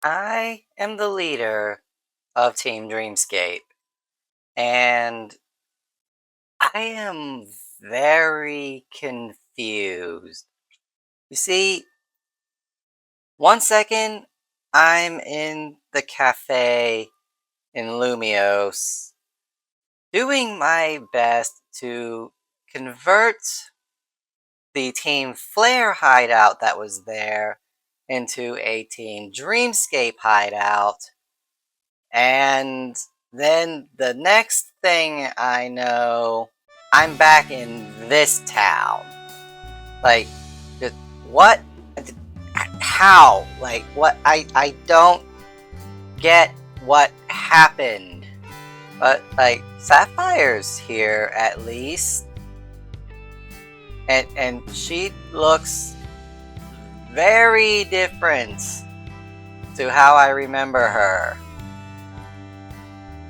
I am the leader of Team Dreamscape, and I am very confused. You see, one second I'm in the cafe in Lumios, doing my best to convert the Team Flare hideout that was there into a Team Dreamscape hideout. And then the next thing I know, I'm back in this town. Like, just, what? How? Like, what? I don't get what happened. But, like, Sapphire's here at least. And she looks very different to how I remember her.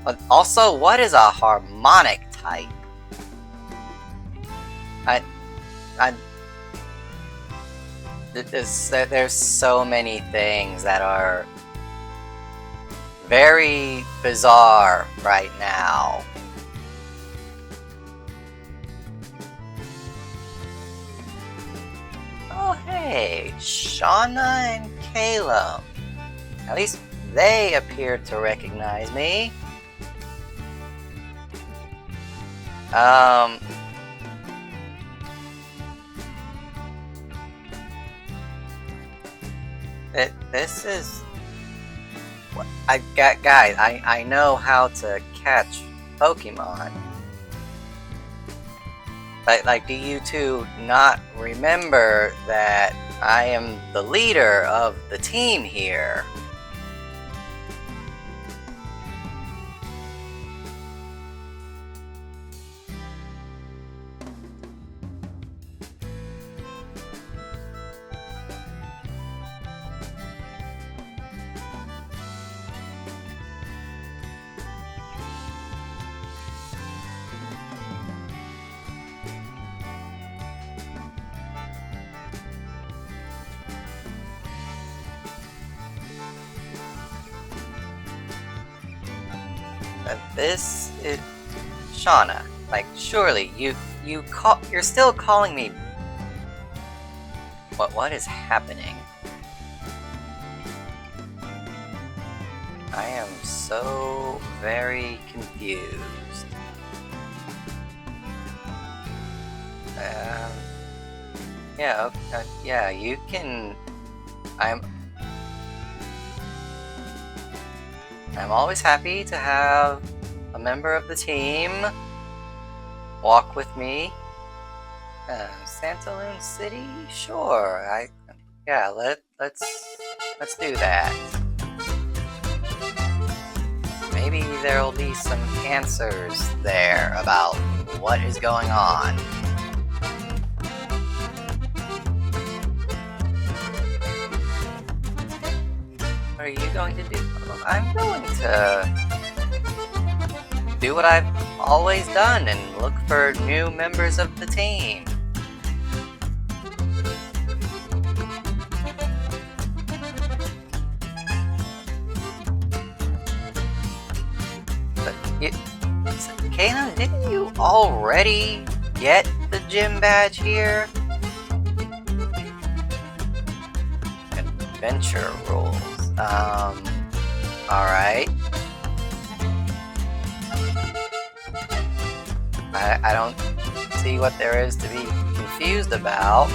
But also, what is a harmonic type? There's so many things that are very bizarre right now. Oh hey, Shauna and Kalos. At least they appear to recognize me. This is... guys, I know how to catch Pokemon. Like, do you two not remember that I am the leader of the team here? This is Shauna. Like, surely you're still calling me. What is happening? I am so very confused. Yeah, yeah, you can. I'm always happy to have a member of the team walk with me. Santaloon City? Sure. Yeah, let's do that. Maybe there'll be some answers there about what is going on. What are you going to do? I'm going to do what I've always done and look for new members of the team. But Kanan, didn't you already get the gym badge here? Adventure rules. Alright. I don't see what there is to be confused about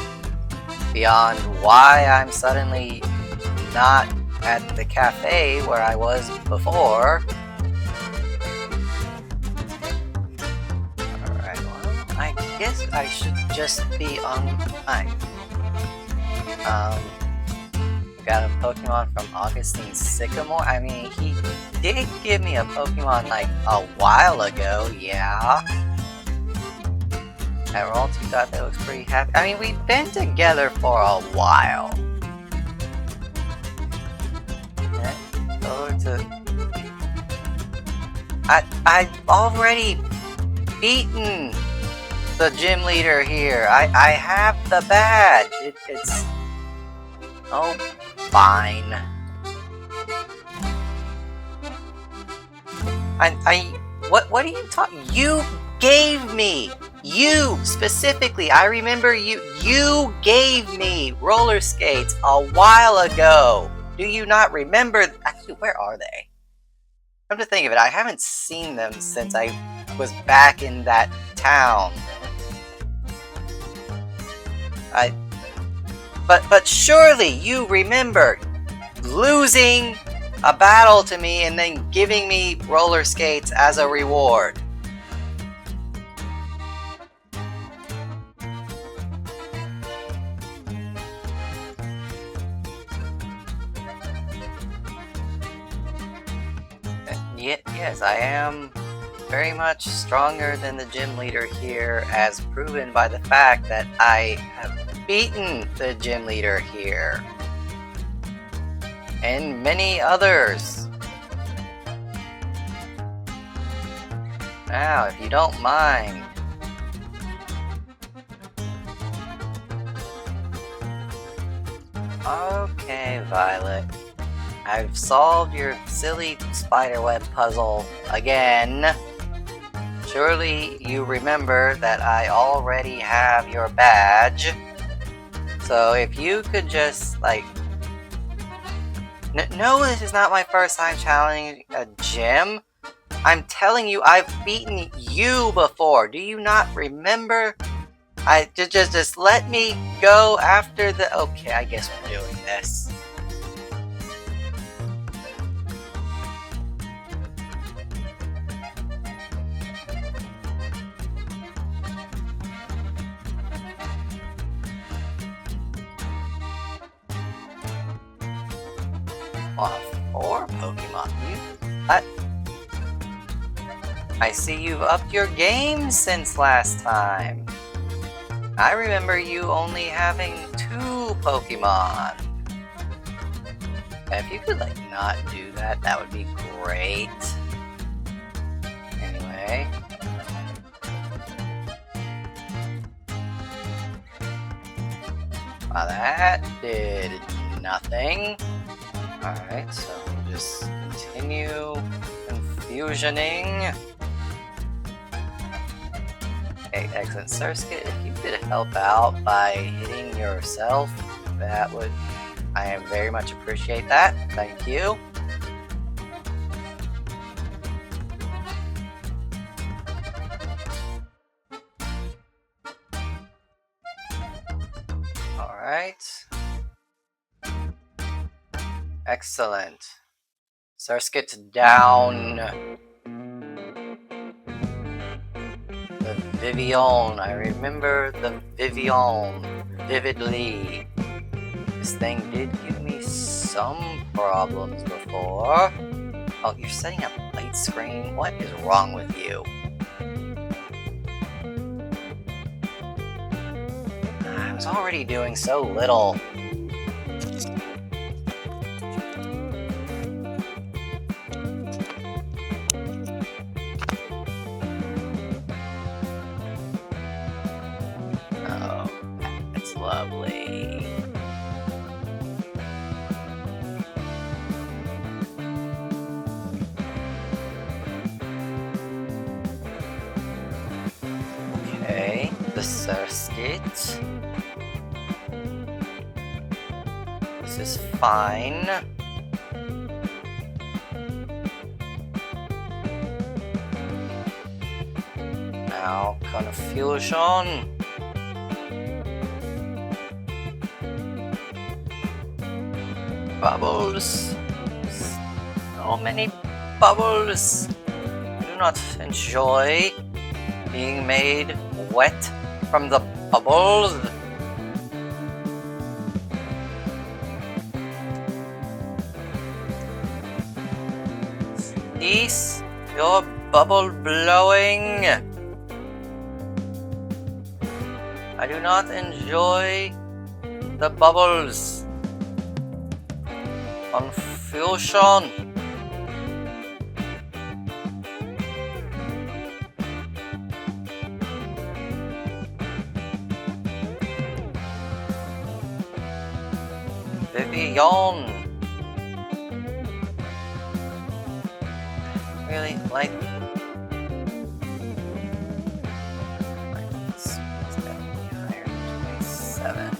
beyond why I'm suddenly not at the cafe where I was before. Alright, well, I guess I should just be on time. Got a Pokemon from Augustine Sycamore. I mean, he did give me a Pokemon like a while ago, yeah. At Royalty thought that was pretty happy. I mean, we've been together for a while. Over to... I've already beaten the gym leader here. I have the badge. It's... Oh, fine. What are you talking? You gave me, you specifically, I remember you gave me roller skates a while ago. Do you not remember? Actually, where are they? Come to think of it, I haven't seen them since I was back in that town. But surely you remember losing a battle to me and then giving me roller skates as a reward. Yes, I am very much stronger than the gym leader here, as proven by the fact that I have beaten the gym leader here. And many others. Now, if you don't mind. Okay, Violet. I've solved your silly spiderweb puzzle again. Surely you remember that I already have your badge. So if you could just, like... No, this is not my first time challenging a gym. I'm telling you, I've beaten you before. Do you not remember? Just let me go after the... Okay, I guess we're doing this. Four Pokemon. I see you've upped your game since last time. I remember you only having 2 Pokemon. If you could, like, not do that, that would be great. Anyway. Well, that did nothing. Alright, so we'll just continue confusioning. Okay, excellent. Surskit, if you could help out by hitting yourself, that would... I very much appreciate that. Thank you. Alright. Excellent. Surskit's down. The Vivian. I remember the Vivian vividly. This thing did give me some problems before. Oh, you're setting up light screen? What is wrong with you? I was already doing so little. Lovely. Okay, the Surskit. This is fine. Now, confusion. Bubbles. So many bubbles. I do not enjoy being made wet from the bubbles. Cease your bubble blowing. I do not enjoy the bubbles. Confusion. Vivian. really like. It's definitely higher than 27.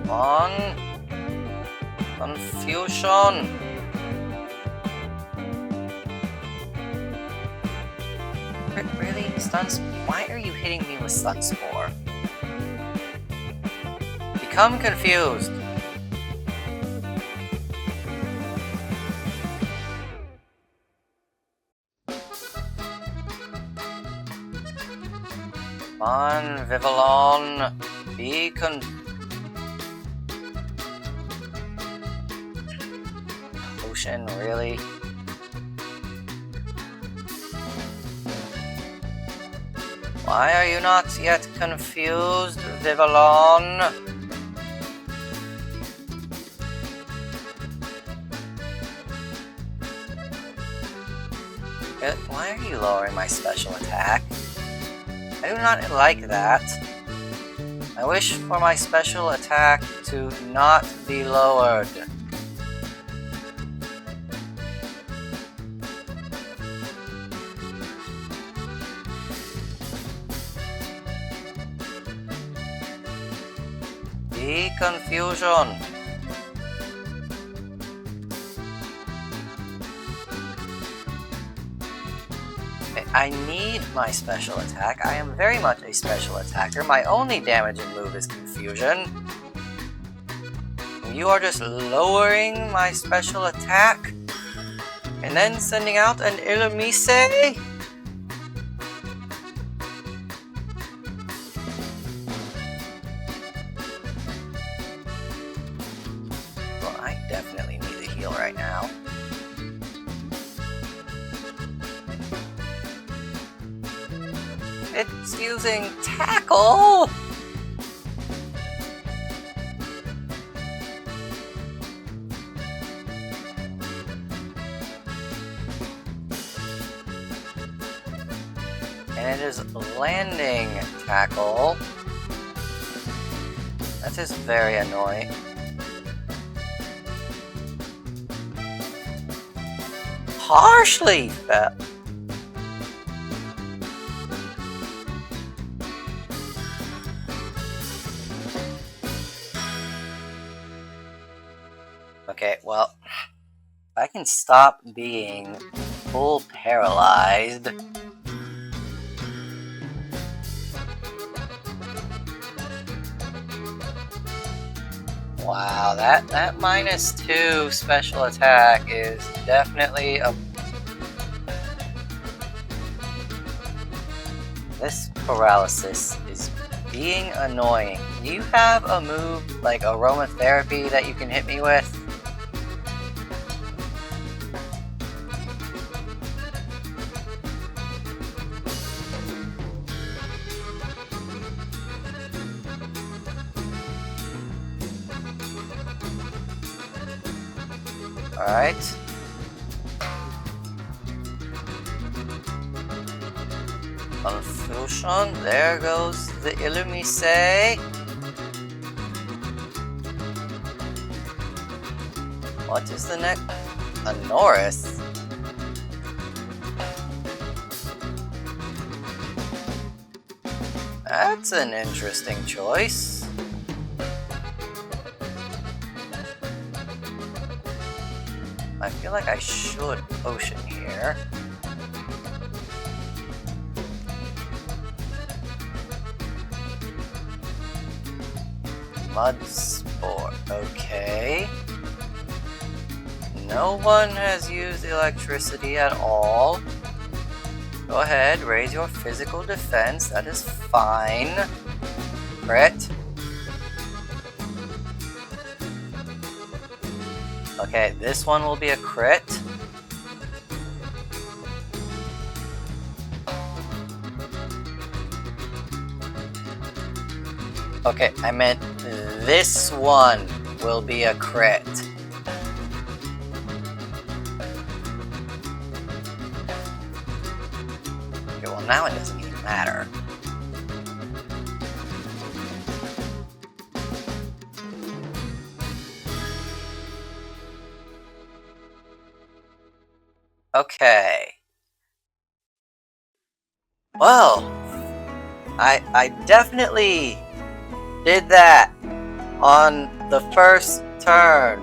Come on. Confusion. Really? Why are you hitting me with Sunspore? Become confused. Come on, Vivillon. Be Ocean, really? Why are you not yet confused, Vivillon? Why are you lowering my special attack? I do not like that. I wish for my special attack to not be lowered. Be confusion. I need my special attack. I am very much a special attacker. My only damaging move is confusion. You are just lowering my special attack and then sending out an Illumise? Well, I definitely need a heal right now. It's using Tackle! And it is landing Tackle. That is very annoying. Harshly fell. Okay, well, I can stop being full paralyzed. Wow, that -2 special attack is definitely a... This paralysis is being annoying. Do you have a move like aromatherapy that you can hit me with? Alright. Confusion, there goes the Illumise. What is the next? A Norris? That's an interesting choice. I feel like I should potion here. Mud Spore, okay. No one has used electricity at all. Go ahead, raise your physical defense, that is fine. Crit. Okay, this one will be a crit. Okay, I meant this one will be a crit. Okay, well now it doesn't even matter. Okay. Well, I definitely did that on the first turn.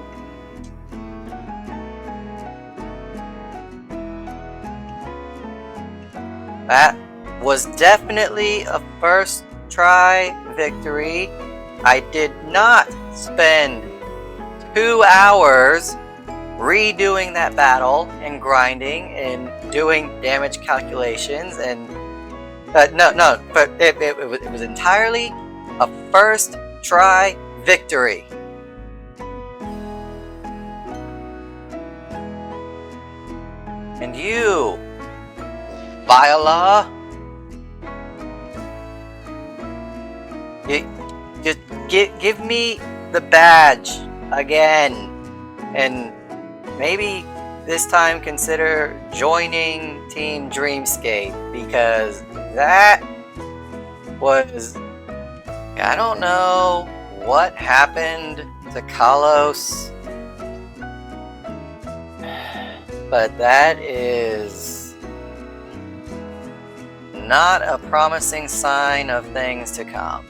That was definitely a first try victory. I did not spend 2 hours redoing that battle and grinding and doing damage calculations and no, but it was entirely a first try victory. And you, Viola, you just give me the badge again, and maybe this time consider joining Team Dreamscape, because that was, I don't know what happened to Kalos, but that is not a promising sign of things to come.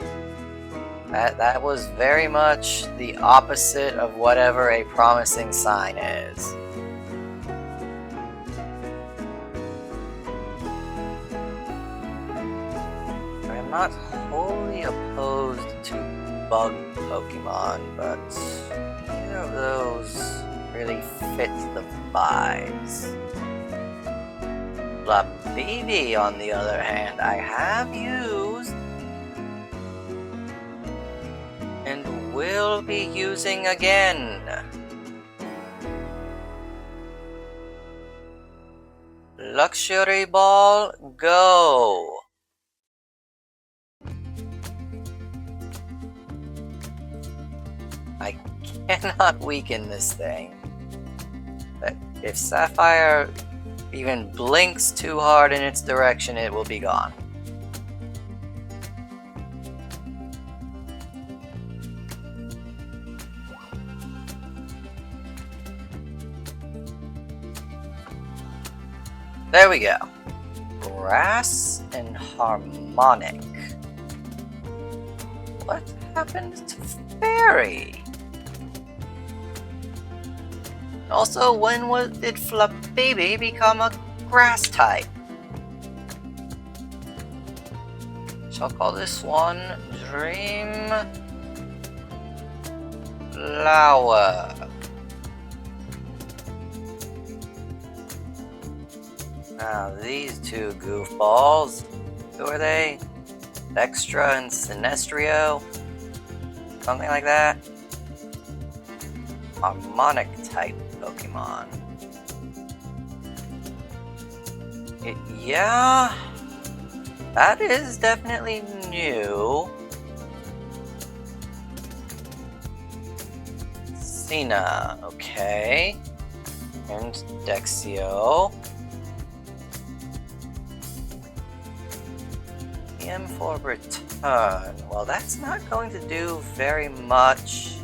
That was very much the opposite of whatever a promising sign is. I'm not wholly opposed to bug Pokemon, but neither of those really fits the vibes. Blabibi, on the other hand, I have used and will be using again. Luxury Ball, go! I cannot weaken this thing. But if Sapphire even blinks too hard in its direction, it will be gone. There we go. Grass and Harmonic. What happened to Fairy? Also, when did Flababy become a grass type? Shall call this one Dream Flower. Now these two goofballs, who are they? Dextra and Sinestrio? Something like that? Harmonic type Pokemon. Yeah, that is definitely new. Cena, okay. And Dexio. PM for return. Well, that's not going to do very much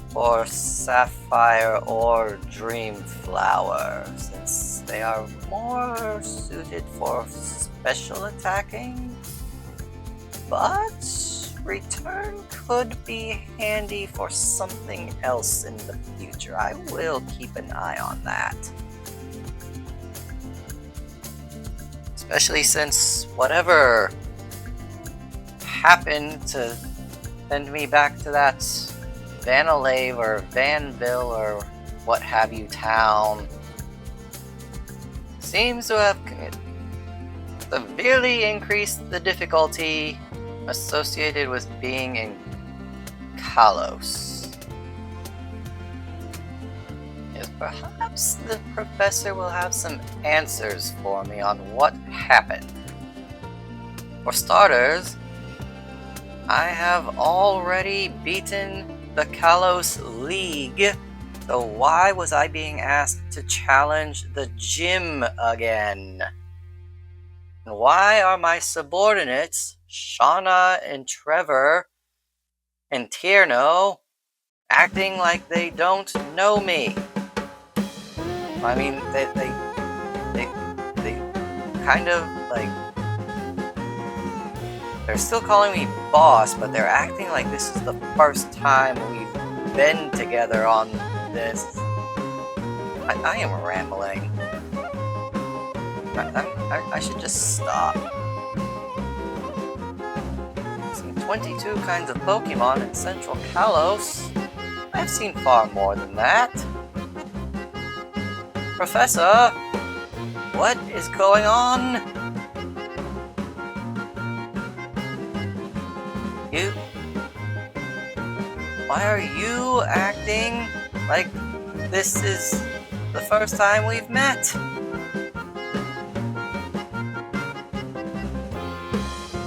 for Sapphire or Dream Flower, since they are more suited for special attacking. But return could be handy for something else in the future. I will keep an eye on that. Especially since whatever happened to send me back to that Vanillave or Vanville or what have you town seems to have severely increased the difficulty associated with being in Kalos. Perhaps the professor will have some answers for me on what happened. For starters, I have already beaten the Kalos League, so why was I being asked to challenge the gym again? And why are my subordinates, Shauna and Trevor and Tierno, acting like they don't know me? I mean, they kind of, like, they're still calling me boss, but they're acting like this is the first time we've been together on this. I am rambling. I should just stop. Seen 22 kinds of Pokemon in Central Kalos. I've seen far more than that. Professor, what is going on? Why are you acting like this is the first time we've met?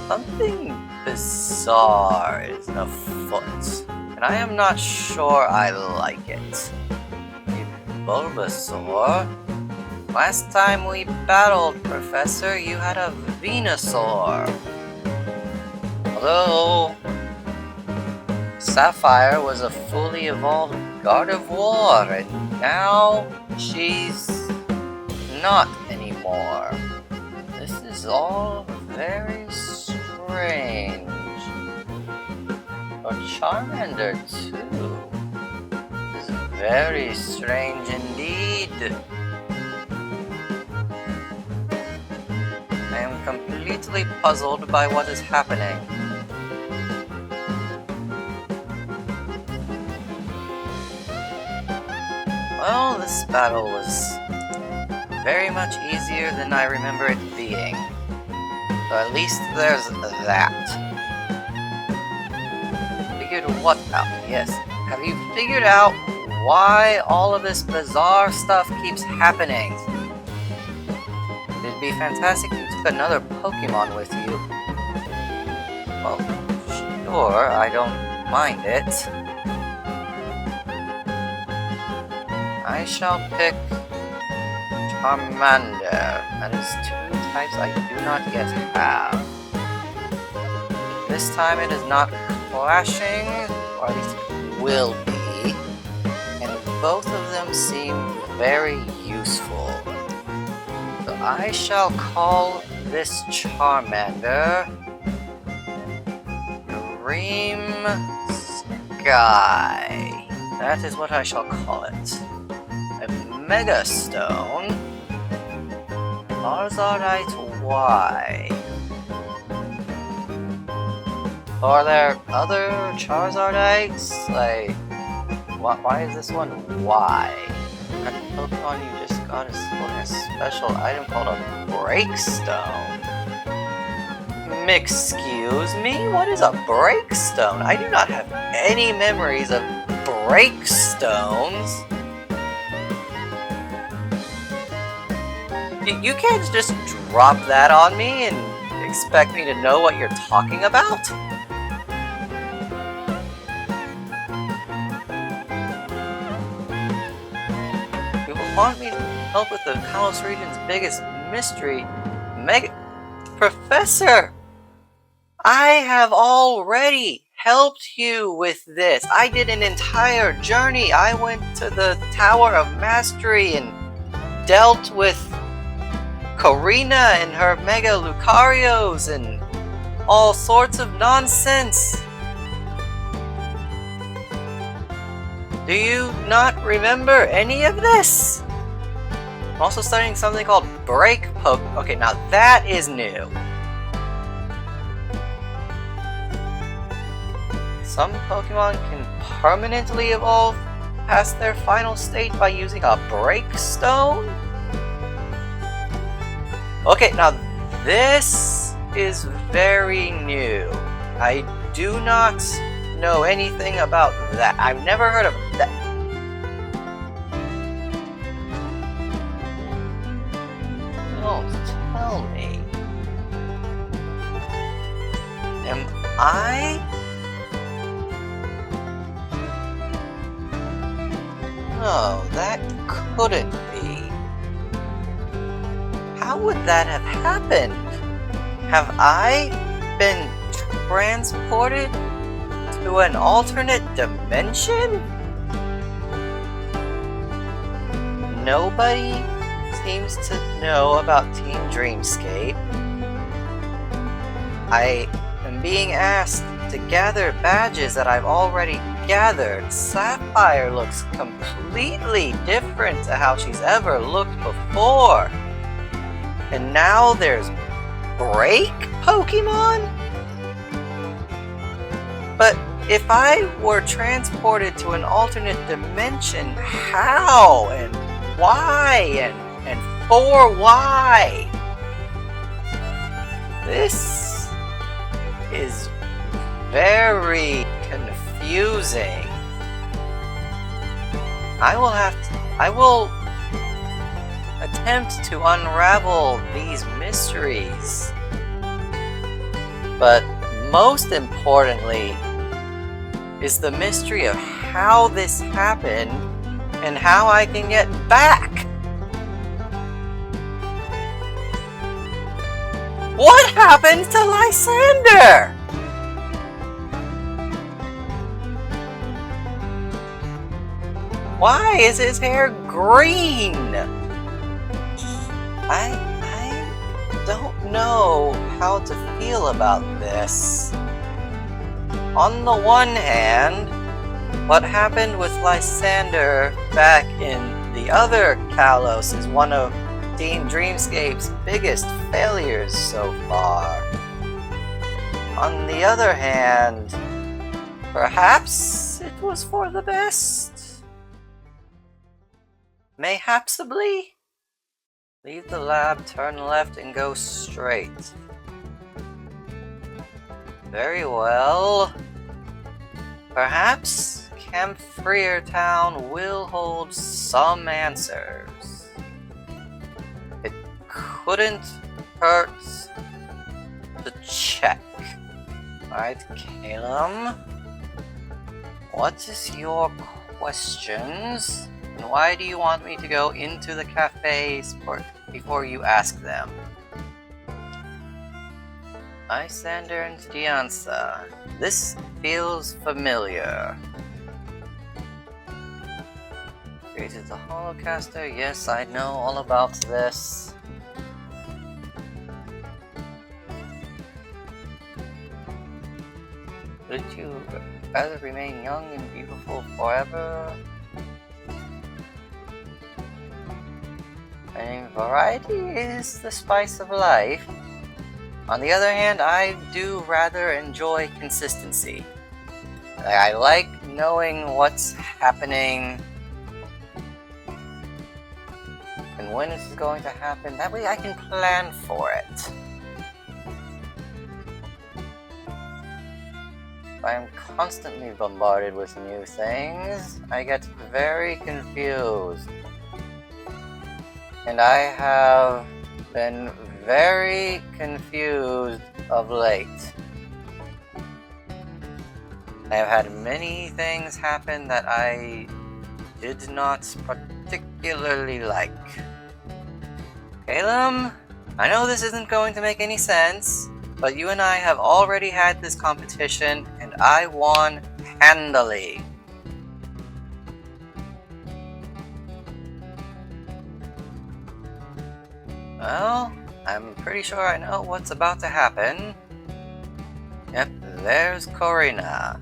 Something bizarre is afoot, and I am not sure I like it. Bulbasaur? Last time we battled, Professor, you had a Venusaur. Although Sapphire was a fully evolved Gardevoir, and now she's not anymore. This is all very strange. Or Charmander, too. This is very strange indeed. I am completely puzzled by what is happening. Well, this battle was very much easier than I remember it being. So at least there's that. Figured what out? Yes. Have you figured out why all of this bizarre stuff keeps happening? It'd be fantastic if you took another Pokemon with you. Well, sure, I don't mind it. I shall pick Charmander. That is 2 types I do not yet have. This time it is not clashing, or at least it will be, and both of them seem very useful. So I shall call this Charmander Dreamscape. That is what I shall call it. A Mega Stone. Charizardite Y. Are there other Charizardites? Like, why is this one Y? That Pokemon you just got is holding a special item called a Breakstone. Excuse me? What is a Breakstone? I do not have any memories of Breakstones. You can't just drop that on me and expect me to know what you're talking about? You want me to help with the Kalos region's biggest mystery, Professor! I have already helped you with this. I did an entire journey. I went to the Tower of Mastery and dealt with Karina and her Mega Lucarios and all sorts of nonsense. Do you not remember any of this? I'm also studying something called Break Poke. Okay, now that is new. Some Pokemon can permanently evolve past their final state by using a Breakstone? Okay, now this is very new. I do not know anything about that. I've never heard of that. Don't tell me. Am I? No, that couldn't be. How would that have happened? Have I been transported to an alternate dimension? nobody seems to know about Team Dreamscape. I am being asked to gather badges that I've already gathered. Sapphire looks completely different to how she's ever looked before. And now there's Break Pokemon? But if I were transported to an alternate dimension, how and why and for why? This is very confusing. I will attempt to unravel these mysteries. But most importantly is the mystery of how this happened and how I can get back. What happened to Lysander? Why is his hair green? I don't know how to feel about this. On the one hand, what happened with Lysander back in the other Kalos is one of Team Dreamscape's biggest failures so far. On the other hand, perhaps it was for the best. Mayhapsably? Leave the lab, turn left, and go straight. Very well. Perhaps Camp Freertown will hold some answers. It couldn't hurt to check. Alright, Calum. What is your questions? And why do you want me to go into the cafes before you ask them? Lysander and Dianza. This feels familiar. Created the Holocaster. Yes, I know all about this. Would you rather remain young and beautiful forever? I mean, variety is the spice of life. On the other hand, I do rather enjoy consistency. I like knowing what's happening and when it's going to happen. That way I can plan for it. I am constantly bombarded with new things. I get very confused. And I have been very confused of late. I have had many things happen that I did not particularly like. Calum, I know this isn't going to make any sense, but you and I have already had this competition and I won handily. Well, I'm pretty sure I know what's about to happen. Yep, there's Corina.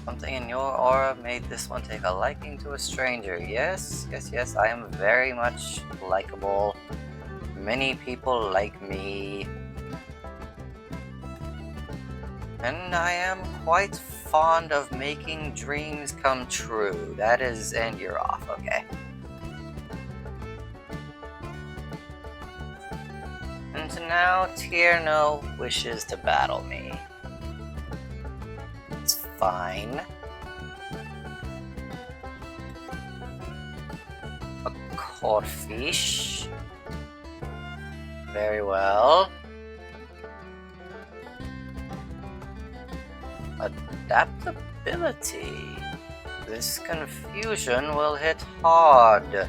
Something in your aura made this one take a liking to a stranger. Yes, I am very much likable. Many people like me. And I am quite fond of making dreams come true. That is, and you're off, okay. And now Tierno wishes to battle me. It's fine. A Corfish. Very well. Adaptability. This confusion will hit hard.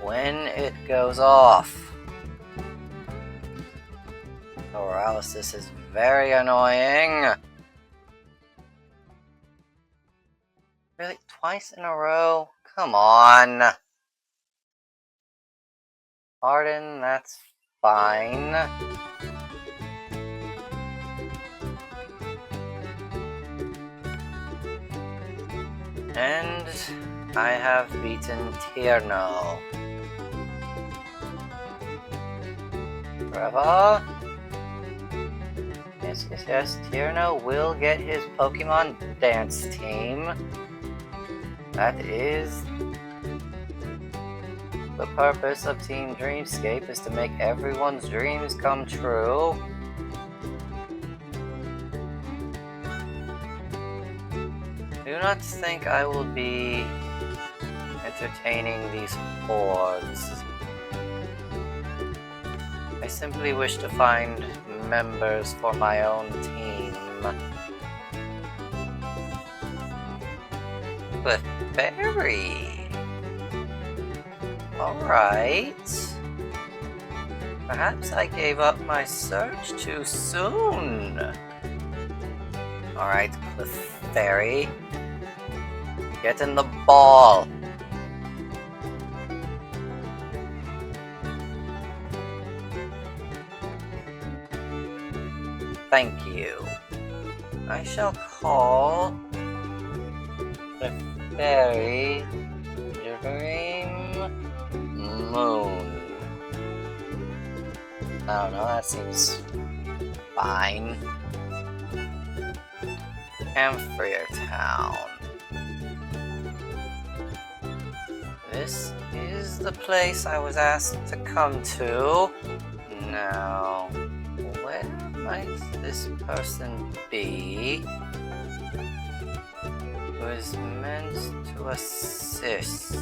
when it goes off. Or else this is very annoying. Really? Twice in a row? Come on. Pardon, that's fine. And I have beaten Tierno. Forever. Yes, Tierno will get his Pokemon dance team. That is the purpose of Team Dreamscape, is to make everyone's dreams come true. Do not think I will be entertaining these hordes. I simply wish to find members for my own team. Clefairy. Alright. Perhaps I gave up my search too soon. Alright, Clefairy. Get in the ball. Thank you. I shall call Clefairy Dream Moon. I don't know, that seems fine. Camphor Town. This is the place I was asked to come to. Now, where might this person be who is meant to assist?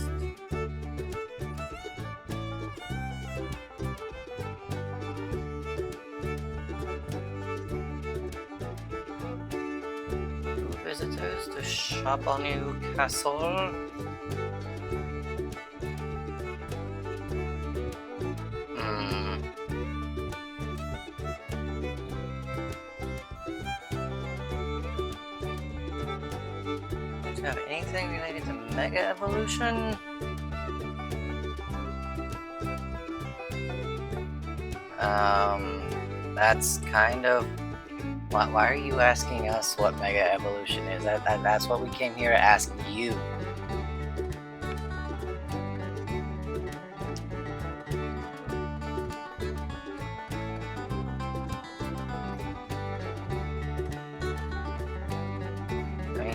Two visitors to Chabonu Castle. Do you have anything related to Mega Evolution? That's kind of... Why are you asking us what Mega Evolution is? That's what we came here to ask you.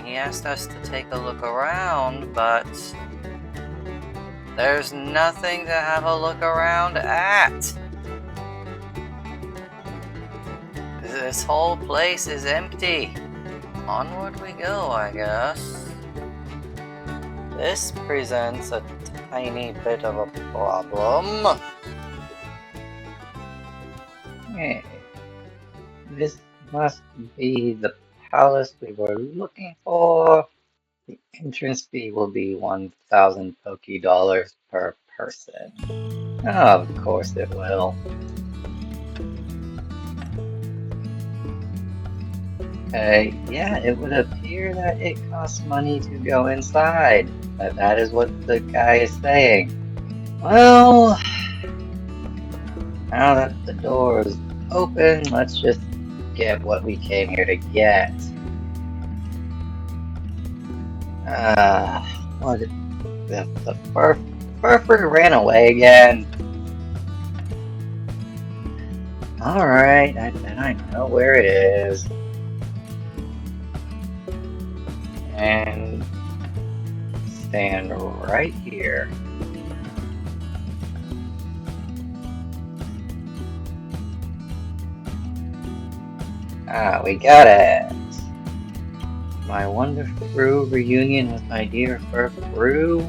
He asked us to take a look around, but there's nothing to have a look around at. This whole place is empty. Onward we go, I guess. This presents a tiny bit of a problem. Hey, this must be the palace we were looking for. The entrance fee will be 1,000 Poké Dollars per person. Of course it will. Yeah, it would appear that it costs money to go inside. That is what the guy is saying. Well, now that the door is open, let's just get what we came here to get. What? The Furfur ran away again. Alright, I know where it is. And stand right here. Ah, we got it. My wonderful reunion with my dear Furfur.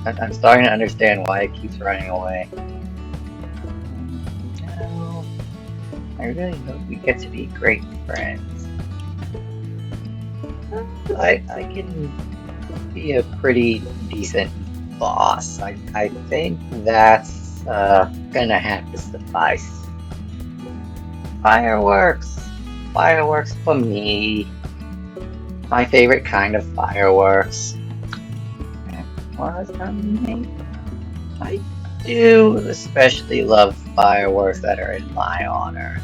I'm starting to understand why it keeps running away. No, I really hope we get to be great friends. I can be a pretty decent boss. I think that's gonna have to suffice. Fireworks. Fireworks for me. My favorite kind of fireworks. I do especially love fireworks that are in my honor.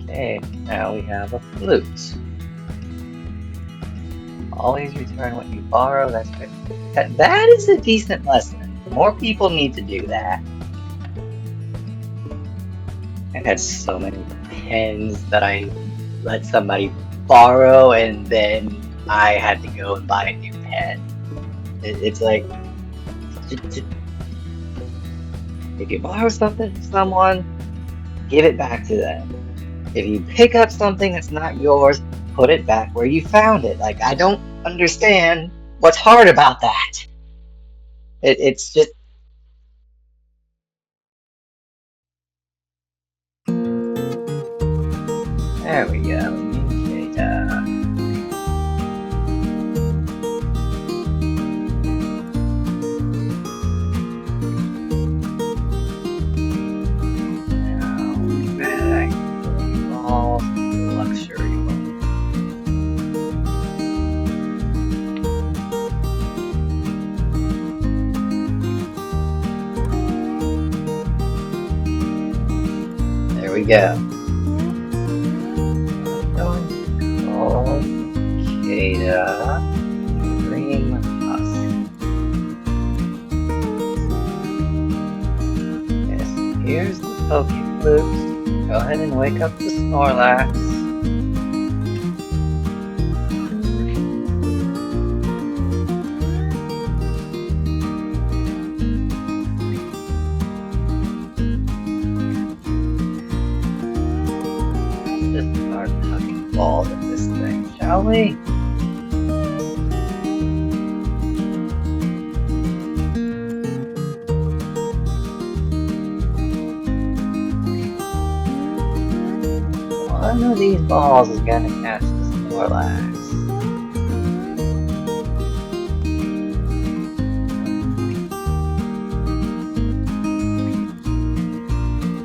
Okay, now we have a flute. Always return what you borrow. That's good. That is a decent lesson. More people need to do that. I had so many pens that I let somebody borrow, and then I had to go and buy a new pen. It's like, if you borrow something from someone, give it back to them. If you pick up something that's not yours, put it back where you found it. Like, I don't understand what's hard about that. It's just... There we go. Data. Now back to all luxury. There we go. Dream Husk. Yes, here's the Poke Flute. Go ahead and wake up the Snorlax. Let's just start tucking balls at this thing, shall we? One of these balls is gonna catch the Snorlax.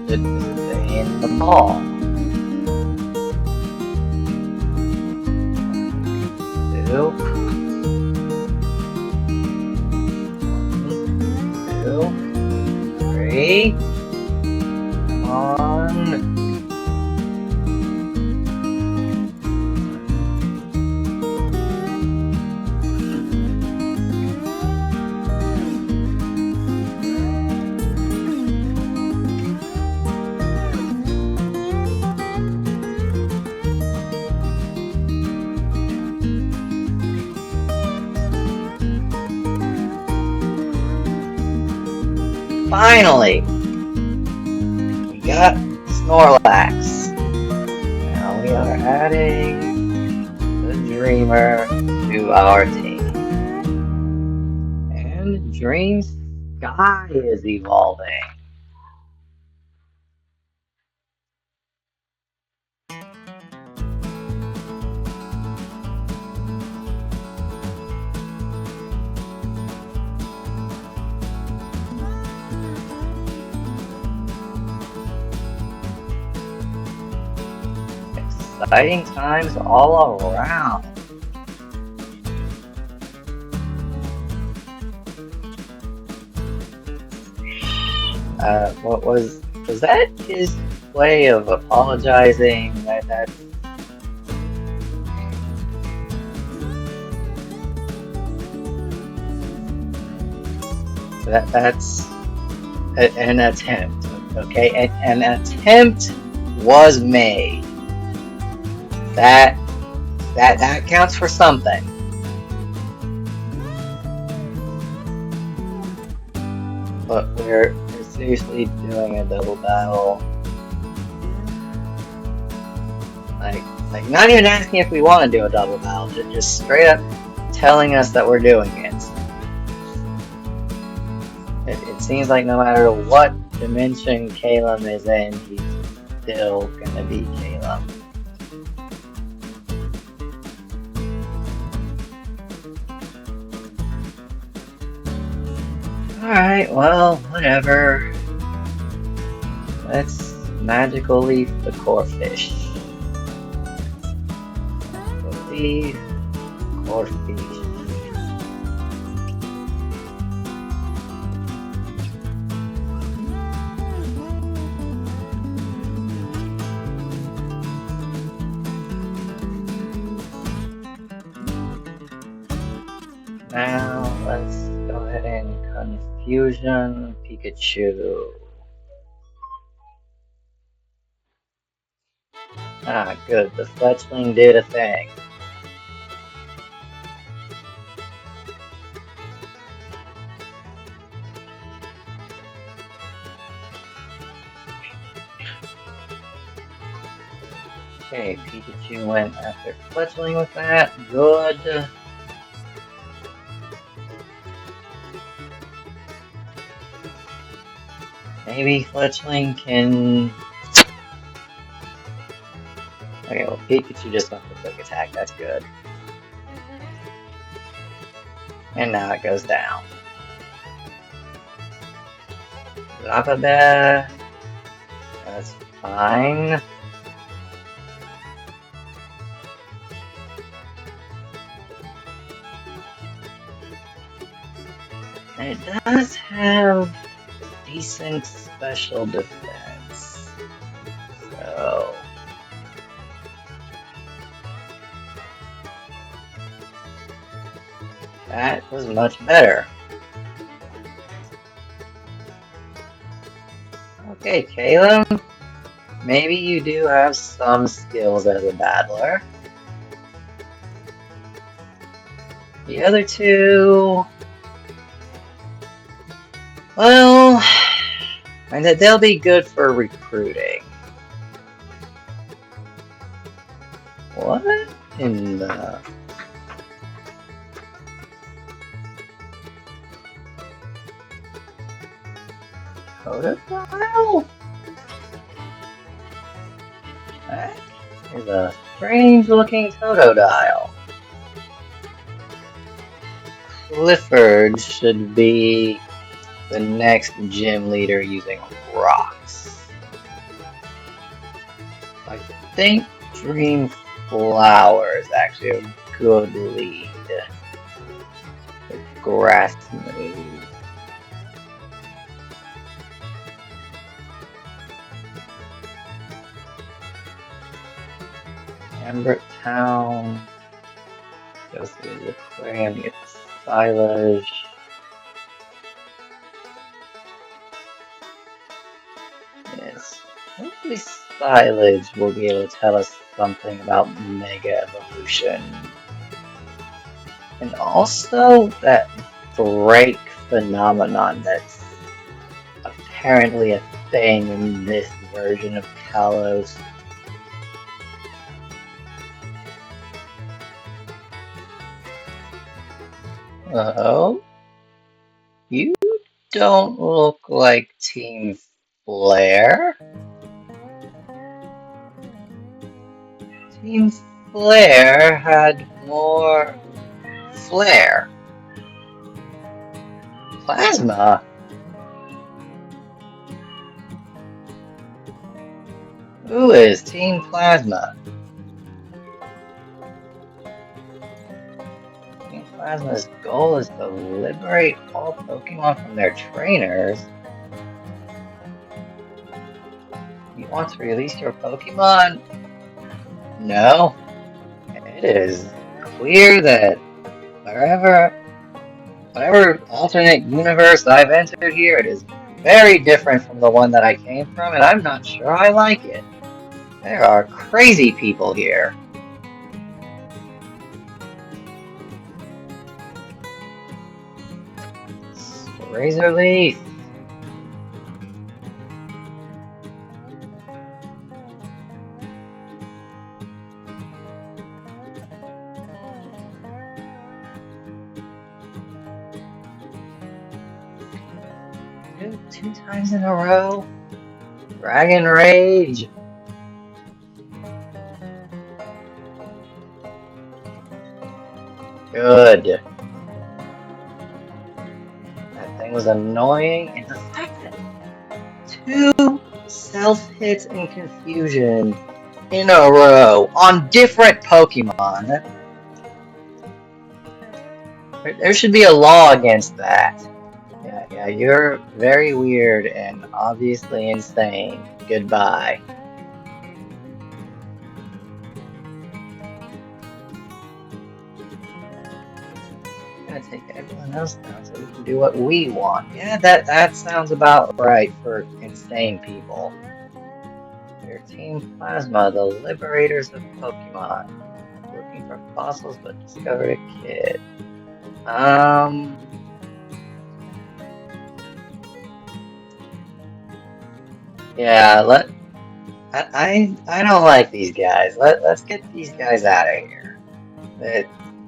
Should stay in the ball. Two. 1, 2, 3. Come on. Finally! We got Snorlax. Now we are adding the Dreamer to our team. And Dream Sky is evolving. Exciting times all around. What was that his way of apologizing? That's an attempt, okay? An attempt was made. That counts for something. But we're seriously doing a double battle. Like not even asking if we want to do a double battle, just straight up telling us that we're doing it. It seems like no matter what dimension Calum is in, he's still gonna be Calum. Alright, well, whatever. Let's magical leaf the core fish. Magical leaf, core fish. Now, let's go ahead and Confusion Pikachu. Ah, good. The fletchling did a thing. Okay, Pikachu went after fletchling with that. Good. Maybe fletchling can... Okay, well, Pikachu just went for quick attack. That's good. And now it goes down. Lapida. That's fine. It does have decent special defense. So... that was much better. Okay, Caleb. Maybe you do have some skills as a battler. The other two... well... and that they'll be good for recruiting. What in the... Totodile? That is a strange looking Totodile. Clifford should be the next gym leader using rocks. I think Dream Flower is actually a good lead. The grass move. Amber Town. Goes through the aquarium, get silage. Yes. Hopefully silage will be able to tell us something about Mega Evolution. And also that break phenomenon that's apparently a thing in this version of Kalos. Oh? You don't look like Team Flare. Team Flare had more flair. Plasma? Who is Team Plasma? Team Plasma's goal is to liberate all Pokemon from their trainers. You want to release your Pokemon? No. It is clear that whatever alternate universe I've entered here, it is very different from the one that I came from, and I'm not sure I like it. There are crazy people here. Razor Leaf. Two times in a row. Dragon Rage. Good. That thing was annoying, and the fact that 2 self-hits and confusion in a row on different Pokemon. There should be a law against that. Yeah, you're very weird and obviously insane. Goodbye. Gonna take everyone else down so we can do what we want. Yeah, that sounds about right for insane people. Your Team Plasma, the liberators of Pokemon. Looking for fossils but discovered a kid. Yeah, I don't like these guys. Let's get these guys out of here.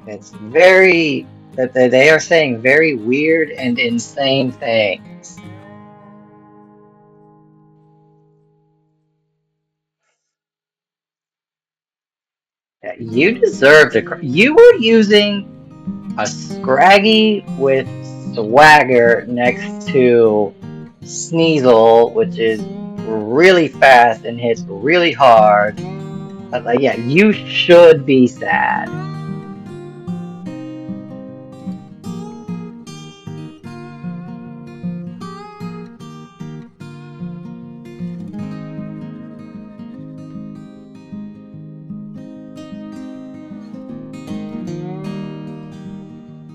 It's very that they are saying very weird and insane things. Yeah, you deserve to. You were using a Scraggy with Swagger next to Sneasel, which is really fast and hits really hard. Yeah, you should be sad.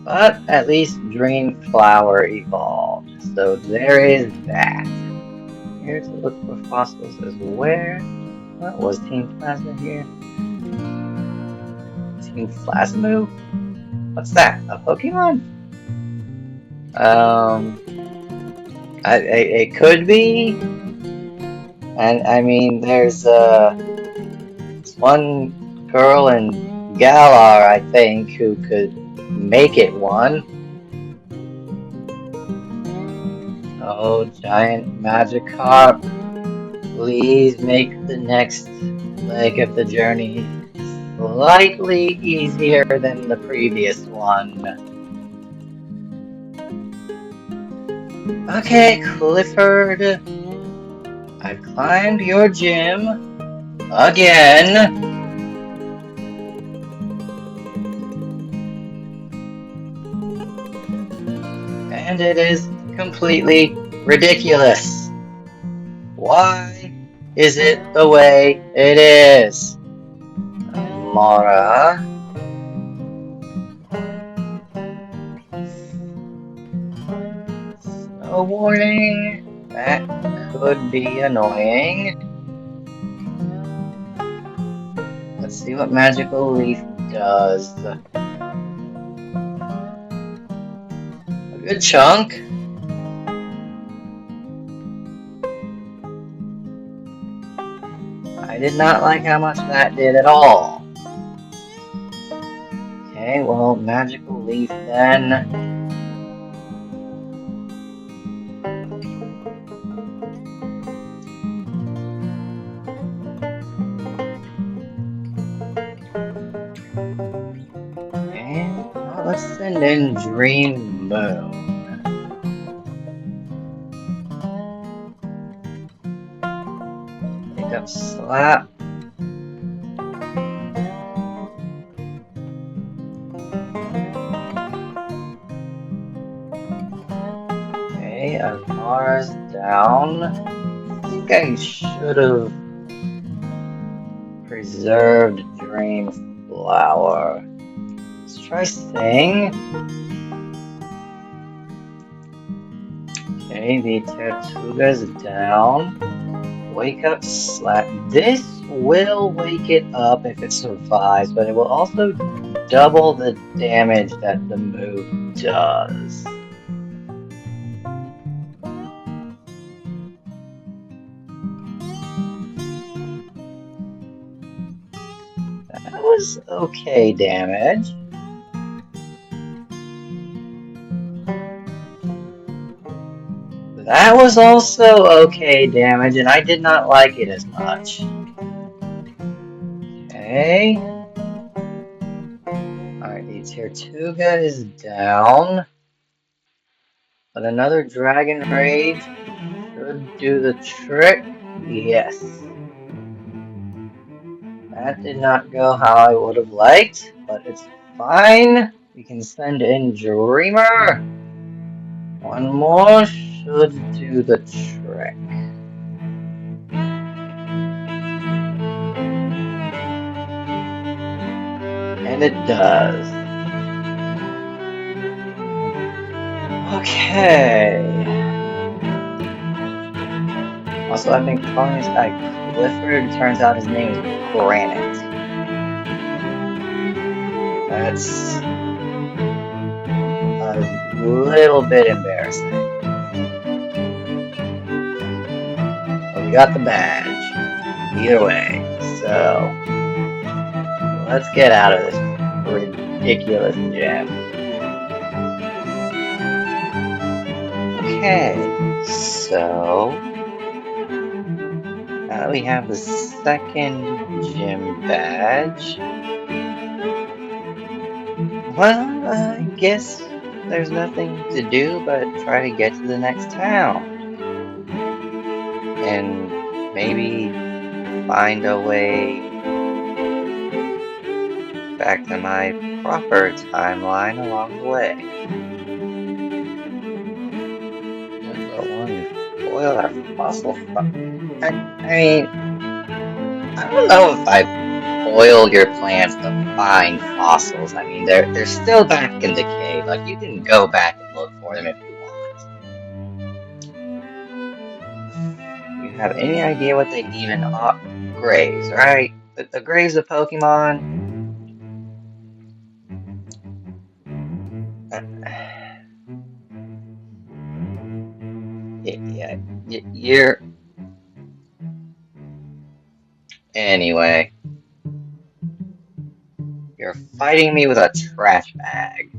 But at least Dream Flower evolved, so there is that. Here to look for fossils is where? What was Team Plasma here? Team Plasmu? What's that? A Pokemon? It could be. And I mean, there's one girl in Galar, I think, who could make it one. Oh, giant Magikarp, please make the next leg of the journey slightly easier than the previous one. Okay, Clifford, I've climbed your gym again. And it is completely ridiculous. Why is it the way it is? Mara. Snow warning. That could be annoying. Let's see what Magical Leaf does. A good chunk. I did not like how much that did at all. Okay, well, Magical Leaf then. And well, let's send in Dream Moon. Pick up Slap. Mara's down. I think I should have preserved Dream Flower. Let's try Sing. Okay, the Tortuga's down. Wake Up Slap. This will wake it up if it survives, but it will also double the damage that the move does. That was okay damage. That was also okay damage, and I did not like it as much. Okay. Alright, the Tortuga is down. But another Dragon Rage should do the trick. Yes. That did not go how I would have liked, but it's fine. We can send in Dreamer. One more should do the trick. And it does. Okay. Also, I've been calling this guy Clifford. It turns out his name is Granite. That's a little bit embarrassing. But we got the badge. Either way. So, let's get out of this ridiculous gym. Okay, so now that we have the second gym badge, well, I guess there's nothing to do but try to get to the next town. And maybe find a way back to my proper timeline along the way. Boil our fossil. I mean, I don't know if I boil your plants to find fossils. I mean, they're still back in decay. Like, you can go back and look for them if you want. You have any idea what they even are? Grays, right? The Grays of Pokemon. Yeah, you're... Anyway. You're fighting me with a trash bag.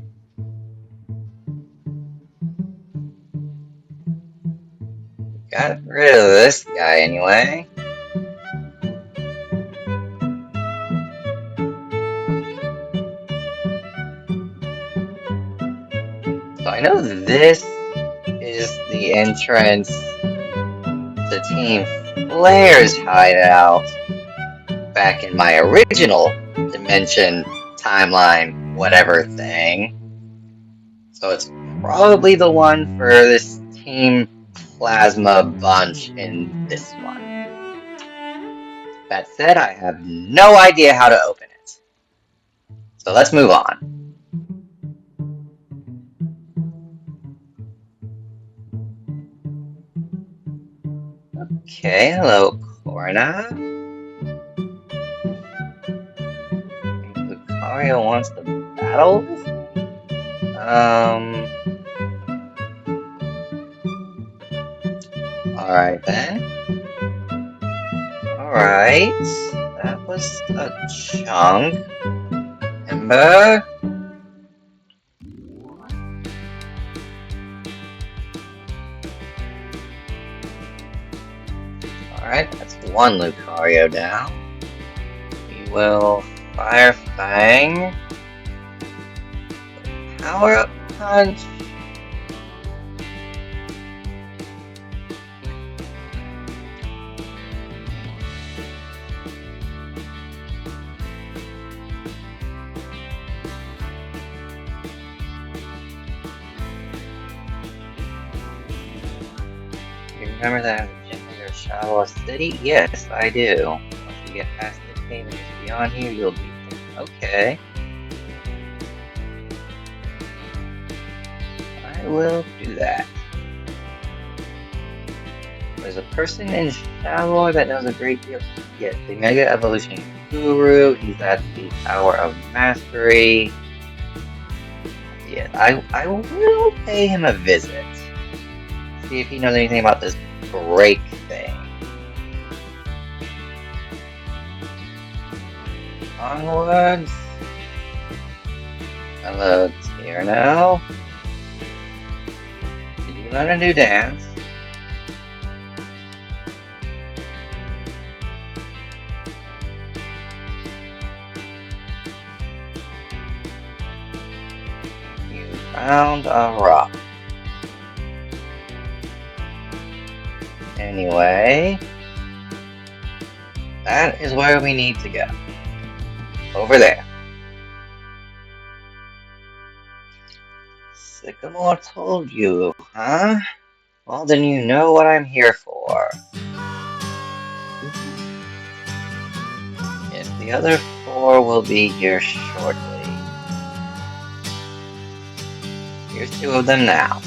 Got rid of this guy anyway. So I know this is the entrance to Team Flare's hideout back in my original dimension, timeline, whatever thing. So it's probably the one for this Team Plasma bunch in this one. That said, I have no idea how to open it. So let's move on. Okay, hello, Corna. Lucario wants to battle with me? Alright then. Alright. That was a chunk. Ember. Alright, that's one Lucario down. We will Fire Fang. Power Up Punch. You remember that Generator Shadow City? Yes, I do. Once you get past the cave and beyond here, you'll be okay. I will do that. There's a person in Shallow that knows a great deal. Yes, the Mega Evolution Guru. He's at the Tower of Mastery. Yes, I will pay him a visit. See if he knows anything about this break thing. Onwards. Hello, Tierno. Did you learn a new dance? You found a rock. Anyway, that is where we need to go. Over there. Sycamore told you, huh? Well, then you know what I'm here for. Yes, the other 4 will be here shortly. Here's 2 of them now.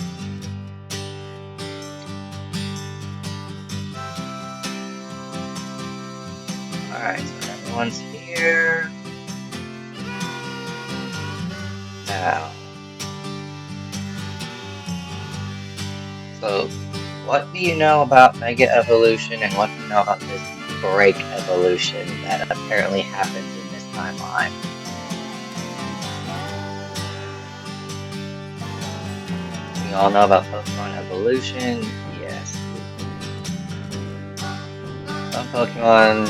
Alright, so everyone's here. Now. So, what do you know about Mega Evolution and what do you know about this Break Evolution that apparently happens in this timeline? We all know about Pokemon Evolution, yes. Some Pokemon,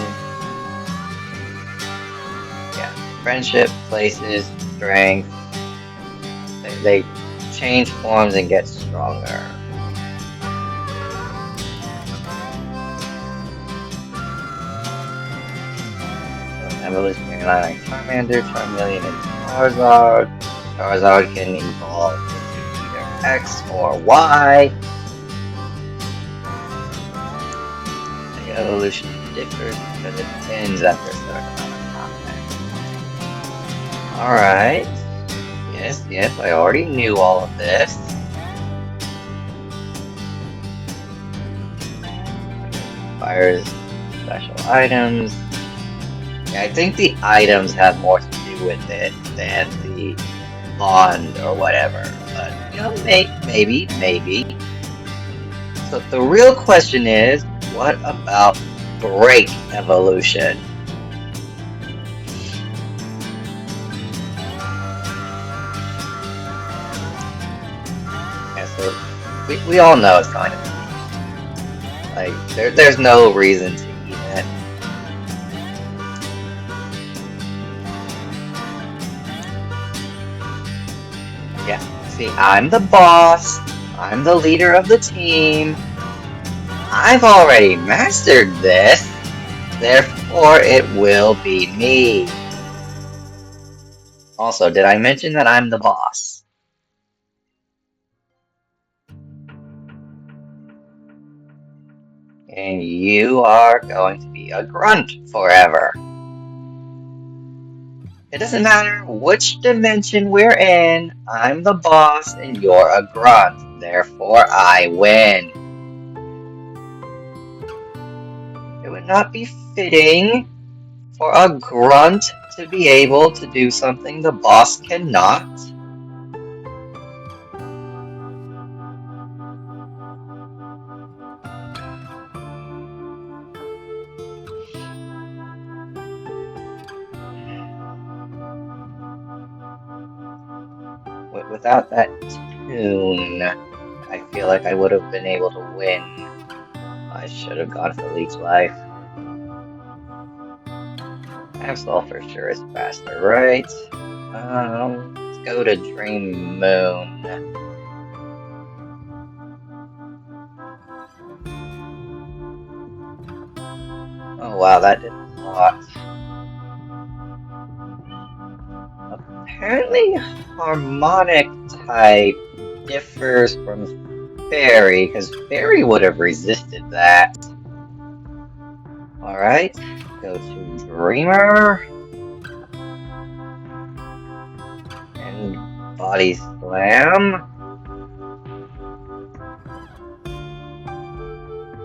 yeah, friendship, places, strength, they change forms and get stronger. Evolutionary line like Charmander, Charmeleon, and Charizard. Charizard can evolve into either X or Y. The evolution differs because it ends after a certain amount of time. Alright. Yes, I already knew all of this. Requires special items. Yeah, I think the items have more to do with it than the bond or whatever. But, you know, maybe. So the real question is, what about Break Evolution? Yeah, so we all know it's going to be. Like, there's no reason to even. Yeah, see, I'm the boss, I'm the leader of the team, I've already mastered this, therefore it will be me. Also, did I mention that I'm the boss? And you are going to be a grunt forever. It doesn't matter which dimension we're in, I'm the boss and you're a grunt, therefore I win. It would not be fitting for a grunt to be able to do something the boss cannot. Without that tune, I feel like I would have been able to win. I should have gone for Leech Life. Absol for sure is faster, right? Let's go to Dream Moon. Oh wow, that did a lot. Apparently, Harmonic type differs from Fairy, because Fairy would have resisted that. Alright, go to Dreamer. And Body Slam.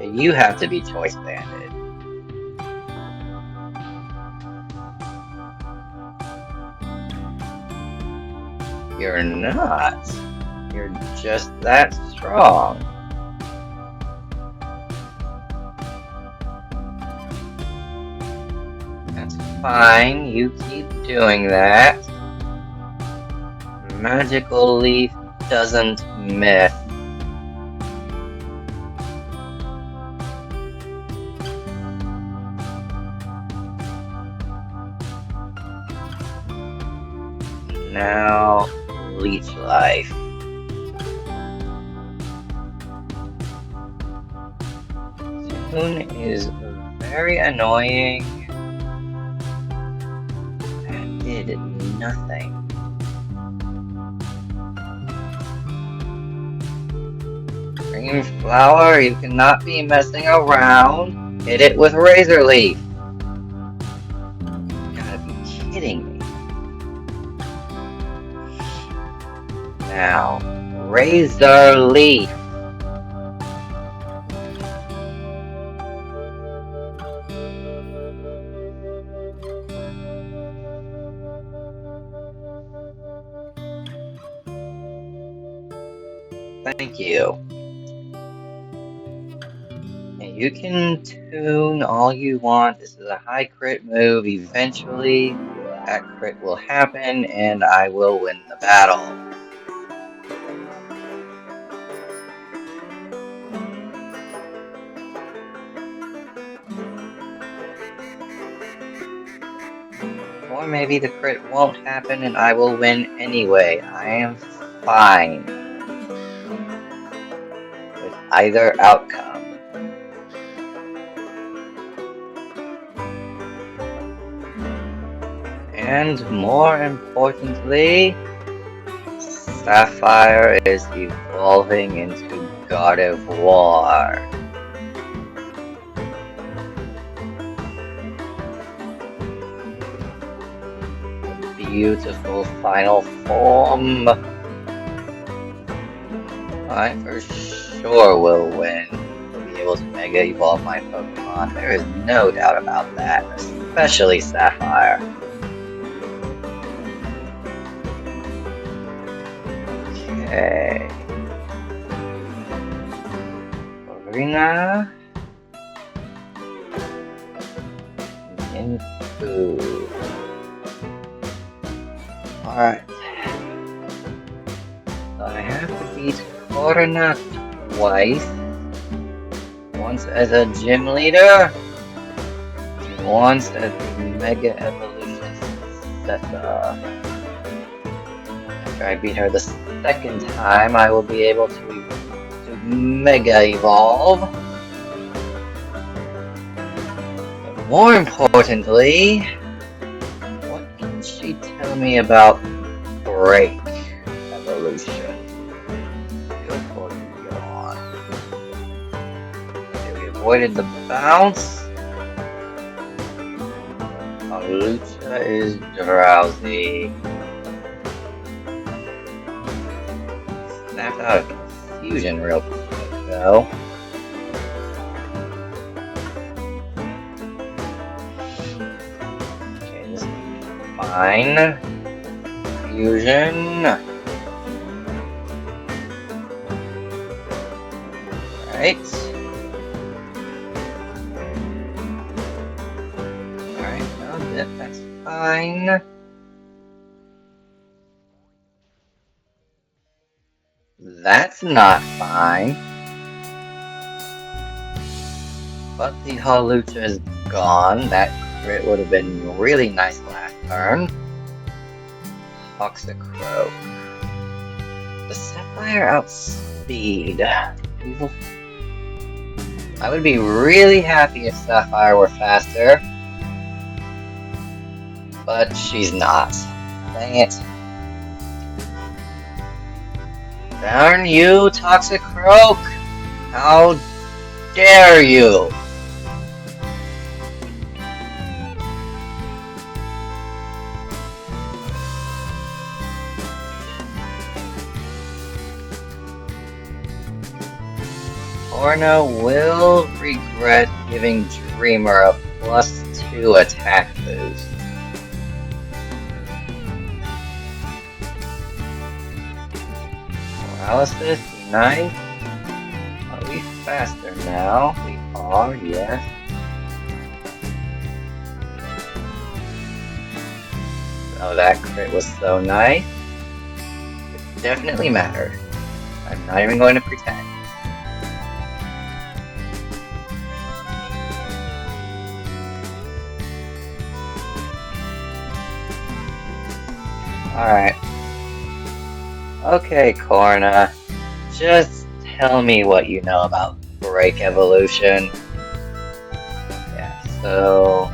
And you have to be Choice Banded. You're not. You're just that strong. That's fine, you keep doing that. Magical Leaf doesn't miss. Now, Leech Life. Moon is very annoying and did nothing. Green flower, you cannot be messing around. Hit it with Razor Leaf. You gotta be kidding me. Now, Razor Leaf. Thank you. And you can tune all you want. This is a high crit move. Eventually, that crit will happen, and I will win the battle. Or maybe the crit won't happen and I will win anyway. I am fine with either outcome. And more importantly, Sapphire is evolving into God of War. Beautiful final form. I for sure will win. Will be able to Mega Evolve my Pokemon. There is no doubt about that, especially Sapphire. Okay. Arena. Info. Alright. So I have to beat Corona twice. Once as a gym leader, once as the Mega Evolution Seta. After I beat her the second time, I will be able to Mega Evolve. But more importantly, what can she tell me about Break Evolution? Good for yawn. Okay, we avoided the bounce. Lucha is drowsy. Snapped out of confusion real quick though. Okay, this is fine. Fusion. Right. Alright, no, that's fine. That's not fine. But the Hawlucha is gone. That crit would have been really nice last turn. Toxicroak. The Sapphire outspeed. I would be really happy if Sapphire were faster. But she's not. Dang it. Darn you, Toxicroak! How dare you! Orna will regret giving Dreamer a +2 attack boost. Paralysis, nice. Are we faster now? We are, yes. Oh, that crit was so nice. It definitely mattered. I'm not even going to pretend. Alright. Okay, Corna. Just tell me what you know about Break Evolution. So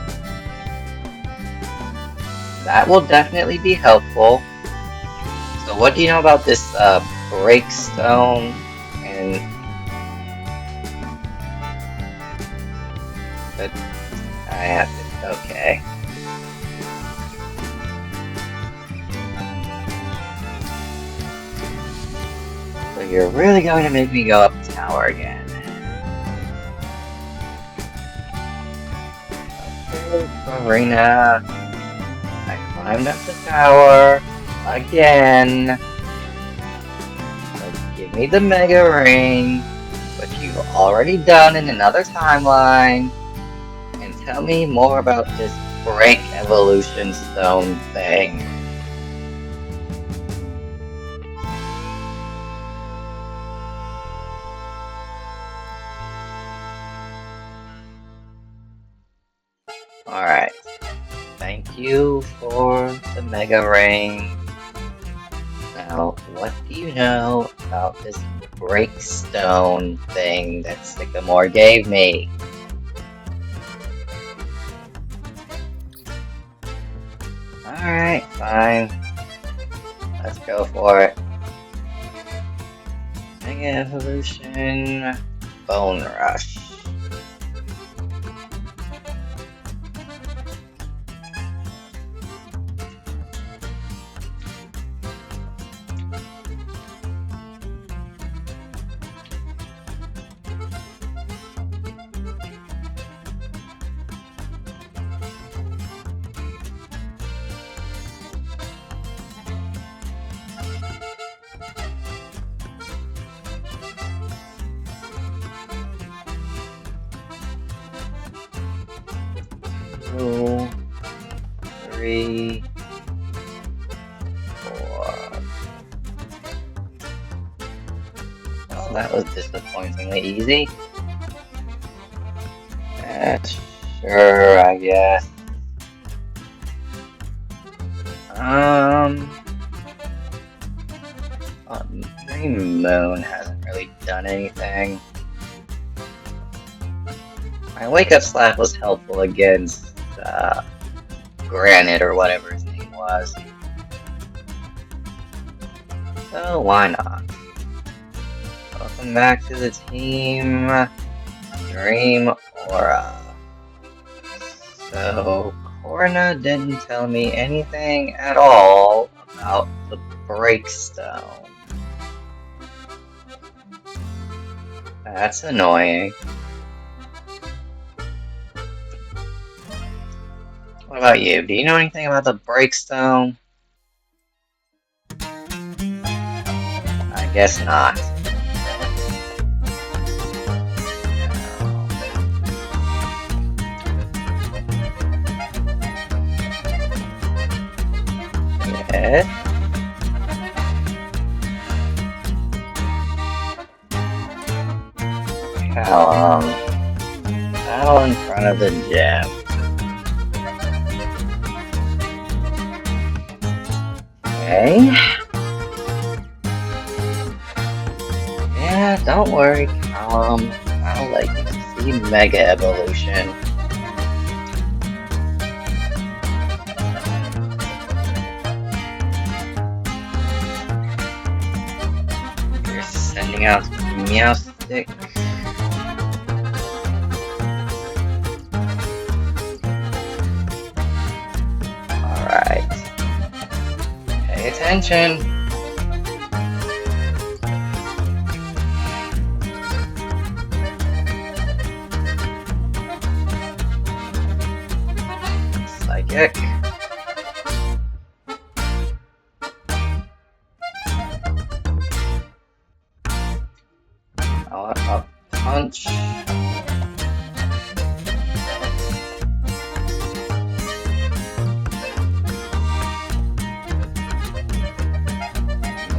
that will definitely be helpful. So what do you know about this breakstone? And but I have to, okay. So you're really going to make me go up the tower again. Okay, Karina. I climbed up the tower again. So give me the Mega Ring, which you've already done in another timeline, and tell me more about this break evolution stone thing. Alright. Thank you for the Mega Ring. Now, what do you know about this breakstone thing that Sycamore gave me? Alright, fine. Let's go for it. Mega Evolution Bone Rush. Two, 3, 4. Well, that was disappointingly easy. Sure, I guess. Dream Moon hasn't really done anything. My wake-up slap was helpful against Granite or whatever his name was. So why not? Welcome back to the Team Dream Aura. So Corna didn't tell me anything at all about the breakstone. That's annoying. What about you? Do you know anything about the breakstone? I guess not. Yes. Battle in front of the gym. Okay. Yeah, don't worry, Callum. I'll let you see Mega Evolution. You're sending out Meowstick. Alright. Pay attention. Psychic. I'll punch.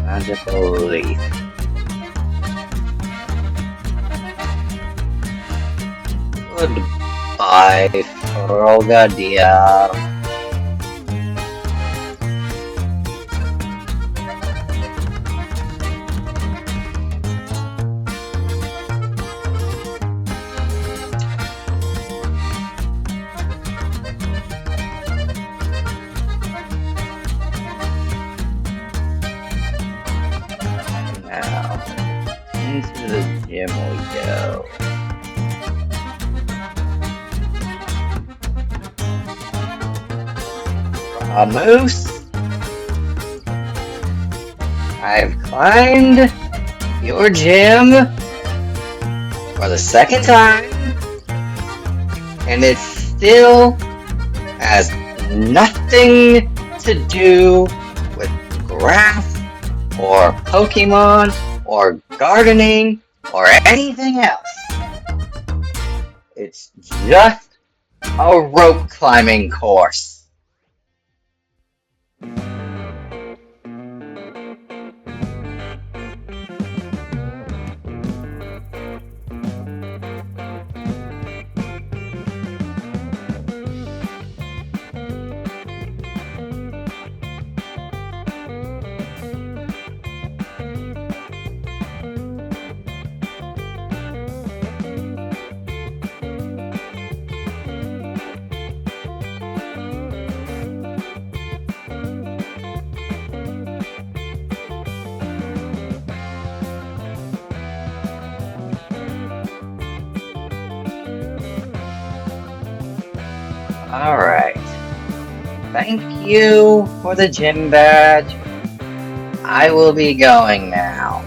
Magical Leaf. Goodbye, Frogadier. go. Moose, I've climbed your gym for the second time, and it still has nothing to do with grass or Pokemon or gardening or anything else. It's just a rope climbing course. Alright. Thank you for the gym badge. I will be going now.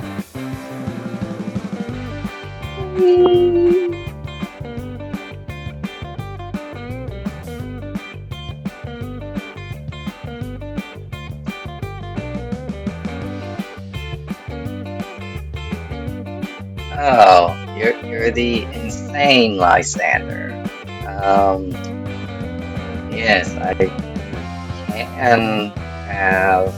Oh, you're the insane Lysander. Yes, I can have.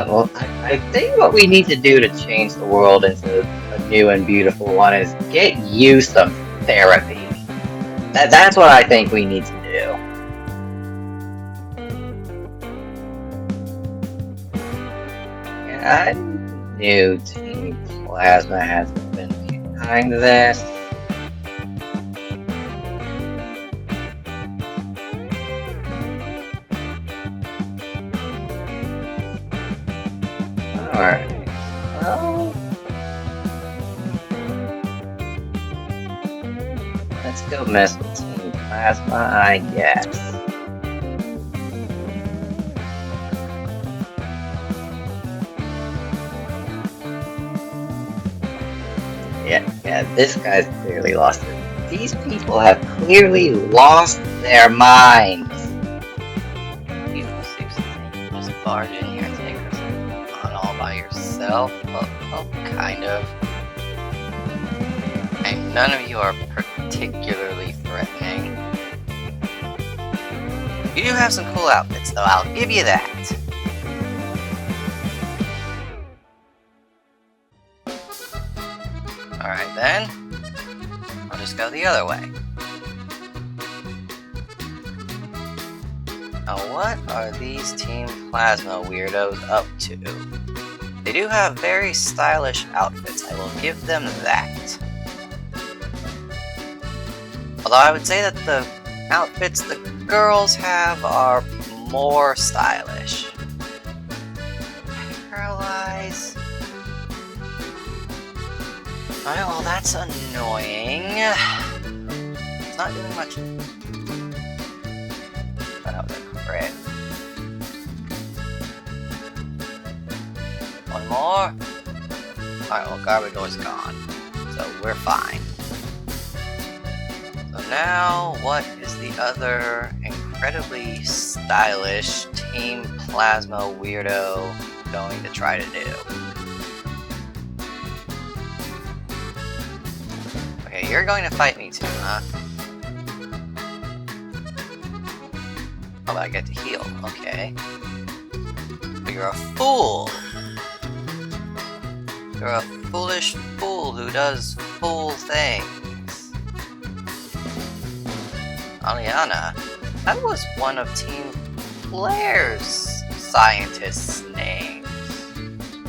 Well, I think what we need to do to change the world into a new and beautiful one is get you some therapy. That's what I think we need to do. I knew Team Plasma has been behind this. Alright. Well, let's go mess with Team Plasma, I guess. Yeah, this guy's clearly lost it. These people have clearly lost their minds. You just barge in here and take this on all by yourself? Well, kind of. And none of you are particularly threatening. You do have some cool outfits, though, I'll give you that. Alright then, I'll just go the other way. Now what are these Team Plasma weirdos up to? They do have very stylish outfits, I will give them that. Although I would say that the outfits the girls have are more stylish. Paralyze. Alright, well that's annoying. It's not doing much. That was a crit. One more. Alright, well Garbage Door's gone. So we're fine. So now, what is the other incredibly stylish Team Plasma weirdo going to try to do? Okay, you're going to fight me too, huh? Oh, I get to heal. Okay. But you're a fool! You're a foolish fool who does fool things. Aliana, that was one of Team Blair's scientists' names.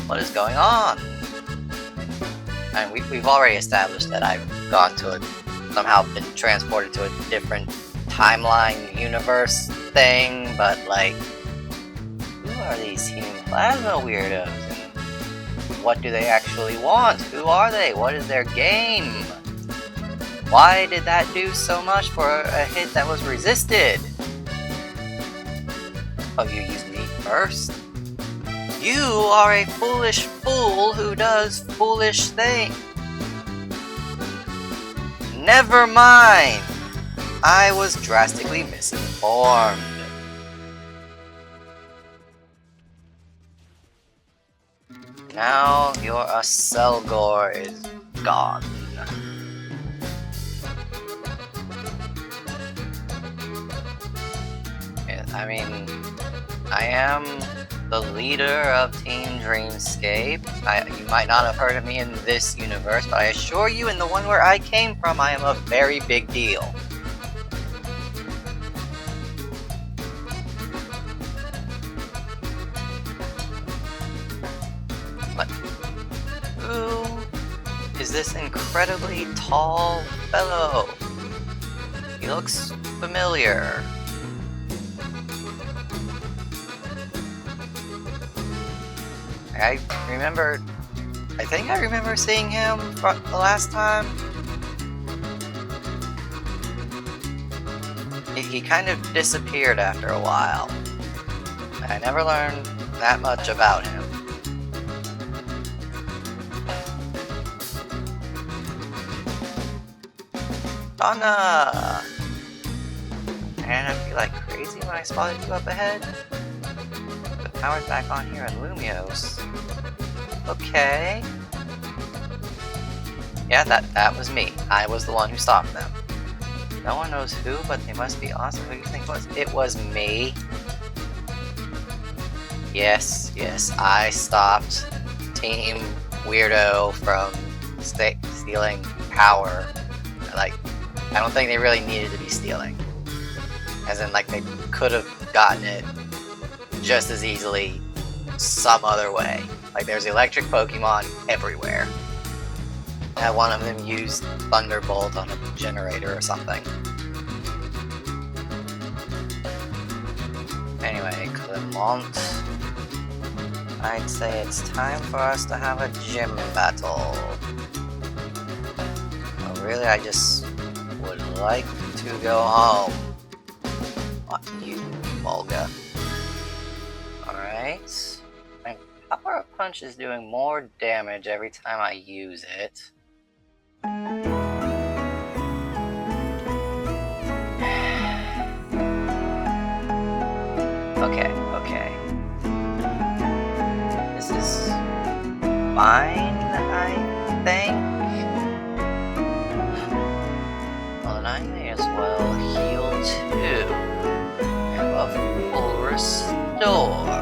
What is going on? And we've already established that I've gone to somehow been transported to a different timeline universe thing, but like, who are these Team Plasma weirdos? What do they actually want? Who are they? What is their game? Why did that do so much for a hit that was resisted? Oh, you used me first? You are a foolish fool who does foolish things. Never mind! I was drastically misinformed. Now your Aselgor is gone. I mean, I am the leader of Team Dreamscape. You might not have heard of me in this universe, but I assure you in the one where I came from, I am a very big deal. But who is this incredibly tall fellow? He looks familiar. I think I remember seeing him the last time. He kind of disappeared after a while. I never learned that much about him. Donna! And I feel like crazy when I spotted you up ahead. The power's back on here in Lumios. Okay. Yeah, that was me. I was the one who stopped them. No one knows who, but they must be awesome. Who do you think it was? It was me. Yes, I stopped Team Weirdo from stealing power. I don't think they really needed to be stealing. As in, they could have gotten it just as easily some other way. There's electric Pokemon everywhere. And one of them used Thunderbolt on a generator or something. Anyway, Clement, I'd say it's time for us to have a gym battle. Oh, really, I just would like to go home. Fuck you, Volga. Alright. Power Up Punch is doing more damage every time I use it. Okay. This is fine, I think. Well, then I may as well heal too. And a full restore.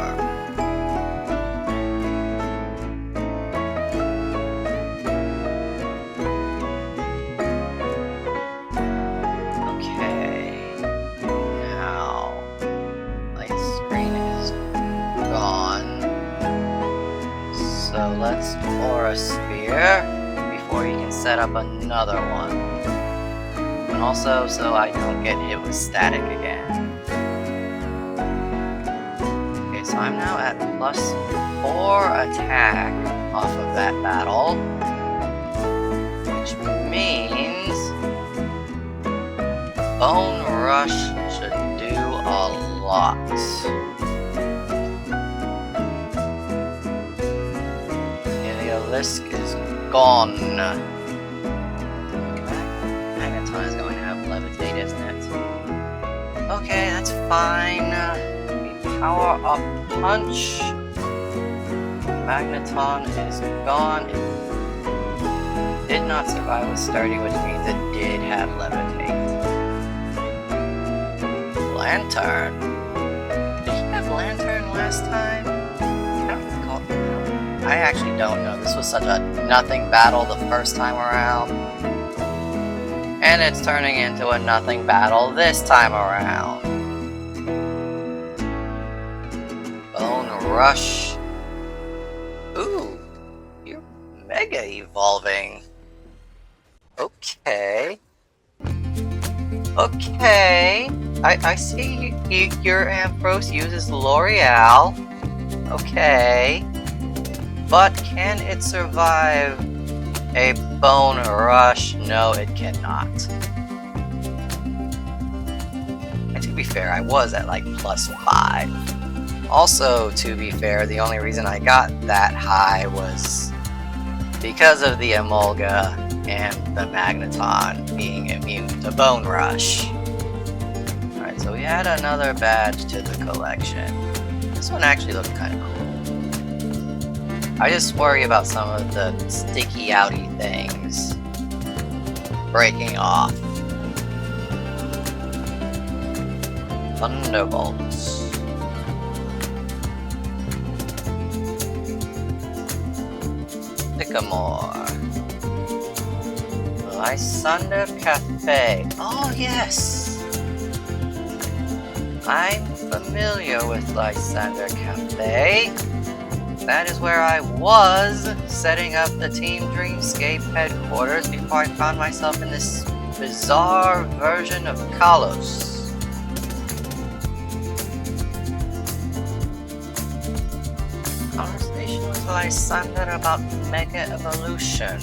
Let's Aura Sphere before he can set up another one. And also so I don't get hit with static again. Okay, so I'm now at +4 attack off of that battle. Which means Bone Rush should do a lot. Lisk is gone. Magneton is going to have Levitate, isn't it? Okay, that's fine. Power Up Punch. Magneton is gone. It did not survive with Sturdy, which means it did have Levitate. Lantern. Did he have Lantern last time? I actually don't know. This was such a nothing battle the first time around. And it's turning into a nothing battle this time around. Bone Rush. Ooh, you're mega evolving. Okay. I see your Ampharos uses L'Oreal. Okay. But can it survive a bone rush? No, it cannot. And to be fair, I was at like +5. Also, to be fair, the only reason I got that high was because of the Emolga and the Magneton being immune to Bone Rush. Alright, so we add another badge to the collection. This one actually looked kind of cool. I just worry about some of the sticky outy things breaking off. Thunderbolts. Sycamore. Lysander Cafe. Oh yes! I'm familiar with Lysander Cafe. That is where I was setting up the Team Dreamscape headquarters before I found myself in this bizarre version of Kalos. Conversation with Lysander about Mega Evolution.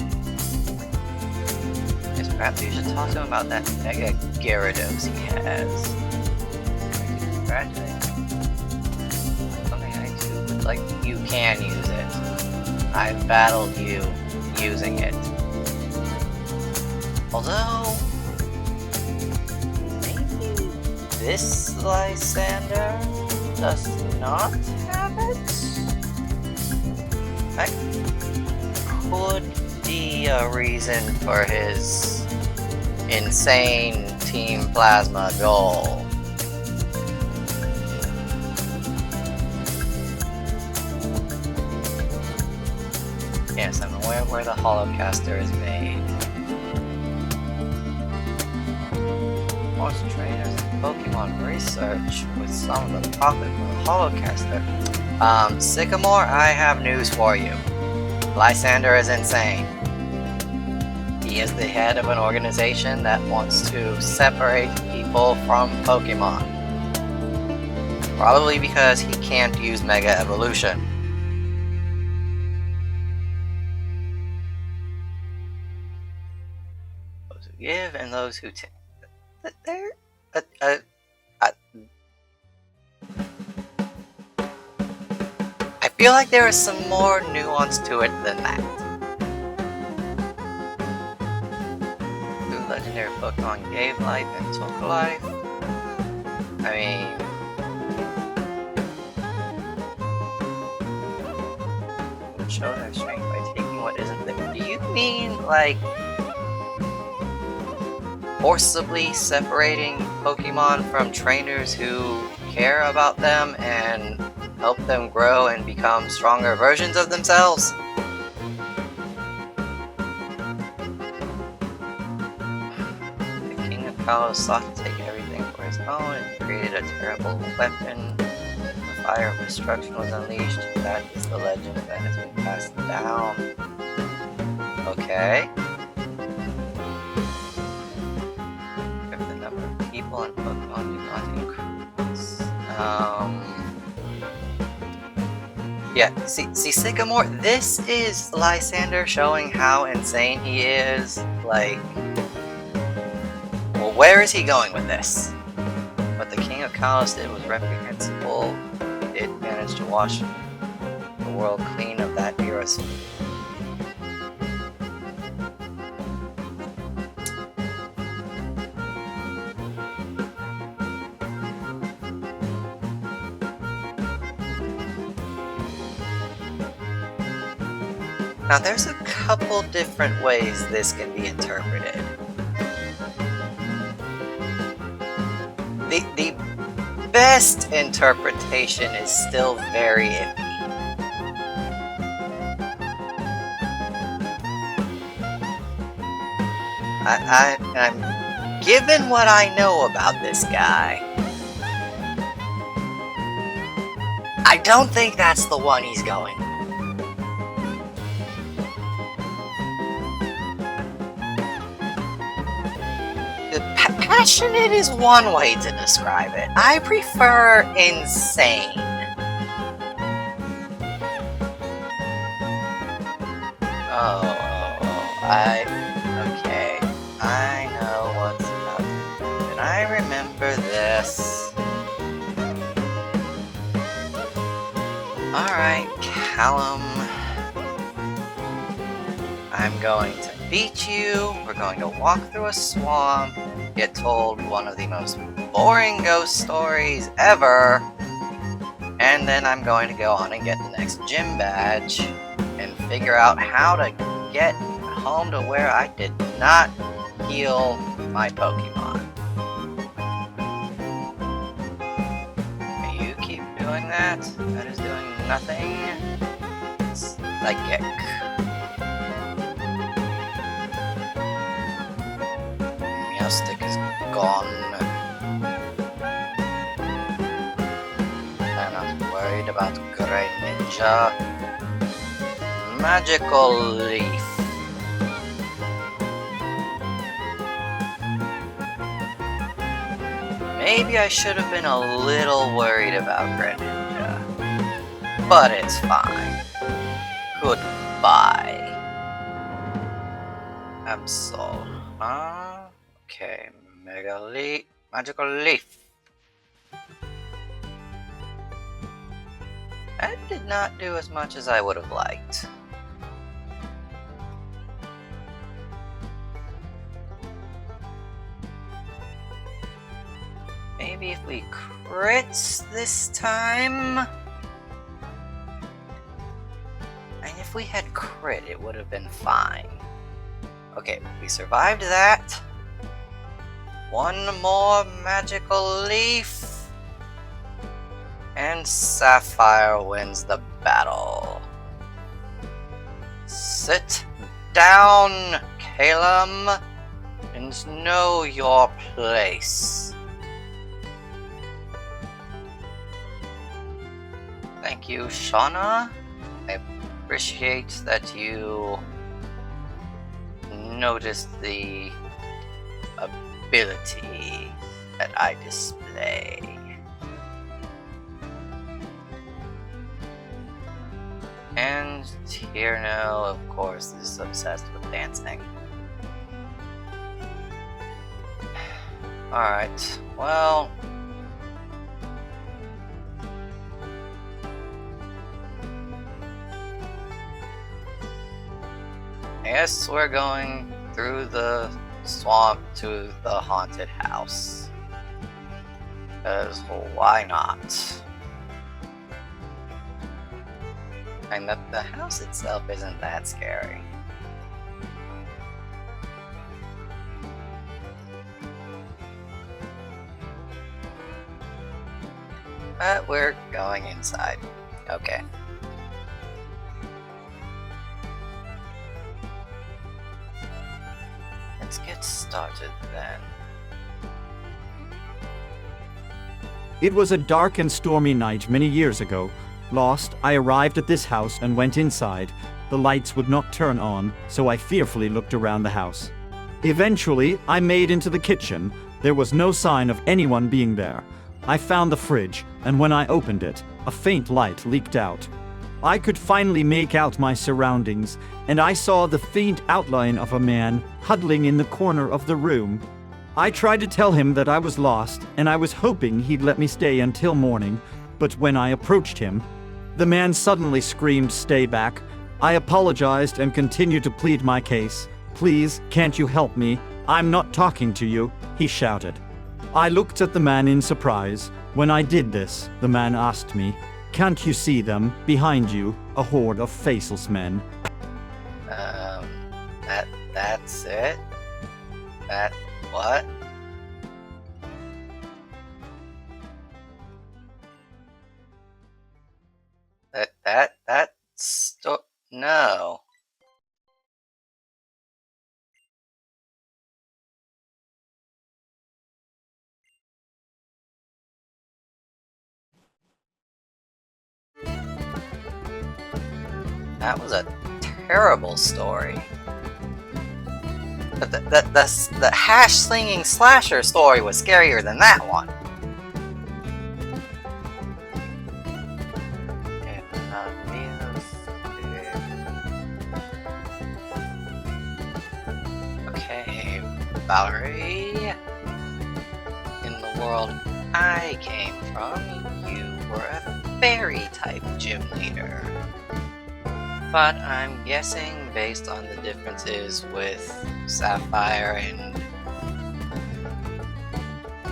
Yes, perhaps you should talk to him about that Mega Gyarados he has. Congratulate him. Something I do would like. You can use it. I've battled you using it. Although, maybe this Lysander does not have it? That could be a reason for his insane Team Plasma goal. Yes, I'm aware where the Holocaster is made. Most trainers in Pokemon research with some of the profit from the Holocaster. Sycamore, I have news for you. Lysander is insane. He is the head of an organization that wants to separate people from Pokemon. Probably because he can't use Mega Evolution. Those who give and those who take. I feel like there is some more nuance to it than that. Two legendary Pokemon gave life and took life. I mean, would show their strength by taking what isn't there. Do you mean like forcibly separating Pokemon from trainers who care about them and help them grow and become stronger versions of themselves? The King of Kalos sought to take everything for his own and created a terrible weapon. The fire of destruction was unleashed. That is the legend that has been passed down. Okay. If the number of people and Pokemon do not increase. Yeah, see, Sycamore, this is Lysander showing how insane he is. Like, well, where is he going with this? What the King of Kalos did was reprehensible. It managed to wash the world clean of that era's. Now, there's a couple different ways this can be interpreted. The best interpretation is still very iffy. I'm given what I know about this guy, I don't think that's the one he's going with. Passionate is one way to describe it. I prefer insane. Okay. I know what's up. And I remember this. Alright, Callum. I'm going to beat you. We're going to walk through a swamp, get told one of the most boring ghost stories ever, and then I'm going to go on and get the next gym badge and figure out how to get home to where I did not heal my Pokemon. You keep doing that. That is doing nothing. Psychic. Meowstick is gone. I'm not worried about Great Ninja. Magical Leaf. Maybe I should have been a little worried about Great Ninja. But it's fine. Goodbye. Absol. Okay, Magical Leaf. That did not do as much as I would have liked. Maybe if we crits this time? And if we had crit, it would have been fine. Okay, we survived that. One more Magical Leaf. And Sapphire wins the battle. Sit down, Calum, and know your place. Thank you, Shauna. I appreciate that you noticed the ability that I display. And Tierno, of course, is obsessed with dancing. Alright, well... I guess we're going through the swamp to the haunted house. Because why not? And the house itself isn't that scary. But we're going inside. Okay. Let's get started then. It was a dark and stormy night many years ago. Lost, I arrived at this house and went inside. The lights would not turn on, so I fearfully looked around the house. Eventually, I made into the kitchen. There was no sign of anyone being there. I found the fridge, and when I opened it, a faint light leaked out. I could finally make out my surroundings, and I saw the faint outline of a man huddling in the corner of the room. I tried to tell him that I was lost, and I was hoping he'd let me stay until morning, but when I approached him, the man suddenly screamed, "Stay back." I apologized and continued to plead my case. "Please, can't you help me? I'm not talking to you," he shouted. I looked at the man in surprise. When I did this, the man asked me, "Can't you see them, behind you, a horde of faceless men?" That's it? What? No. That was a terrible story. But the hash-slinging slasher story was scarier than that one. Valerie. In the world I came from, you were a fairy-type gym leader. But I'm guessing, based on the differences with Sapphire and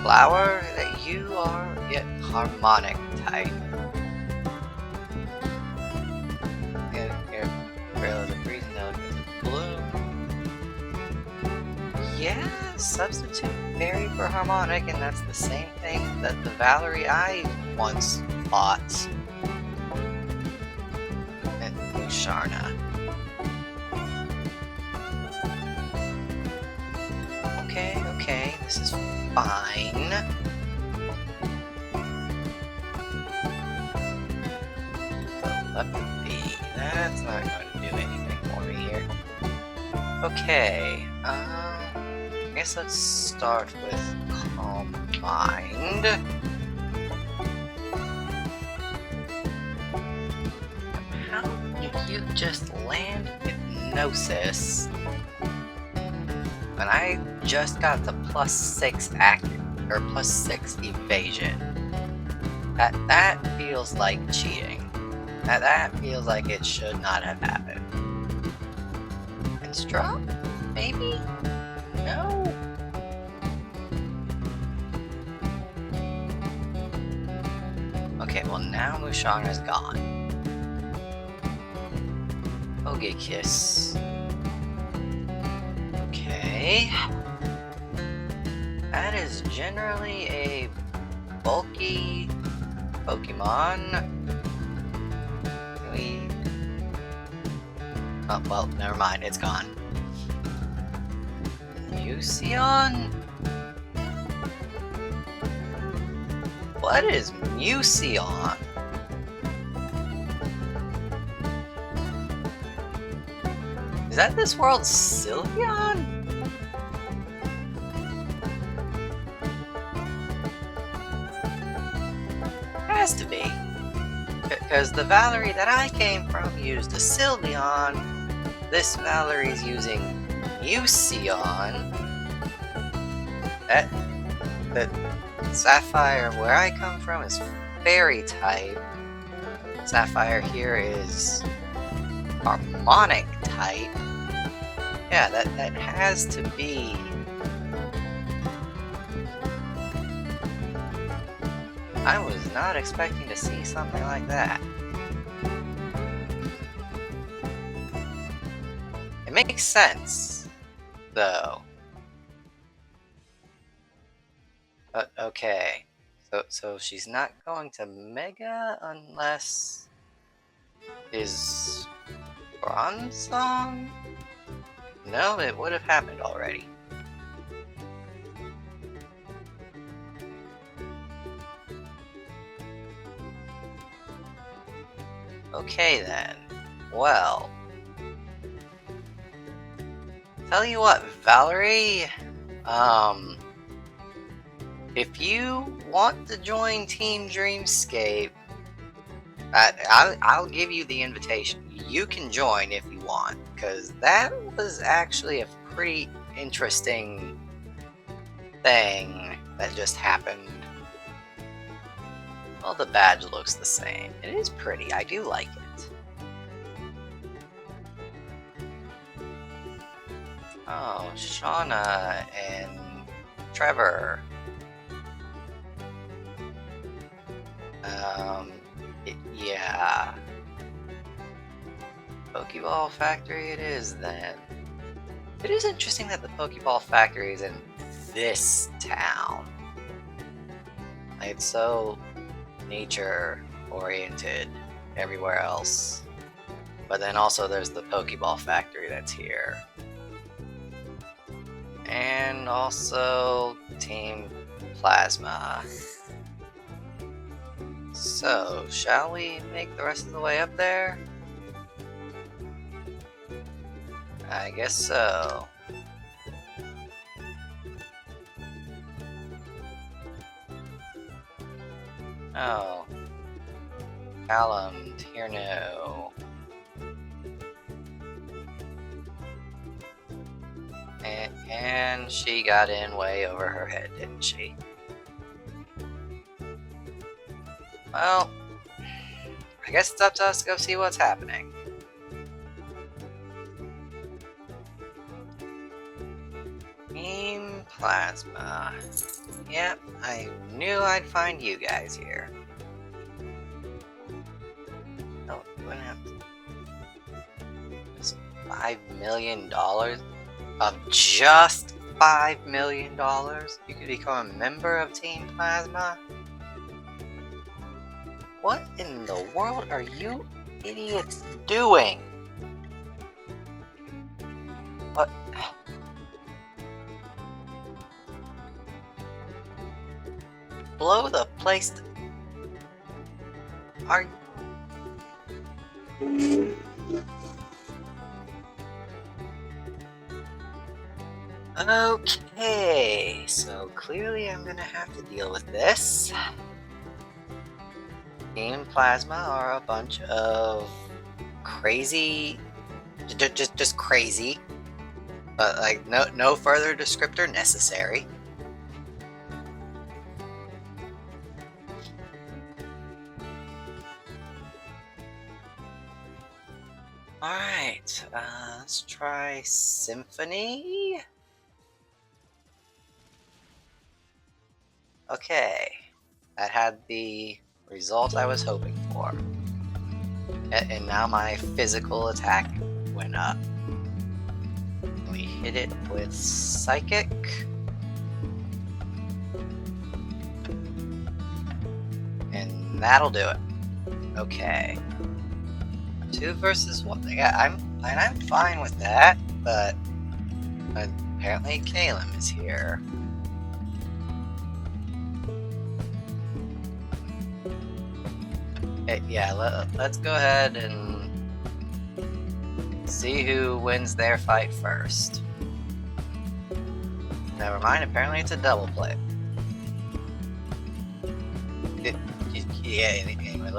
Flower, that you are a harmonic type. Yeah, substitute fairy for harmonic, and that's the same thing that the Valerie I once fought at Musharna. Okay, this is fine. Telepathy, that's not going to do anything for me here. Okay, I guess let's start with Calm Mind. How did you just land Hypnosis when I just got the +6 active, or +6 evasion? That feels like cheating. That feels like it should not have happened. Construct? Maybe? No? Okay, well now Mushana's gone. Okay, Kiss. Okay. That is generally a bulky Pokemon. Oh, well, never mind, it's gone. Museon? What is Museon? Is that this world's Sylveon? Has to be. Because the Valerie that I came from used a Sylveon. This Valerie's using Museon. That Sapphire where I come from is fairy type. Sapphire here is harmonic type. Yeah, that has to be. I was not expecting to see something like that. It makes sense, though. Okay. So she's not going to Mega unless is Bronzong? No, it would have happened already. Okay then. Well. Tell you what, Valerie. If you want to join Team Dreamscape, I'll give you the invitation. You can join if you want, because that was actually a pretty interesting thing that just happened. Well, the badge looks the same. It is pretty. I do like it. Oh, Shauna and Trevor. Yeah. Pokeball Factory it is then. It is interesting that the Pokeball Factory is in this town. Like, it's so nature oriented everywhere else. But then also there's the Pokeball Factory that's here. And also Team Plasma. So, shall we make the rest of the way up there? I guess so. Oh. Callum, Tierno. And she got in way over her head, didn't she? Well, I guess it's up to us to go see what's happening. Team Plasma. Yep, I knew I'd find you guys here. Oh, what happened? Just $5 million? Of just $5 million? You could become a member of Team Plasma? What in the world are you idiots doing? What? Blow the place to... Are... Okay, so clearly I'm gonna have to deal with this. Team Plasma are a bunch of crazy... just crazy. But, like, no further descriptor necessary. Alright, let's try Symphony. Okay, that had the result I was hoping for. And now my physical attack went up. We hit it with Psychic. And that'll do it. Okay. 2 versus 1. Yeah, I'm fine with that, but apparently Kalem is here. Okay, yeah, let's go ahead and see who wins their fight first. Never mind, apparently it's a double play. Yeah, anyway,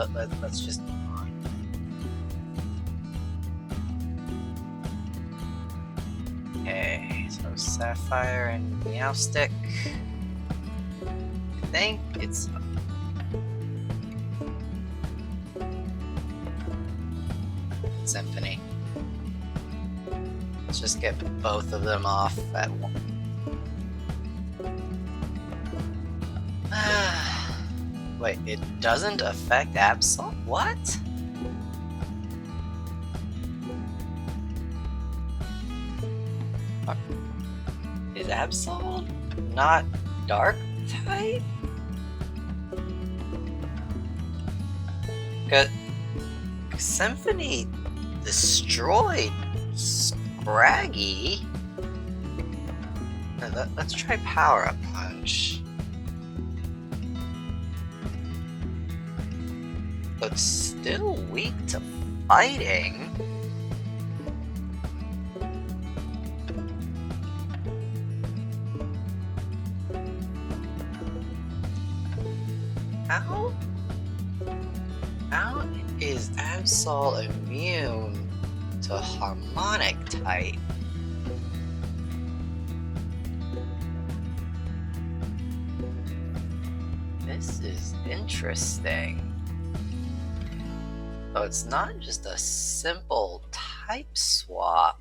let's just move on. Okay, so Sapphire and Meowstick. I think it's... Symphony. Let's just get both of them off at once. Wait, it doesn't affect Absol? What? Is Absol not dark type? Cause Symphony destroyed Scraggy. Let's try Power Up Punch. But still weak to fighting. How is Absol immune to Harmonic type? This is interesting. So it's not just a simple type swap.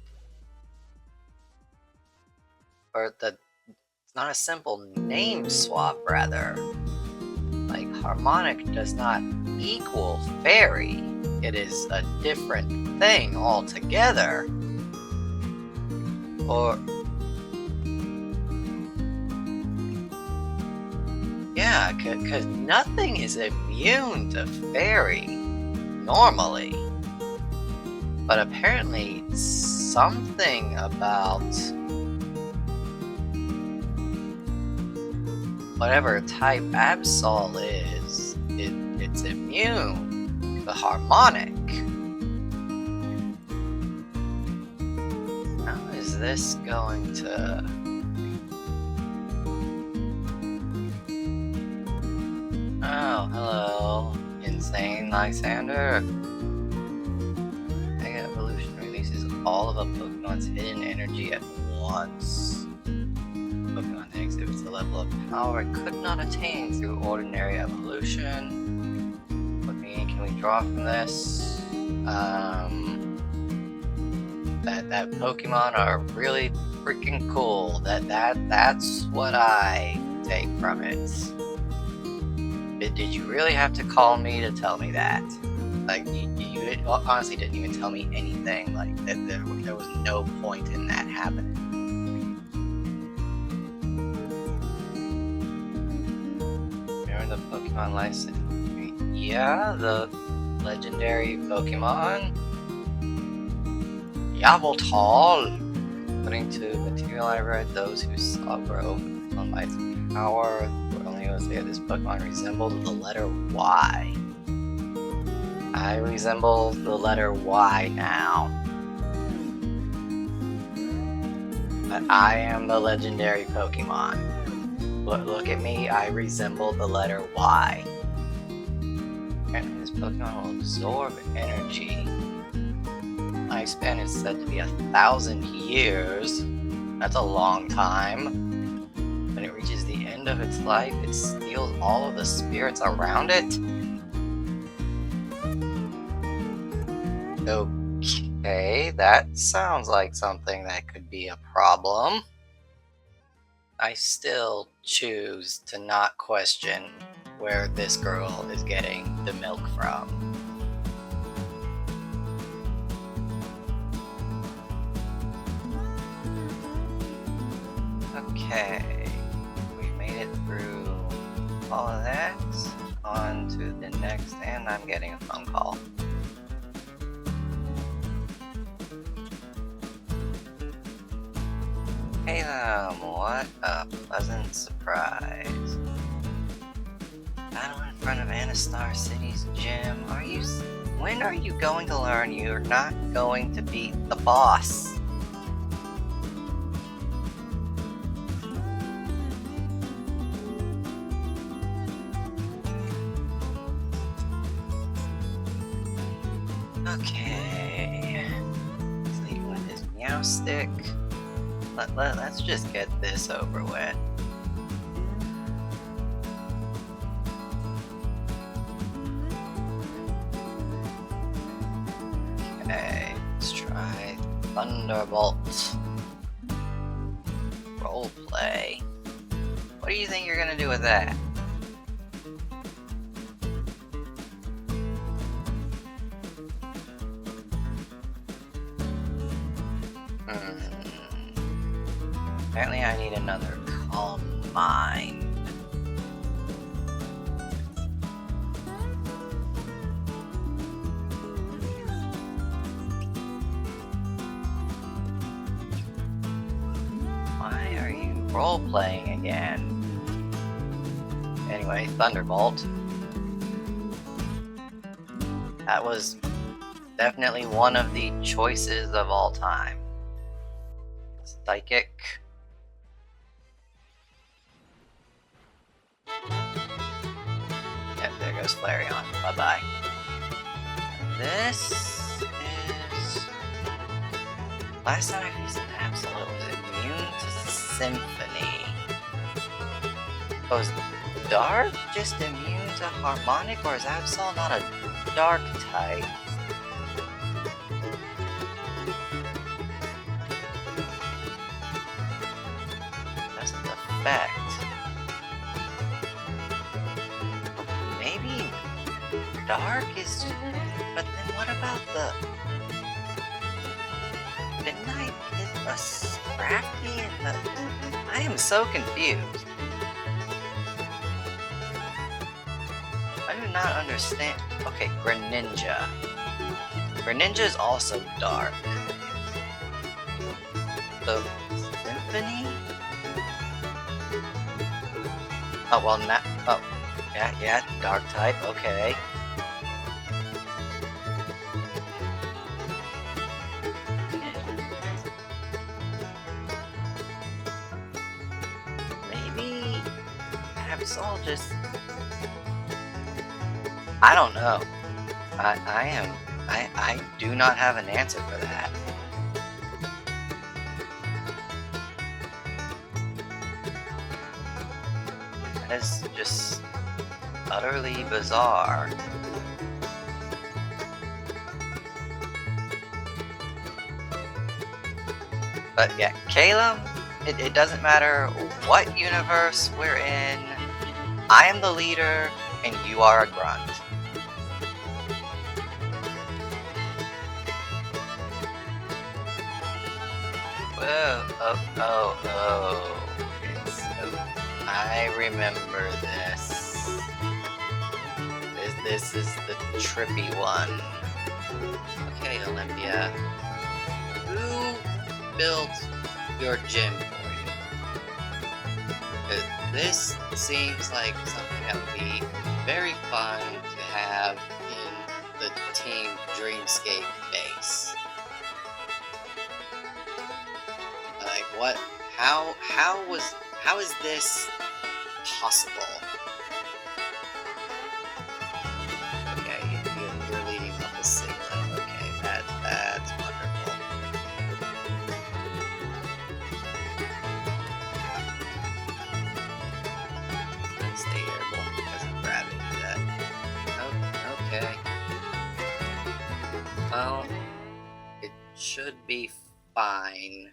It's not a simple name swap, rather. Like, Harmonic does not equal Fairy. It is a different thing altogether. Or... yeah, because nothing is immune to Fairy, normally. But apparently, something about... whatever type Absol is, it's immune to Harmonic. How is this going to... oh, hello, Insane Lysander. Mega Evolution releases all of a Pokemon's hidden energy at once. Pokemon that exhibits a level of power it could not attain through ordinary evolution. What meaning can we draw from this? That Pokemon are really freaking cool. That's what I take from it. But did you really have to call me to tell me that? Like, you honestly didn't even tell me anything. Like, there was no point in that happening. Remember the Pokemon license? Yeah, the legendary Pokemon. Yveltal. According to the material I read, those who saw grow on Light's power were only able to say this Pokemon resembled the letter Y. I resemble the letter Y now. But I am the legendary Pokemon. Look at me, I resemble the letter Y. And this Pokemon will absorb energy. Lifespan is said to be 1,000 years. That's a long time. When it reaches the end of its life, it steals all of the spirits around it. Okay, that sounds like something that could be a problem. I still choose to not question where this girl is getting the milk from. Okay, we made it through all of that. On to the next, and I'm getting a phone call. Hey, what a pleasant surprise. Battle in front of Anastar City's gym. When are you going to learn you're not going to beat the boss? Okay. He's leading with his meow stick. Let's just get this over with. Okay, let's try Thunderbolt. Roleplay. What do you think you're gonna do with that? Apparently I need another calm mind. Why are you role-playing again? Anyway, Thunderbolt. That was definitely one of the choices of all time. Psychic. Yep, there goes Flareon. Bye-bye. This is... Last time I faced an Absolute was immune to Symphony. Oh, is Dark just immune to Harmonic, or is Absol not a Dark type? That's the effect. Maybe Dark is... But then what about the... Midnight is a Scrafty and the... I am so confused. I do not understand. Okay, Greninja. Greninja is also dark. So, Symphony? Oh, well, not. Oh, yeah, dark type, okay. Maybe Absol just... I don't know. I do not have an answer for that. That is just utterly bizarre. But yeah, Caleb, it doesn't matter what universe we're in. I am the leader, and you are a grunt. Whoa, oh. I remember this. This is the trippy one. Okay, Olympia. Who built your gym for you? 'Cause this seems like something that would be very fun to have in the Team Dreamscape base. Like what? How is this possible? Okay, you're leading up a signal. Okay, that's wonderful. Let's stay airborne because of gravity. That. Oh, okay. Well, it should be fine.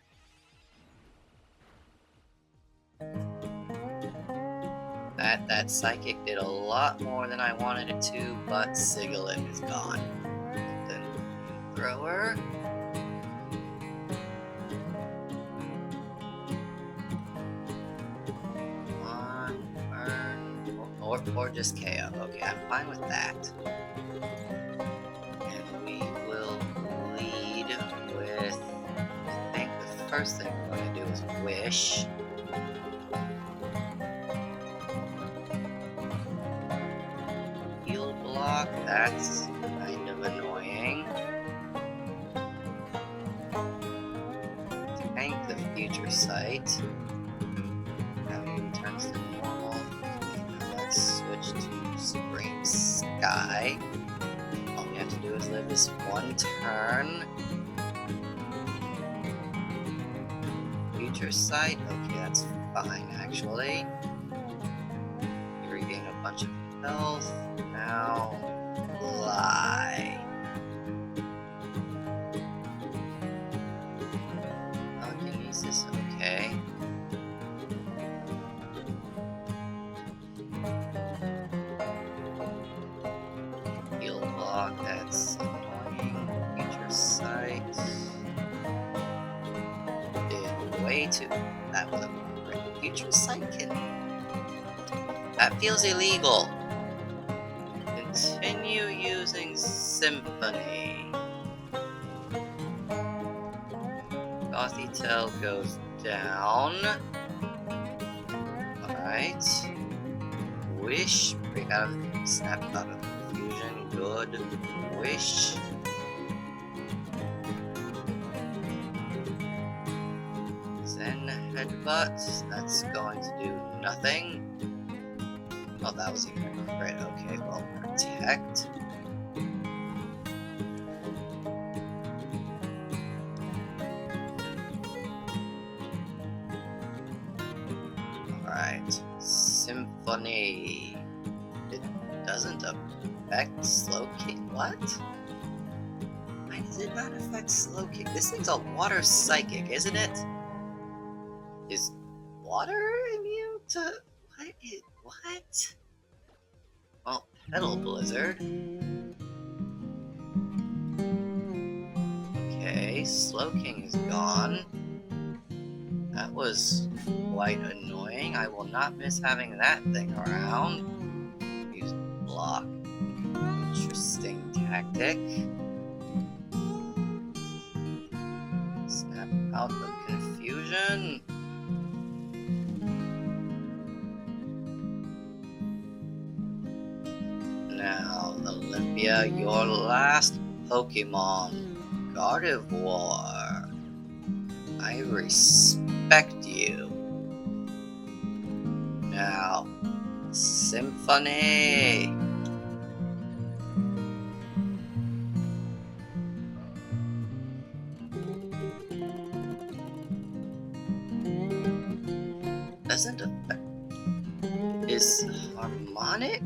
That psychic did a lot more than I wanted it to, but Sigalith is gone. Then thrower. Or just KO. Okay, I'm fine with that. And we will lead with, I think the first thing we're going to do is wish. Heal block, that's kind of annoying. Tank the future sight. Turns to normal. Let's switch to Supreme Sky. All we have to do is live this one turn. Future sight, okay, that's fine actually. You regain a bunch of health. Now, lie. Telekinesis, okay. Heal block, that's annoying. Future sight. Did way too. That was a great. Future sight can. That feels illegal. Continue using Symphony. Gothitel goes down. Alright. Wish. Break out of the snap out of the fusion. Good. Wish. Zen headbutt. That's going to do nothing. Oh, that was even a crit. Okay, well, protect. Alright. Symphony. It doesn't affect slow kick. What? Why does it not affect slow kick? This thing's a water psychic, isn't it? Is water immune to. What? Well, Petal Blizzard. Okay, Slow King is gone. That was quite annoying. I will not miss having that thing around. Use block. Interesting tactic. Snap out of confusion. Now, Olympia, your last Pokemon, Gardevoir. I respect you. Now, Symphony. Doesn't affect. Is harmonic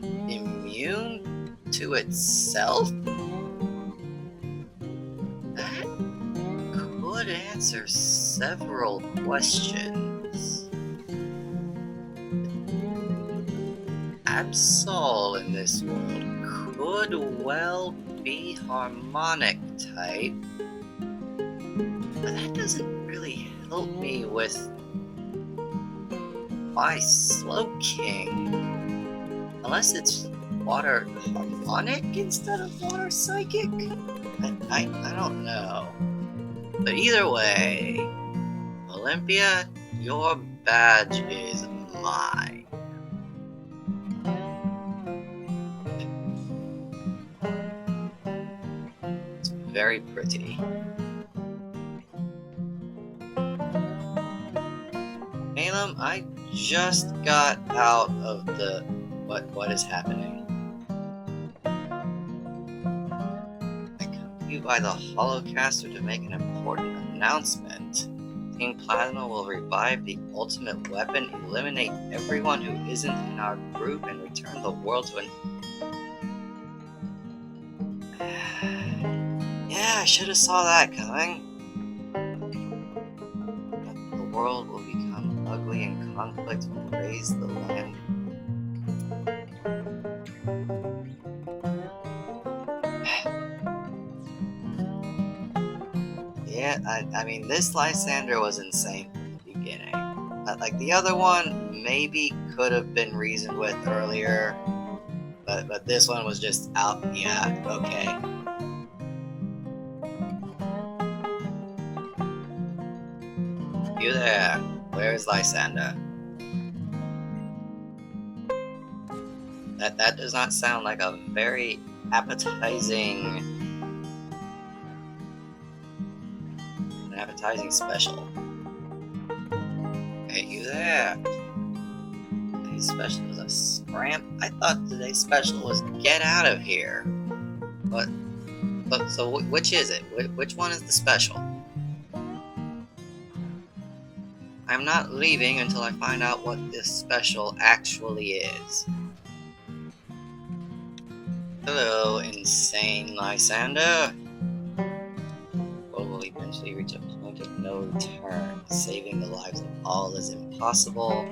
immune to itself? That could answer several questions. Absol in this world could well be harmonic type, but that doesn't really help me with my Slow King. Unless it's water harmonic instead of water psychic? I don't know. But either way, Olympia, your badge is mine. It's very pretty. Malum, I just got out of the... What is happening? I come to you by the Holocaster to make an important announcement. Team Plasma will revive the ultimate weapon, eliminate everyone who isn't in our group, and return the world to an... Yeah, I should have saw that coming. The world will become ugly and conflict will raise the land. Yeah, I mean, this Lysander was insane from the beginning. Like the other one, maybe could have been reasoned with earlier, but this one was just out. Yeah, okay. You there? Where's Lysander? That does not sound like a very appetizing special. Hey, you there? Today's special was a scram. I thought today's special was get out of here. But so which is it? Which one is the special? I'm not leaving until I find out what this special actually is. Hello, insane Lysander. World will eventually reach a point of no return. Saving the lives of all is impossible.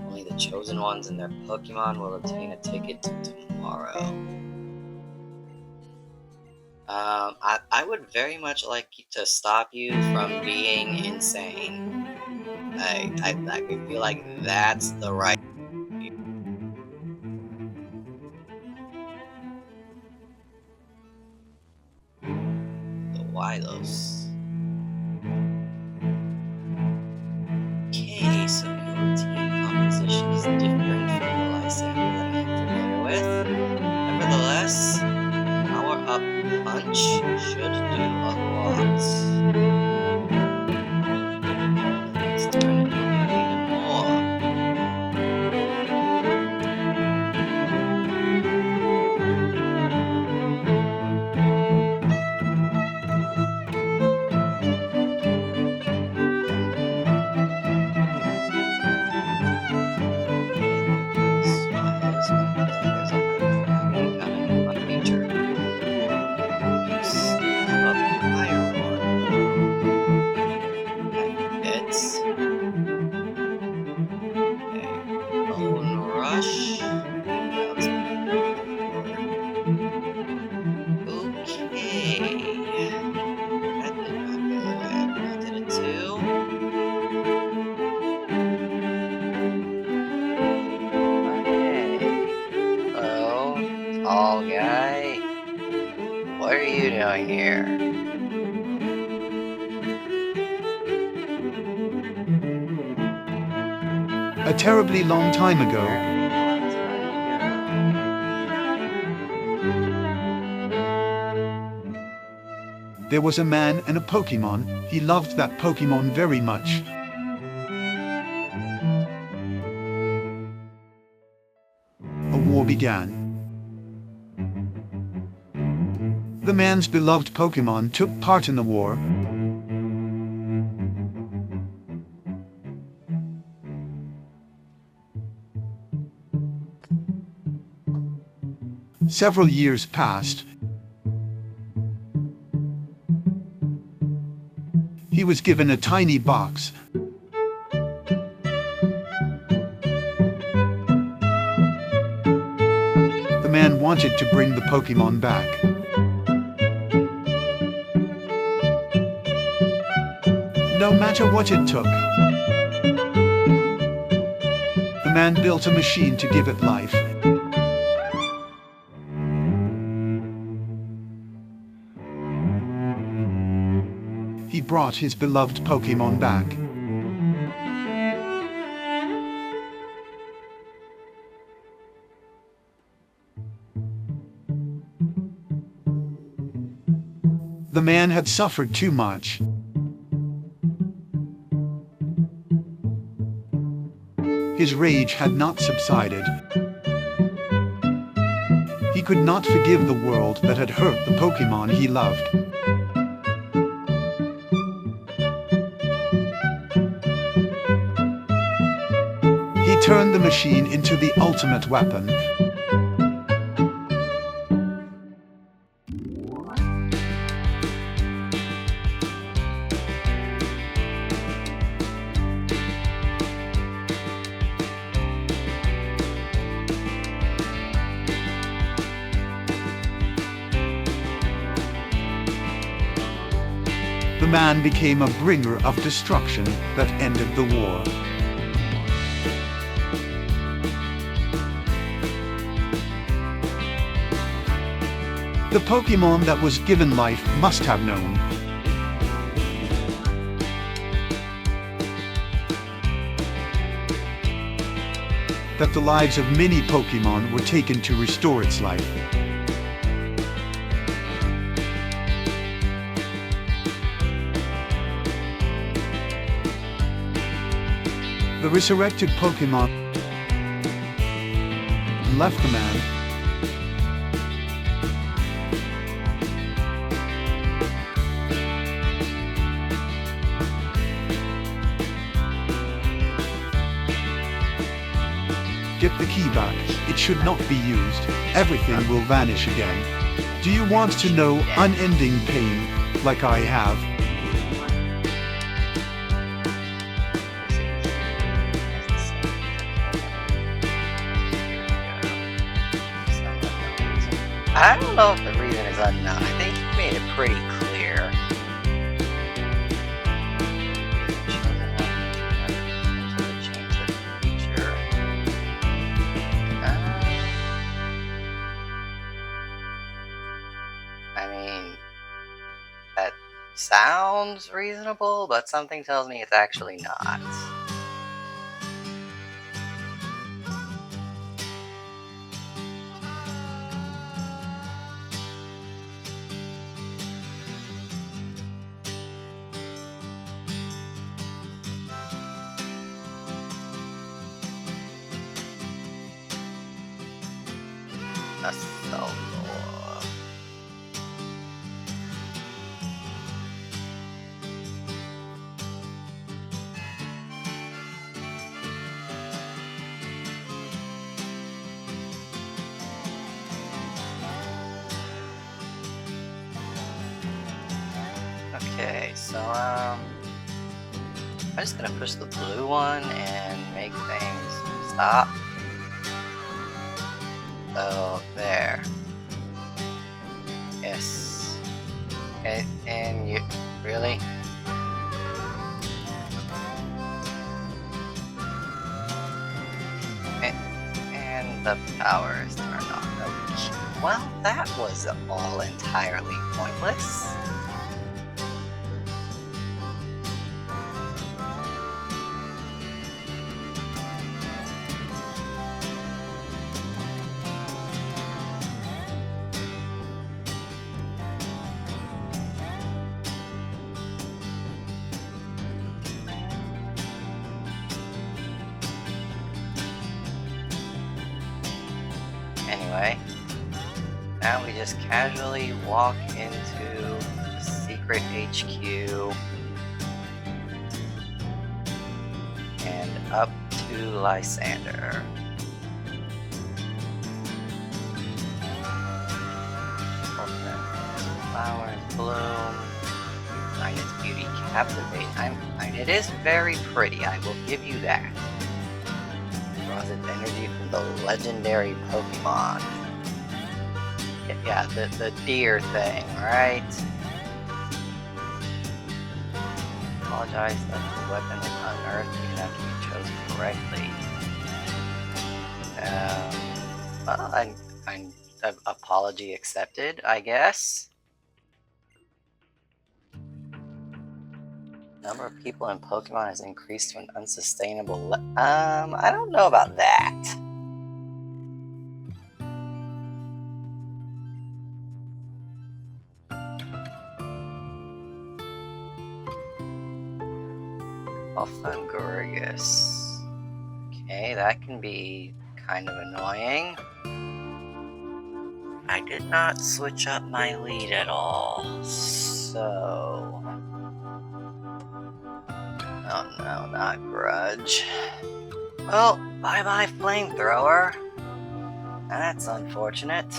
Only the chosen ones and their Pokemon will obtain a ticket to tomorrow. I would very much like to stop you from being insane. I feel like that's the right... So why those? Okay, so your team composition is different from the Lysander that I'm familiar with. Nevertheless, Power Up Punch should do a lot. Let's turn it up even more. Tall guy? What are you doing here? A terribly long time ago, there was a man and a Pokemon. He loved that Pokemon very much. A war began. The man's beloved Pokemon took part in the war. Several years passed. He was given a tiny box. The man wanted to bring the Pokemon back. No matter what it took. The man built a machine to give it life. He brought his beloved Pokemon back. The man had suffered too much. His rage had not subsided. He could not forgive the world that had hurt the Pokemon he loved. He turned the machine into the ultimate weapon. The man became a bringer of destruction that ended the war. The Pokemon that was given life must have known. That the lives of many Pokemon were taken to restore its life. The resurrected Pokemon left the man. Get the key back. It should not be used. Everything will vanish again. Do you want to know unending pain like I have? I don't know if the reason is unknown. I think he made it pretty clear. I mean, that sounds reasonable, but something tells me it's actually not. That's so cool. Okay, so I'm just gonna push the blue one and make things stop. So there. Yes. And you really? And the power is turned on. Okay. Well, that was all entirely pointless. Anyway, now we just casually walk into the secret HQ and up to Lysander. Flowers bloom. Find its beauty captivating. It is very pretty, I will give you that. Draws its energy from the legendary Pokemon. Yeah, the deer thing, right? Apologize that the weapon was unearthed even after you chose correctly. Well, apology accepted, I guess. Number of people in Pokemon has increased to an unsustainable I don't know about that. Fungus. Okay, that can be kind of annoying. I did not switch up my lead at all, so... Oh no, not Grudge. Well, bye-bye Flamethrower. That's unfortunate.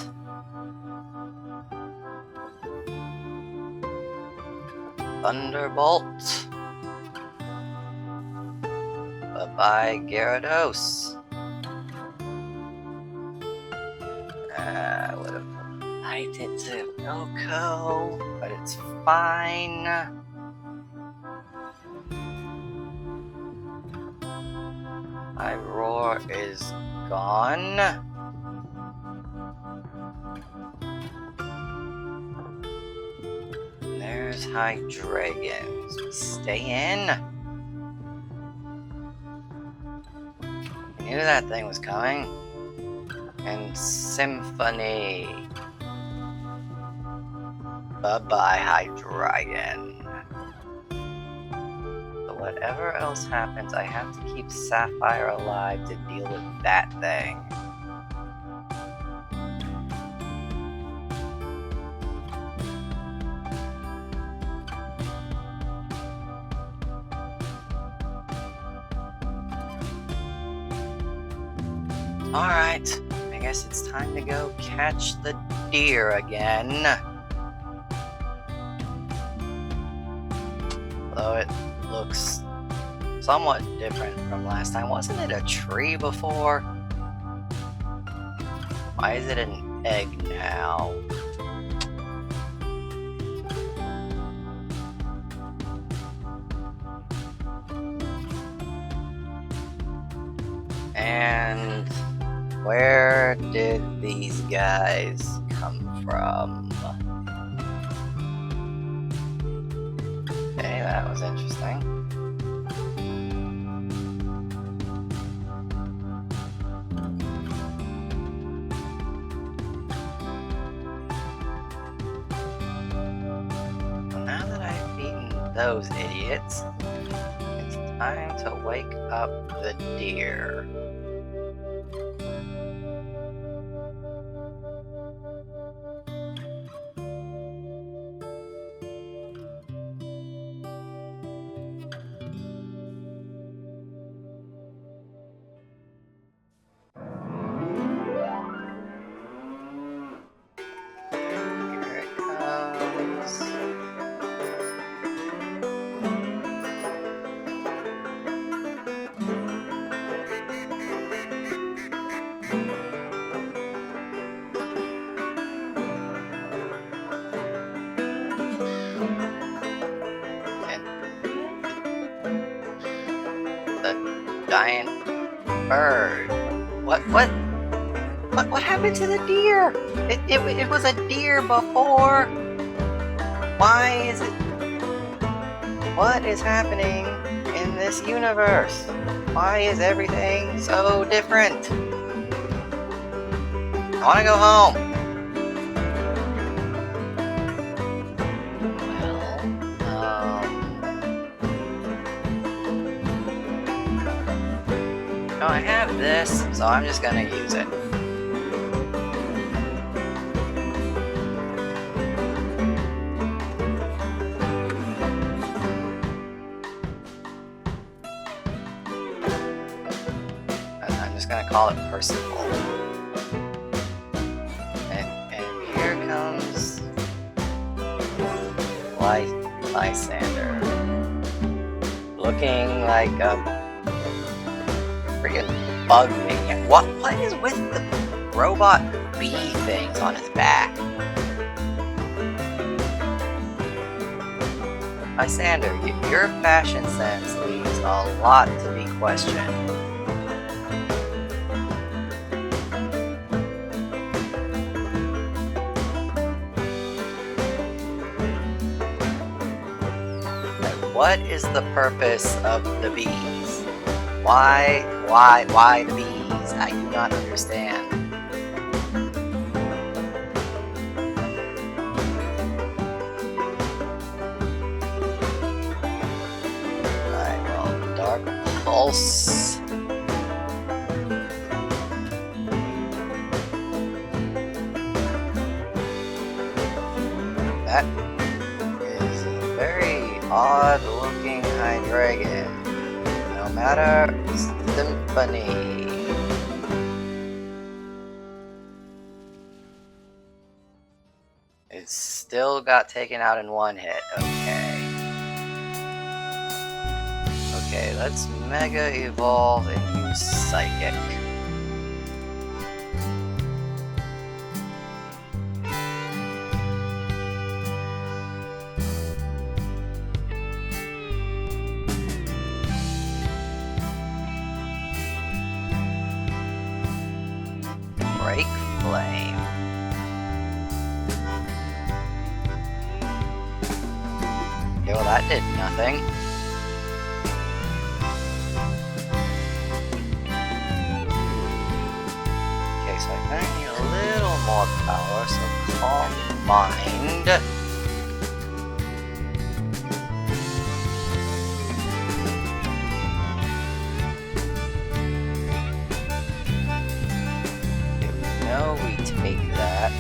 Thunderbolt. Bye-bye Gyarados. I would have liked it to Oko, but it's fine. My Roar is gone. There's Hydreigon. Stay in. I knew that thing was coming. And Symphony. Bye-bye, Hydreigon. But whatever else happens, I have to keep Sapphire alive to deal with that thing. Alright, I guess it's time to go catch the deer again. Although it looks somewhat different from last time. Wasn't it a tree before? Why is it an egg now? And where did these guys come from? Okay, that was interesting. Well, now that I've beaten those idiots, it's time to wake up the deer. Giant bird. What happened to the deer? It was a deer before. Why is it? What is happening in this universe? Why is everything so different? I want to go home. No, I have this, so I'm just gonna use it. I'm just gonna call it Percival. And here comes Lysander. Looking like a freaking bug maniac. What is with the robot bee things on his back? Lysander, your fashion sense leaves a lot to be questioned. What is the purpose of the bees? Why the bees? I do not understand. Alright, well, Dark Pulse. That is a very odd looking Hydreigon. No matter Symphony. It still got taken out in one hit. Okay, let's Mega Evolve and use Psychic. Break Flame. Okay, well that did nothing. Okay, so I kinda need a little more power, so Calm Mind. We take that.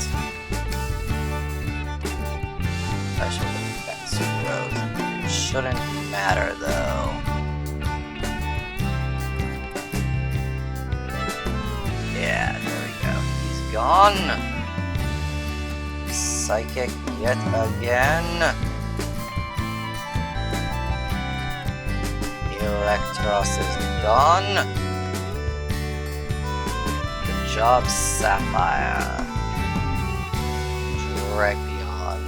Special defense throws. Shouldn't matter though. Yeah, there we go. He's gone. Psychic yet again. Electros is gone. Good job, Sapphire. Drapion.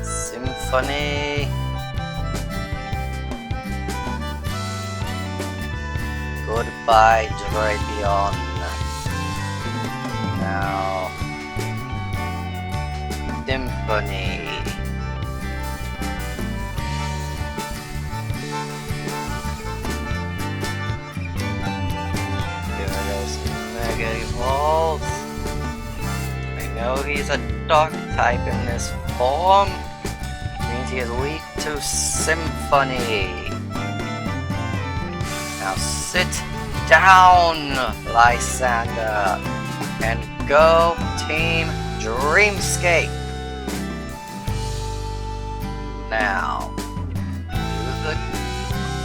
Symphony. Goodbye, Drapion. Now, Symphony. Mega Evolve. I know he's a dark type in this form. Means he is weak to Symphony. Now sit down, Lysander, and go Team Dreamscape. Now, do the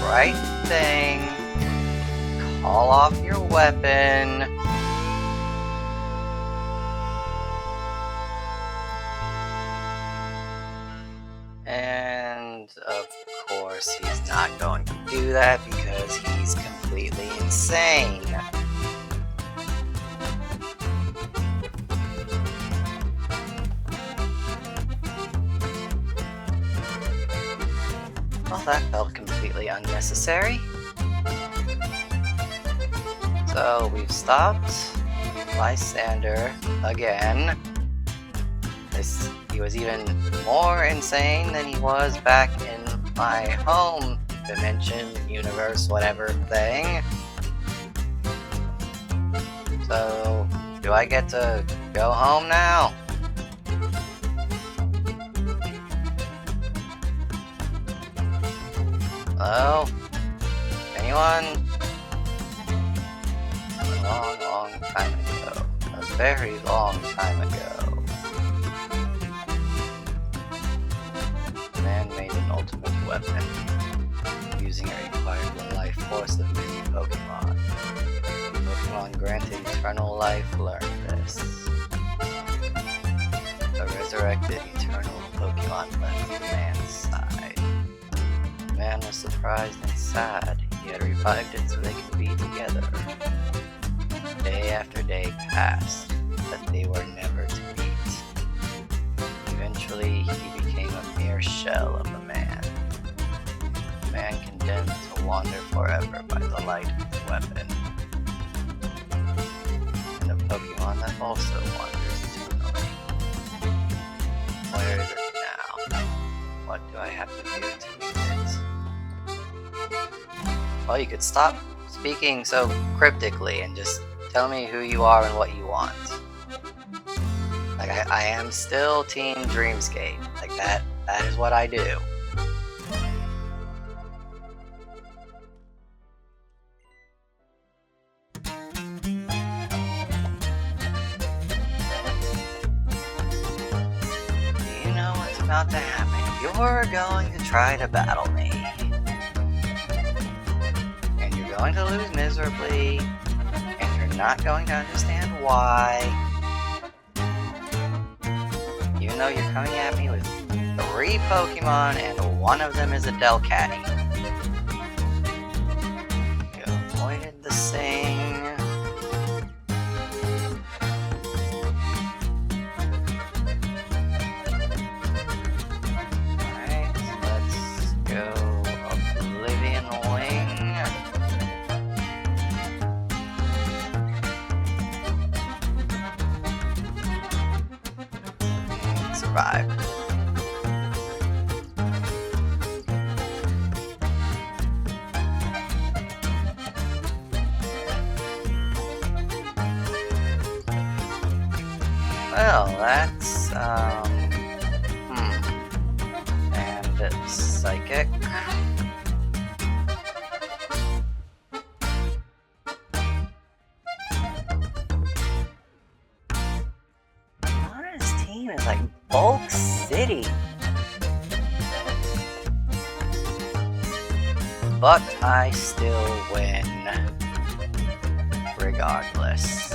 right thing. Call off your weapon. And of course he's not going to do that because he's completely insane. Well, that felt completely unnecessary. So we've stopped Lysander again. He was even more insane than he was back in my home dimension, universe, whatever thing. So, do I get to go home now? Hello? Anyone? A long time ago. A very long time ago. Man made an ultimate weapon, using a required life force of many Pokemon. Pokemon granted eternal life learned this. resurrected eternal Pokemon left the man's side. The man was surprised and sad. He had revived it so they could be together. Day after day passed, but they were never to meet. Eventually, he became a mere shell of a man. The man condemned to wander forever by the light of his weapon. And a Pokemon that also wanders eternally. Where is it now? What do I have to do to meet it? Well, you could stop speaking so cryptically and just tell me who you are and what you want. Like, I am still Team Dreamscape. Like, that is what I do. You know what's about to happen. You're going to try to battle me. And you're going to lose miserably. And you're not going to understand why. Even though you're coming at me with 3 Pokemon and one of them is a Delcatty. You avoided the sing. Alright, let's go Oblivion Wing. Survive. Well, that's, and it's Psychic. Honest team is like Bulk City. But I still win. Regardless.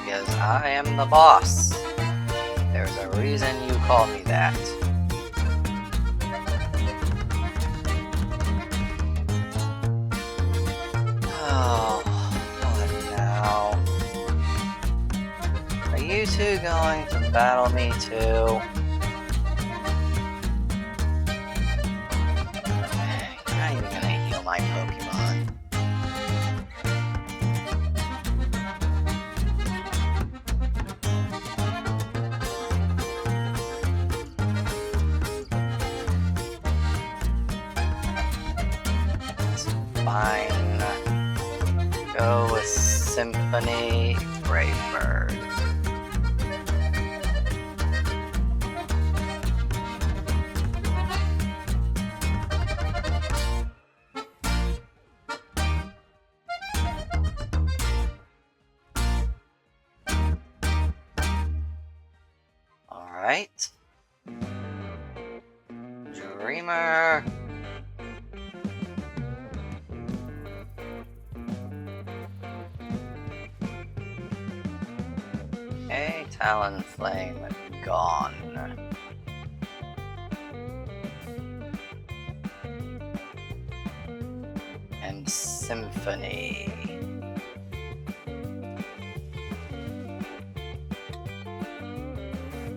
Because I am the boss. There's a reason you call me that. Oh, what now? Are you two going to battle me too? You're not even gonna heal my Pokemon. Fine. Go with Symphony Brave Bird. Alright. Dreamer. Okay, Talonflame gone. And Symphony.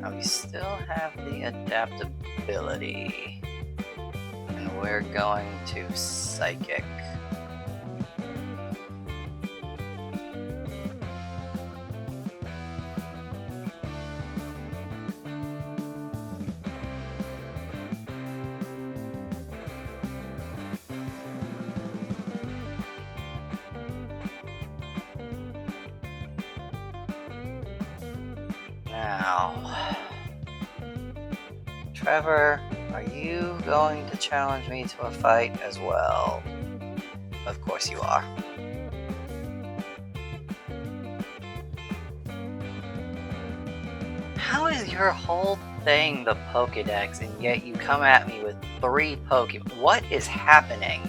Now we still have the adaptability. And we're going to Psychic. Now, Trevor, are you going to challenge me to a fight as well? Of course you are. How is your whole thing the Pokedex and yet you come at me with 3 Pokemon? What is happening?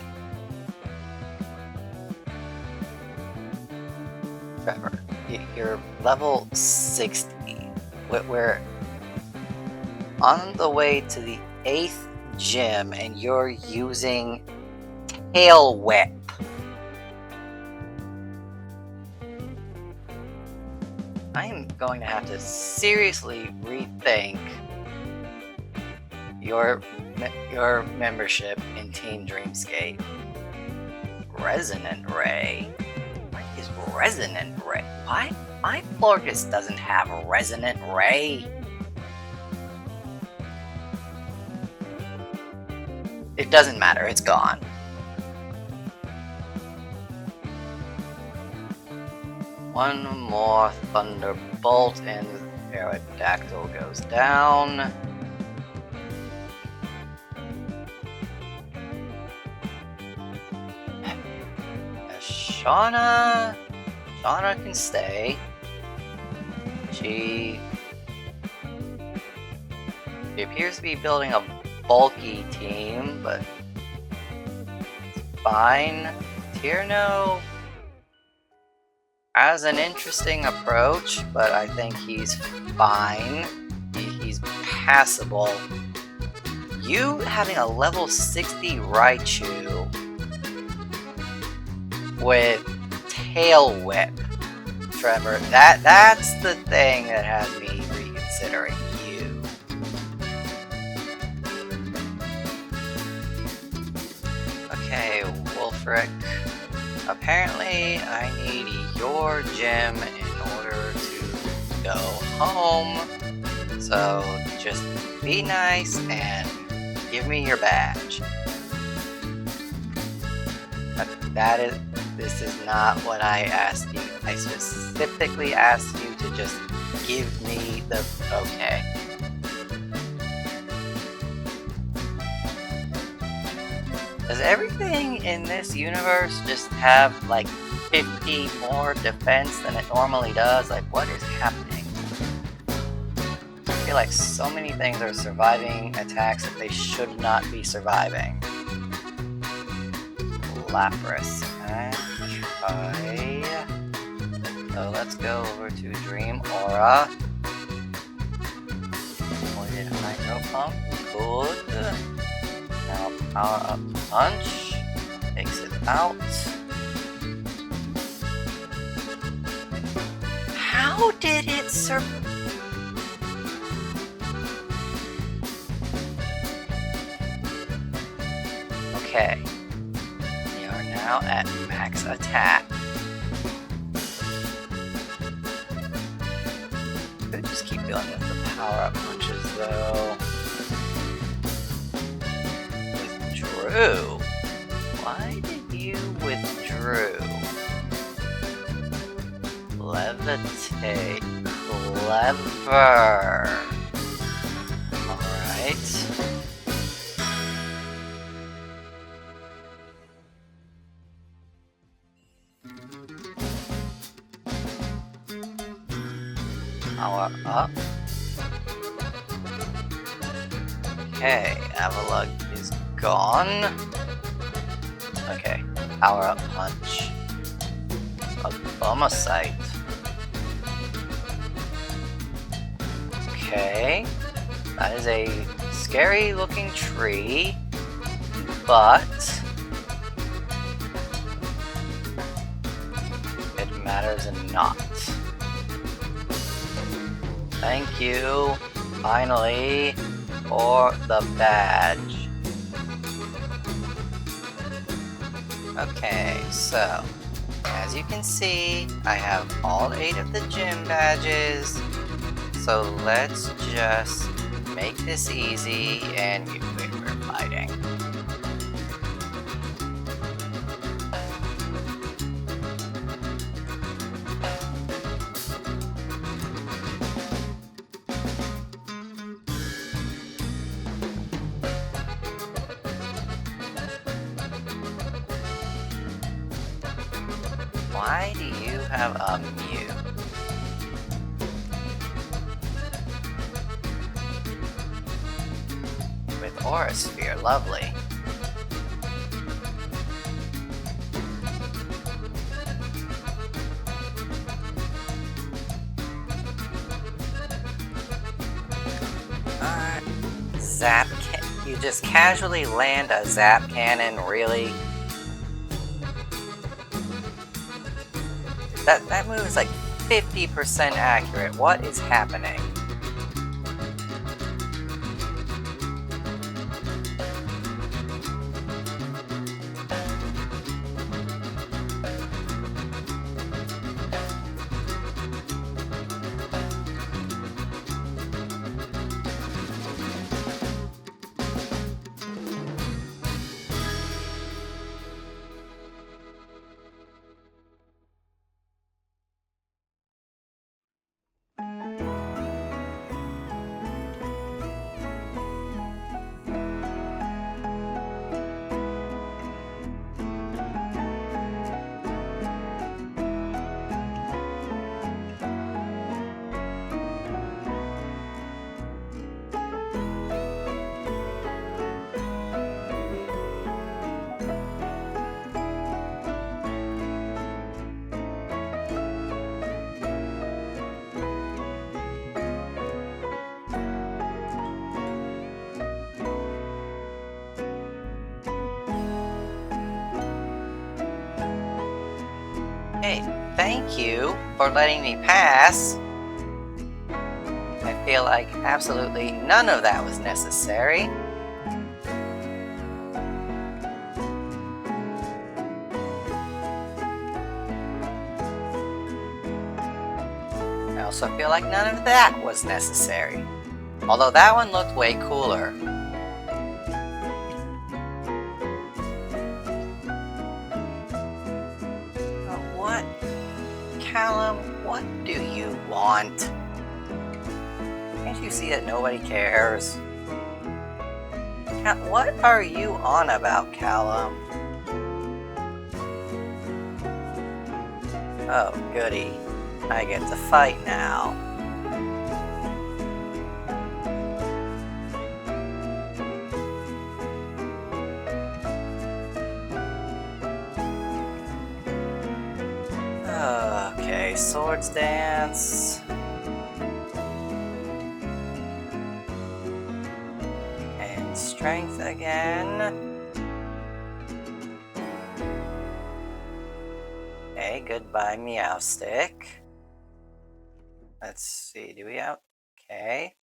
Trevor, you're level 60. We're on the way to the 8th gym, and you're using Tail Whip. I'm going to have to seriously rethink your membership in Team Dreamscape. Resonant Ray? What is Resonant Ray? Why? My Florgus doesn't have a Resonant Ray. It doesn't matter, it's gone. One more Thunderbolt and Aerodactyl goes down. Shauna can stay. She appears to be building a bulky team, but it's fine. Tierno has an interesting approach, but I think he's fine. He's passable. You having a level 60 Raichu with Tail Whip, Trevor, that's the thing that has me reconsidering you. Okay, Wolfric. Apparently, I need your gym in order to go home. So just be nice and give me your badge. This is not what I asked you. I specifically asked you to just give me the okay. Does everything in this universe just have like 50 more defense than it normally does? Like, what is happening? I feel like so many things are surviving attacks that they should not be surviving. Lapras. Okay. So let's go over to Dream Aura. Pointed Hydro Pump. Good. Now Power Up Punch. Takes it out. How did it survive? Okay. We are now at max attack. Could just keep going with the power up punches though. Withdrew. Why did you withdrew? Levitate. Clever. Alright. Power up. Okay, Avalugg is gone. Okay, power up punch. A Bombasite. Okay, that is a scary looking tree, but it matters not. Thank you, finally, for the badge. Okay, so, as you can see, I have all 8 of the gym badges. So let's just make this easy and get we're fighting. Why do you have a Mew? With Aura Sphere, lovely. You just casually land a zap cannon, really? That move is like 50% accurate. What is happening? Hey, thank you for letting me pass. I feel like absolutely none of that was necessary. I also feel like none of that was necessary. Although that one looked way cooler. Callum, what do you want? Can't you see that nobody cares? What are you on about, Callum? Oh, goody. I get to fight now. Okay, swords dance. And strength again. Okay, goodbye meow stick. Let's see, do we have... Okay.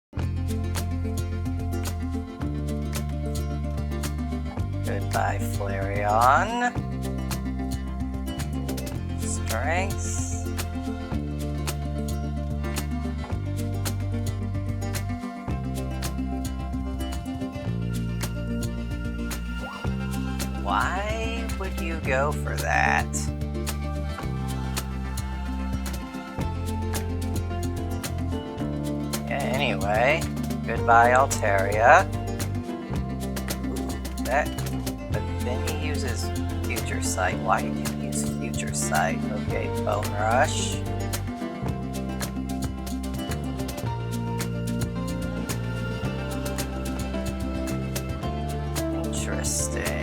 Goodbye Flareon. Strength. Why would you go for that? Yeah, anyway, goodbye Altaria. Ooh, but then he uses Future Sight. Why did you use Future Sight? Okay, Bone Rush. Interesting.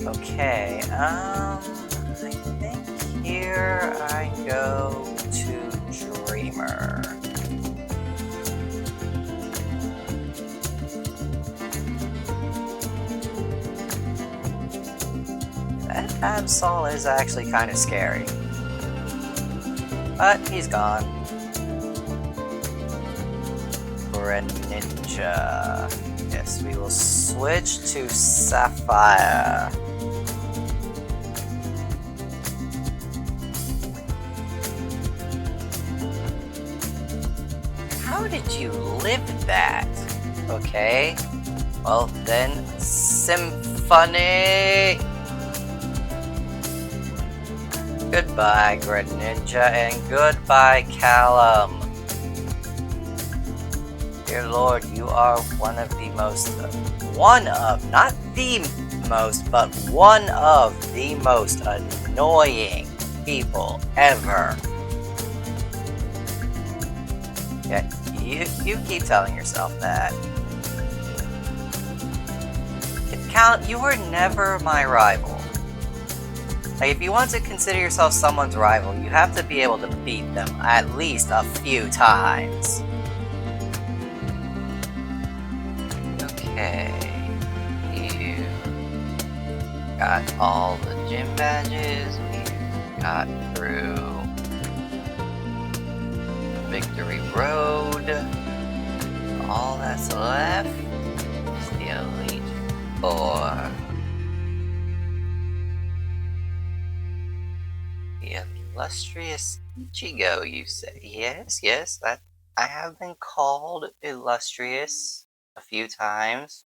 Okay, I think here I go to Dreamer. That Absol is actually kind of scary. But he's gone. Greninja. Yes, we will switch to Sapphire. How did you live that? Okay. Well, then, Symphony! Goodbye, Greninja, and goodbye, Callum. Dear Lord, you are one of the most, not the most, but one of the most annoying people ever. Yeah, you keep telling yourself that. Callum, you were never my rival. Like, if you want to consider yourself someone's rival, you have to be able to beat them at least a few times. Okay. You got all the gym badges. We got through Victory Road. All that's left is the Elite Four. The illustrious Ichigo, you say? Yes, that I have been called illustrious a few times.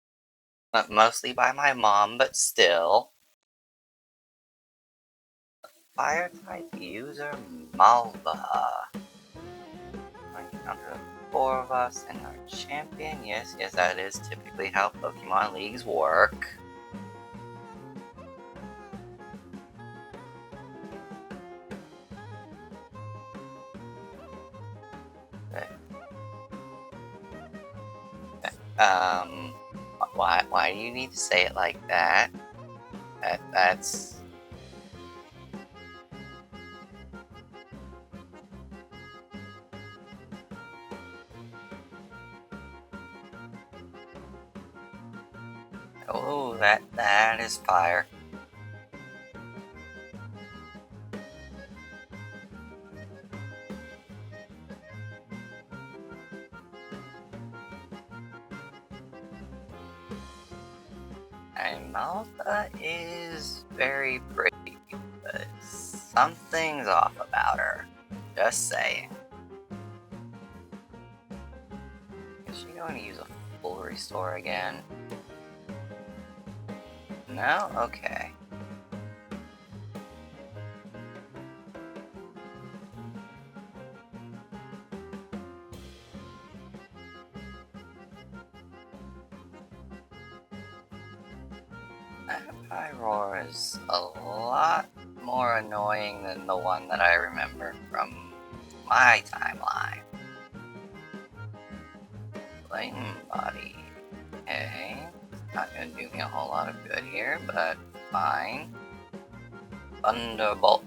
Mostly by my mom, but still. Fire type user Malva. I encounter 4 of us and our champion. Yes, that is typically how Pokemon Leagues work. Okay. Why do you need to say it like that? That's... Oh, that is fire. And Malta is very pretty, but something's off about her. Just saying. Is she going to use a full restore again? No? Okay. That Pyroar is a lot more annoying than the one that I remember from my timeline. Lightning Body. Okay. Not gonna do me a whole lot of good here, but fine. Thunderbolt.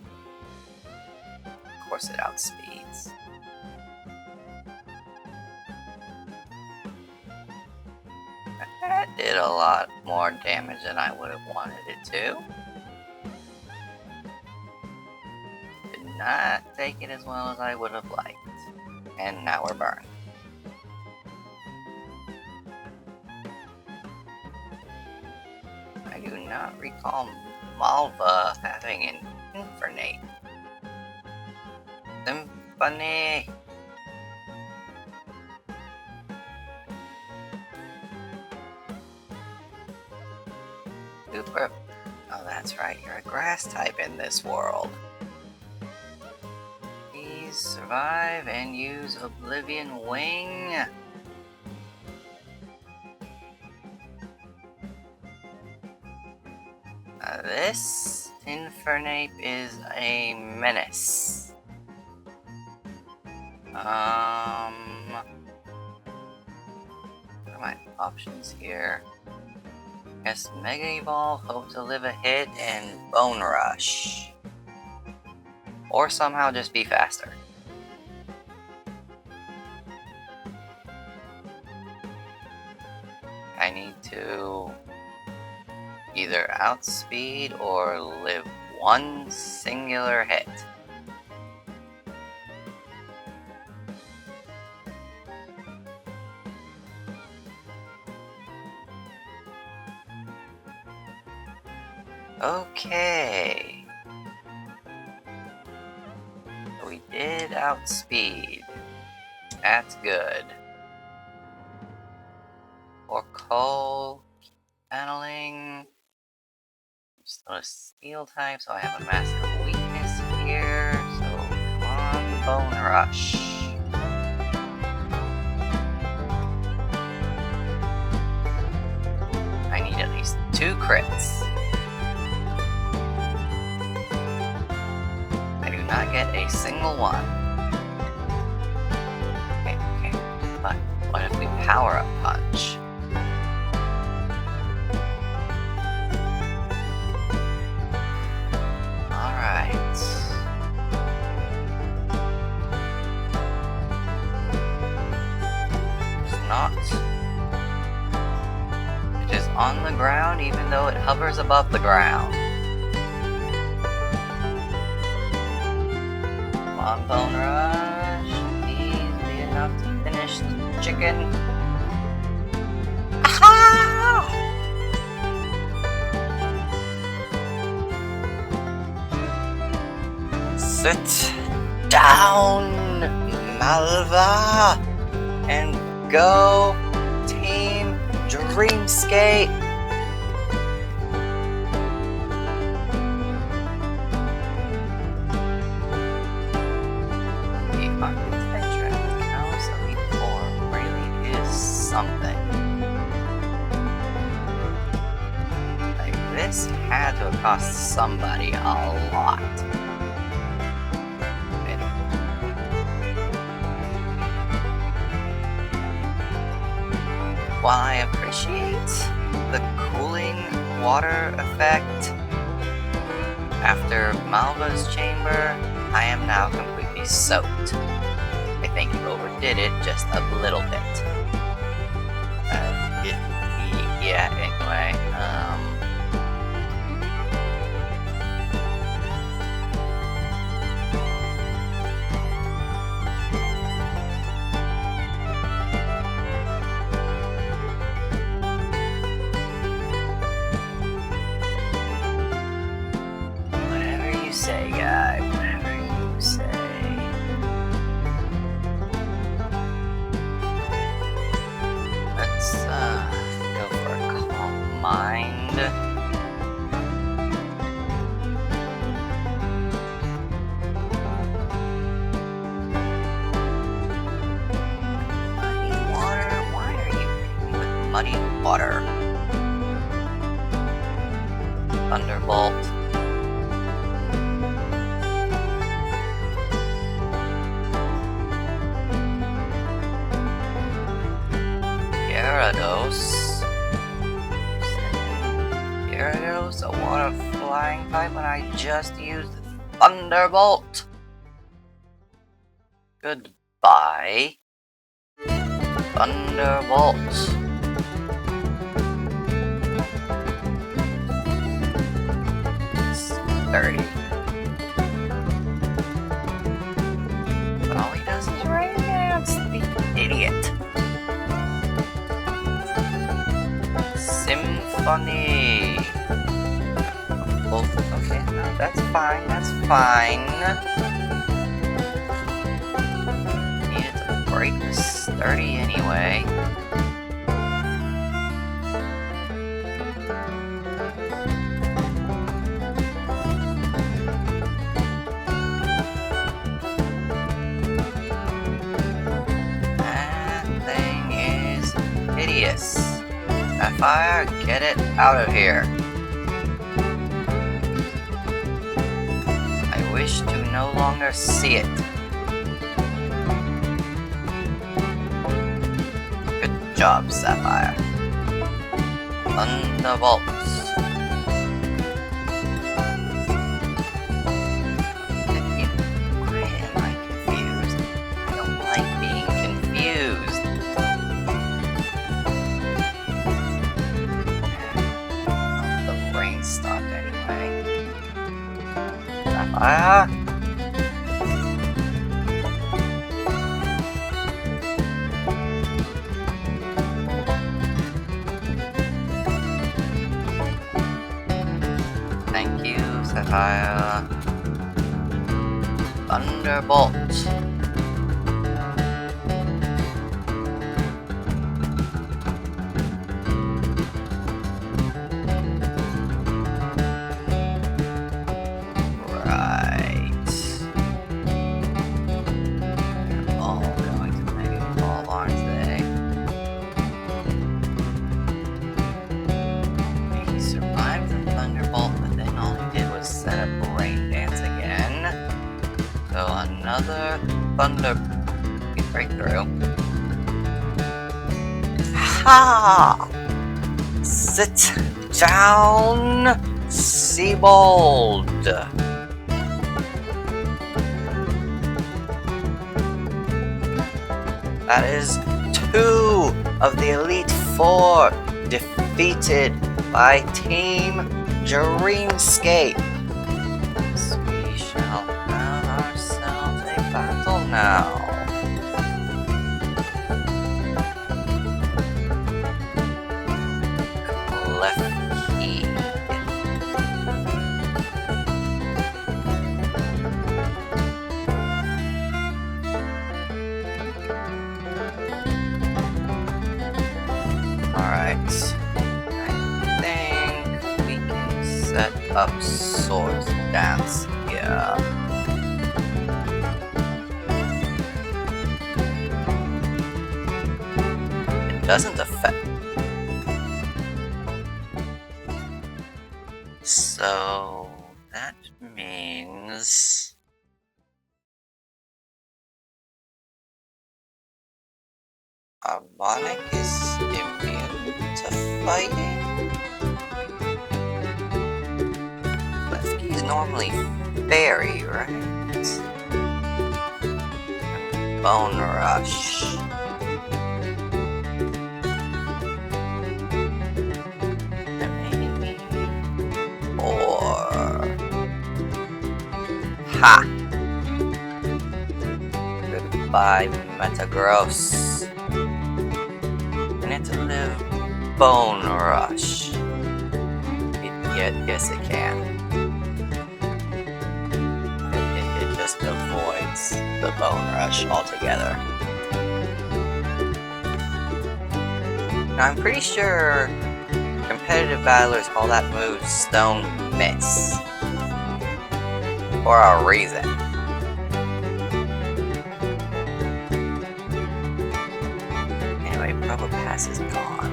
Of course it outspeeds. That did a lot more damage than I would have wanted it to. Did not take it as well as I would have liked. And now we're burned. I do not recall Malva having an Infernape. Symphony! Super. Oh, that's right, you're a grass type in this world. Please survive and use Oblivion Wing. This Infernape is a menace. What are my options here? Yes, Mega Evolve, hope to live a hit, and Bone Rush. Or somehow just be faster. I need to either outspeed or live one singular hit. Okay. We did outspeed. That's good. For coal, battling. I'm still a steel type, so I have a massive weakness here. So come on, Bone Rush. I need at least 2 crits. Not get a single one. Okay, but what if we power up punch? Alright. It's not ground even though it hovers above the ground. Come on, Bone Rush. Please be enough to finish the chicken. Aha! Sit down, Malva, and go Team Dreamscape. The architecture of the Kalos Elite Four really is something. Like, this had to have cost somebody a lot. While I appreciate the cooling water effect after Malva's chamber, I am now completely soaked. I think you overdid it just a little bit. Yeah, anyway, say, guy, whatever you say. Let's go for a calm mind. Muddy water? Why are you hitting me with muddy water? Thunderbolt. Gyarados, a water flying type when I just used Thunderbolt. Goodbye. Thunderbolt. Sturdy. But all he does is rain dance, the idiot. Symphony. Oh, okay, no, that's fine, that's fine. Needed to break this sturdy anyway. That thing is hideous. Sapphire, get it out of here. I wish to no longer see it. Good job, Sapphire. Thunderbolts. Why am I confused? I don't like being confused. Stopped anyway. Sapphire. Thank you, Sapphire. Thunderbolt. Another thunder breakthrough. Ha! Sit down, Seabold. That is 2 of the Elite Four defeated by Team Dreamscape. We shall crown ourselves a battle now. Left key. Alright. I think we can set up Swords Dance here. It doesn't affect. So that means Harmonic is immune to fighting. Left key is normally fairy, right? And Bone Rush. Ha! Goodbye, Metagross. I need to live Bone Rush. Yes, it can. It just avoids the Bone Rush altogether. Now, I'm pretty sure competitive battlers call that move Stone Miss. For a reason. Anyway, Probopass is gone.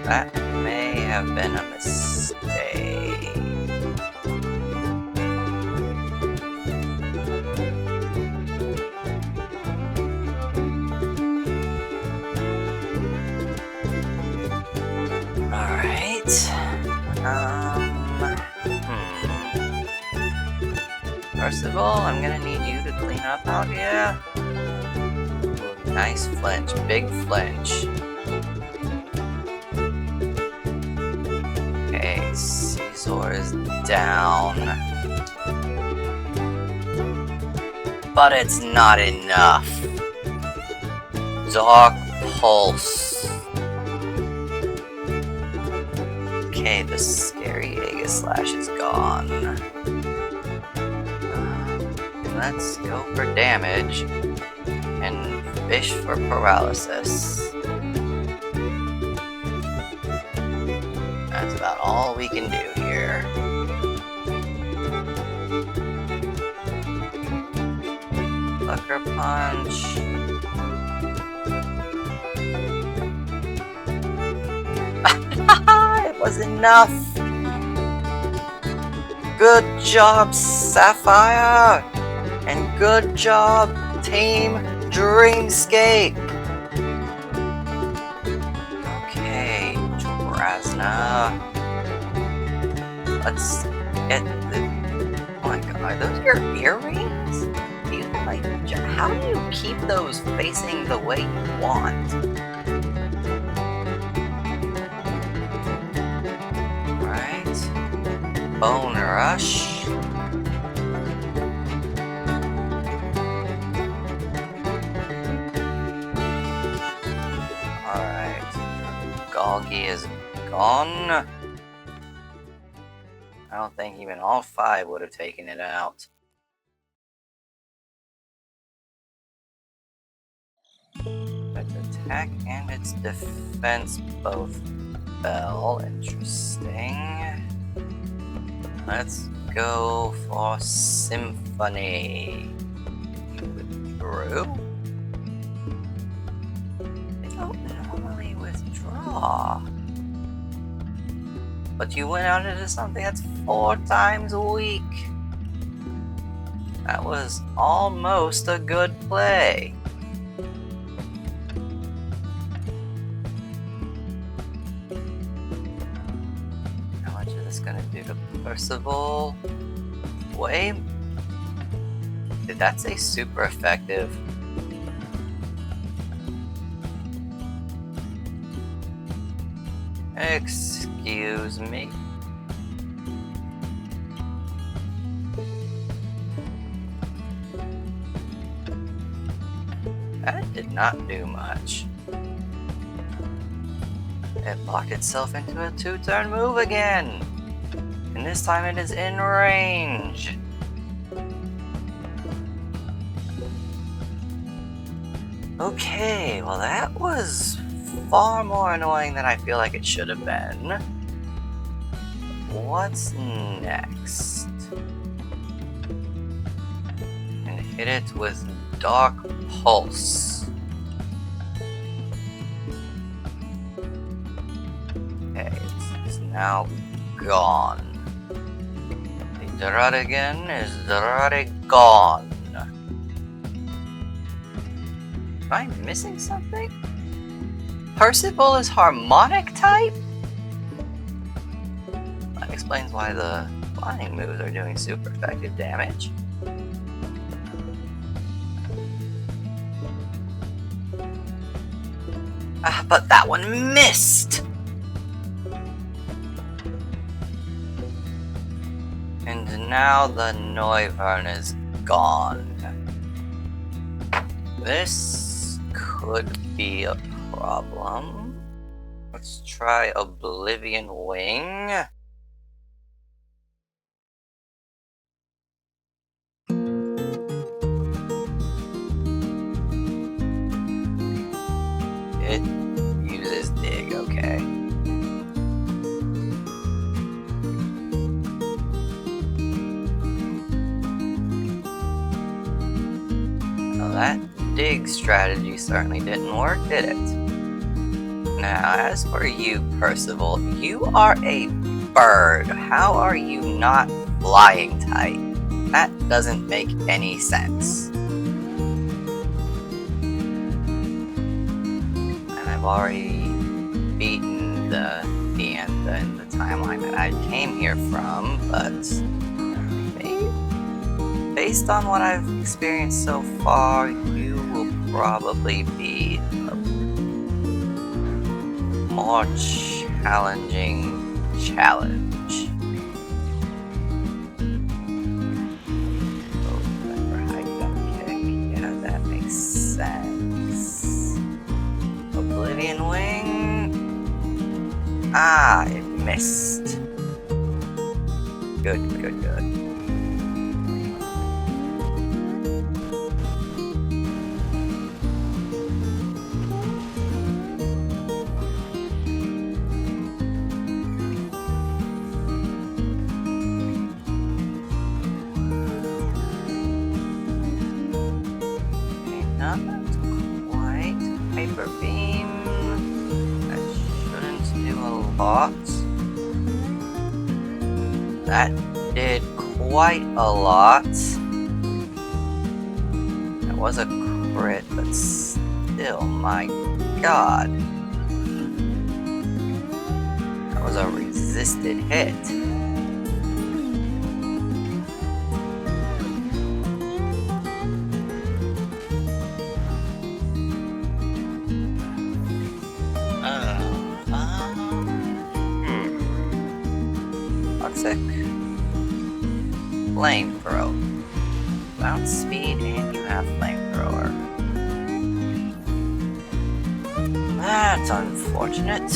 That may have been a mistake. First of all, I'm gonna need you to clean up out here. Ooh, nice flinch, big flinch. Okay, Caesar is down. But it's not enough. Dark Pulse. Okay, the scary Aegislash is gone. Let's go for damage and fish for paralysis. That's about all we can do here. Sucker Punch. It was enough. Good job, Sapphire. And good job, Team Dreamscape! Okay, Drasna. Let's get the... Oh my god, are those your earrings? Do you like... How do you keep those facing the way you want? Alright. Bone Rush. Galgi is gone. I don't think even all 5 would have taken it out. Its attack and its defense both fell. Interesting. Let's go for Symphony. You withdrew? They don't normally withdraw. But you went out into something that's 4 times a week. That was almost a good play. How much is the Percival, way... Did that say super effective? Excuse me. That did not do much. It locked itself into a 2-turn move again. And this time it is in range. Okay, well that was far more annoying than I feel like it should have been. What's next? And hit it with Dark Pulse. Okay, it's now gone. The Dradigan is gone. Am I missing something? Percival is harmonic type? That explains why the flying moves are doing super effective damage. But that one missed! And now the Noivern is gone. This could be a problem. Let's try Oblivion Wing. It uses Dig, okay. Well, that Dig strategy certainly didn't work, did it? Now, as for you, Percival, you are a bird. How are you not flying type? That doesn't make any sense. And I've already beaten the Diantha in the timeline that I came here from, but maybe, based on what I've experienced so far, you will probably be a more challenging challenge. Oh, remember high jump kick. Yeah, that makes sense. Oblivion Wing. Ah, it missed. Good, good, good. Not quite. Hyper Beam. That shouldn't do a lot. That did quite a lot. That was a crit, but still, my god. That was a resisted hit. Toxic. Flamethrower. Bounce speed, and you have flamethrower. That's unfortunate.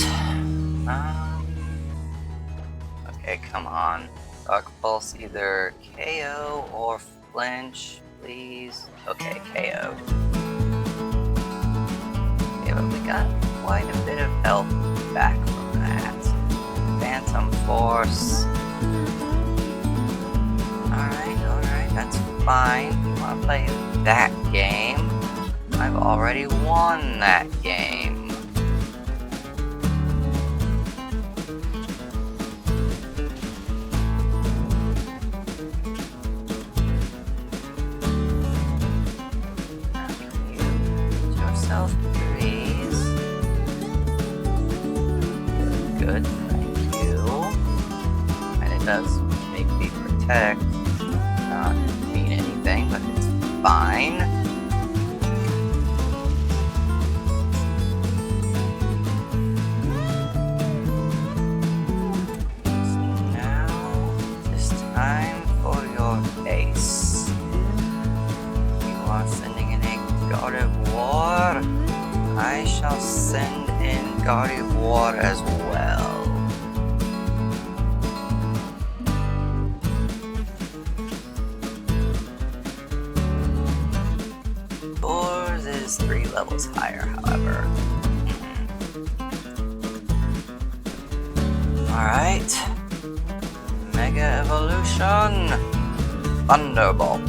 Okay, come on. Dark Pulse, either KO or flinch, please. Okay, KO'd. Yeah, but we got quite a bit of health back from that. Phantom Force. Alright, that's fine. You wanna play that game? I've already won that game. Now can you get yourself trees? Good, thank you. And it does fine. Now it's time for your ace. You are sending in a God of War. I shall send in God of War as well. Yours is 3 levels higher, however. Alright. Mega Evolution. Thunderbolt.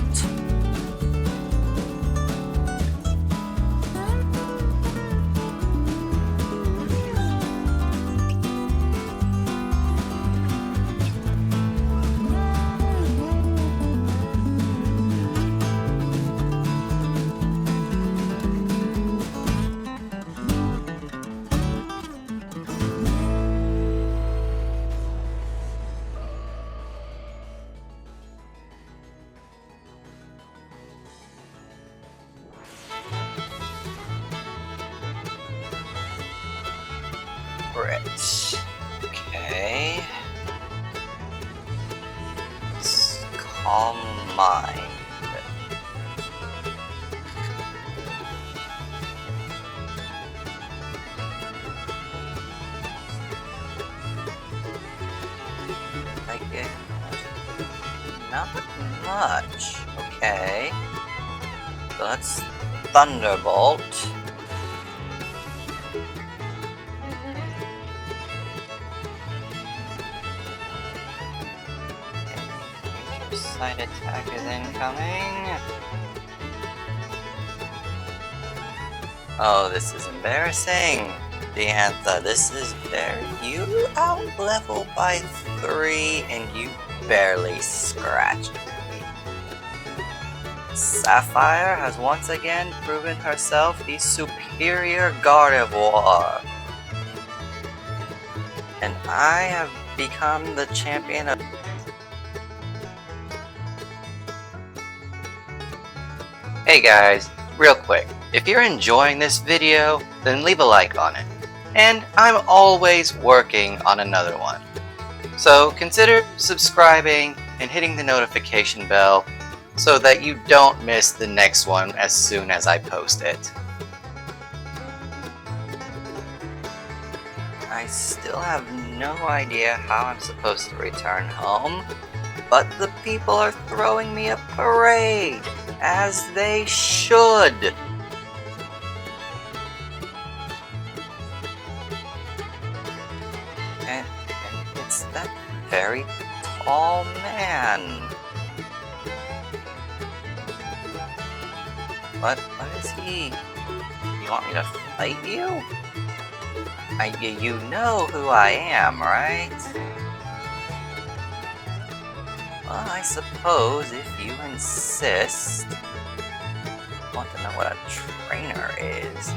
Rich. Okay. Let's calm mind. Like it. Not much. Okay. So let's Thunderbolt. Side attack is incoming. Oh, this is embarrassing. Diantha, this is very... You out-level by 3 and you barely scratched me. Sapphire has once again proven herself the superior Gardevoir. And I have become the champion of... Hey guys, real quick, if you're enjoying this video, then leave a like on it. And I'm always working on another one. So consider subscribing and hitting the notification bell so that you don't miss the next one as soon as I post it. I still have no idea how I'm supposed to return home, but the people are throwing me a parade. As they should. And it's that very tall man. What is he? You want me to fight you? You know who I am, right? Well, I suppose if you insist. I want to know what a trainer is.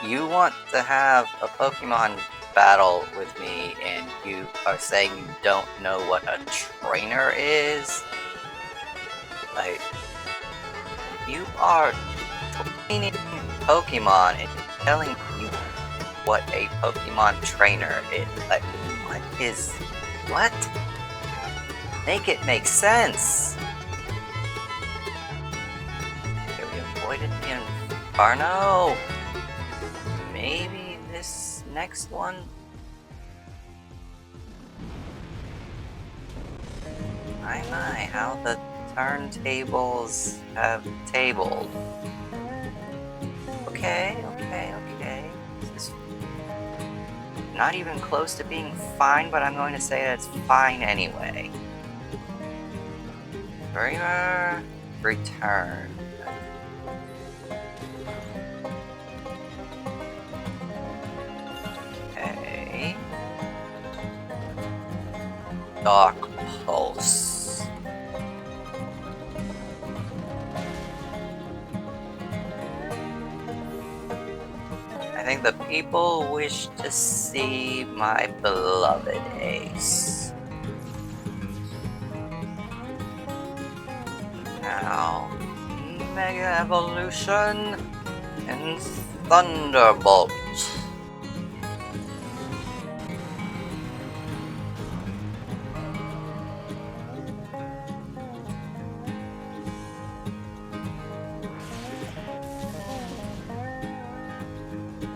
You want to have a Pokemon battle with me and you are saying you don't know what a trainer is? Like, you are training Pokemon and telling you what a Pokemon trainer is. Like, what? Make it make sense! Okay, we avoided the Inferno. Maybe this next one? My, how the turntables have tabled. Okay. This is not even close to being fine, but I'm going to say that it's fine anyway. Dreamer, return. Okay. Dark Pulse. I think the people wish to see my beloved Ace. Now, Mega Evolution and Thunderbolt.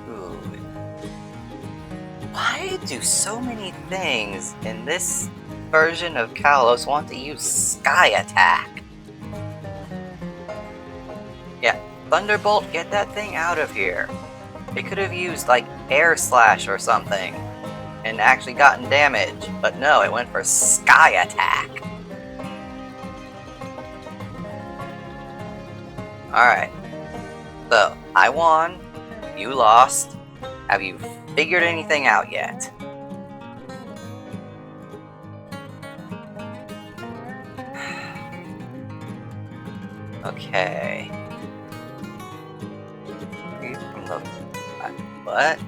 Ooh. Why do so many things in this version of Kalos want to use Sky Attack? Yeah, Thunderbolt, get that thing out of here. It could have used, like, Air Slash or something, and actually gotten damage, but no, it went for Sky Attack. Alright, so, I won, you lost. Have you figured anything out yet? Okay. What?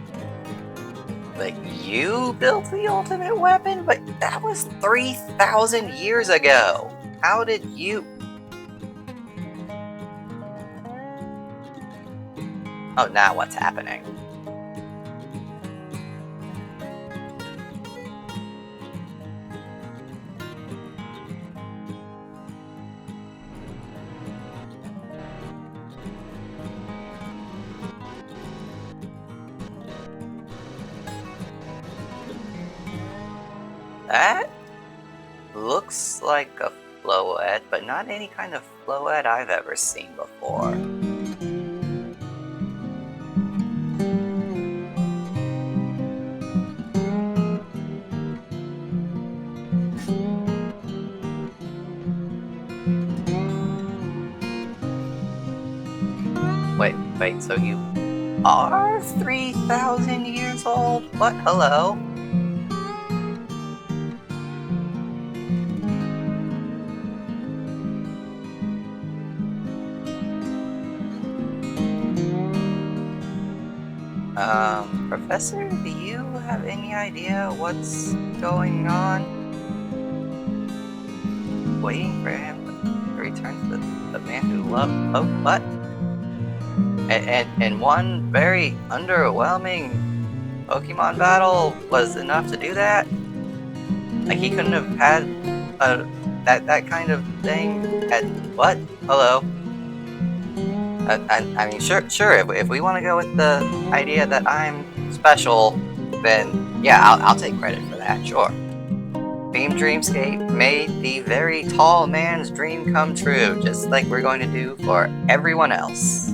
Like, you built the ultimate weapon? But that was 3,000 years ago! How did you... Oh, now what's happening? That looks like a floette, but not any kind of floette I've ever seen before. Wait, so you are 3,000 years old? What? Hello? Professor, do you have any idea what's going on? Waiting for him to return to the man who loved... Oh, what? And one very underwhelming Pokemon battle was enough to do that? Like, he couldn't have had that kind of thing at... What? Hello? I mean, sure, if we want to go with the idea that I'm special, then yeah, I'll take credit for that, sure. Team Dreamscape made the very tall man's dream come true, just like we're going to do for everyone else.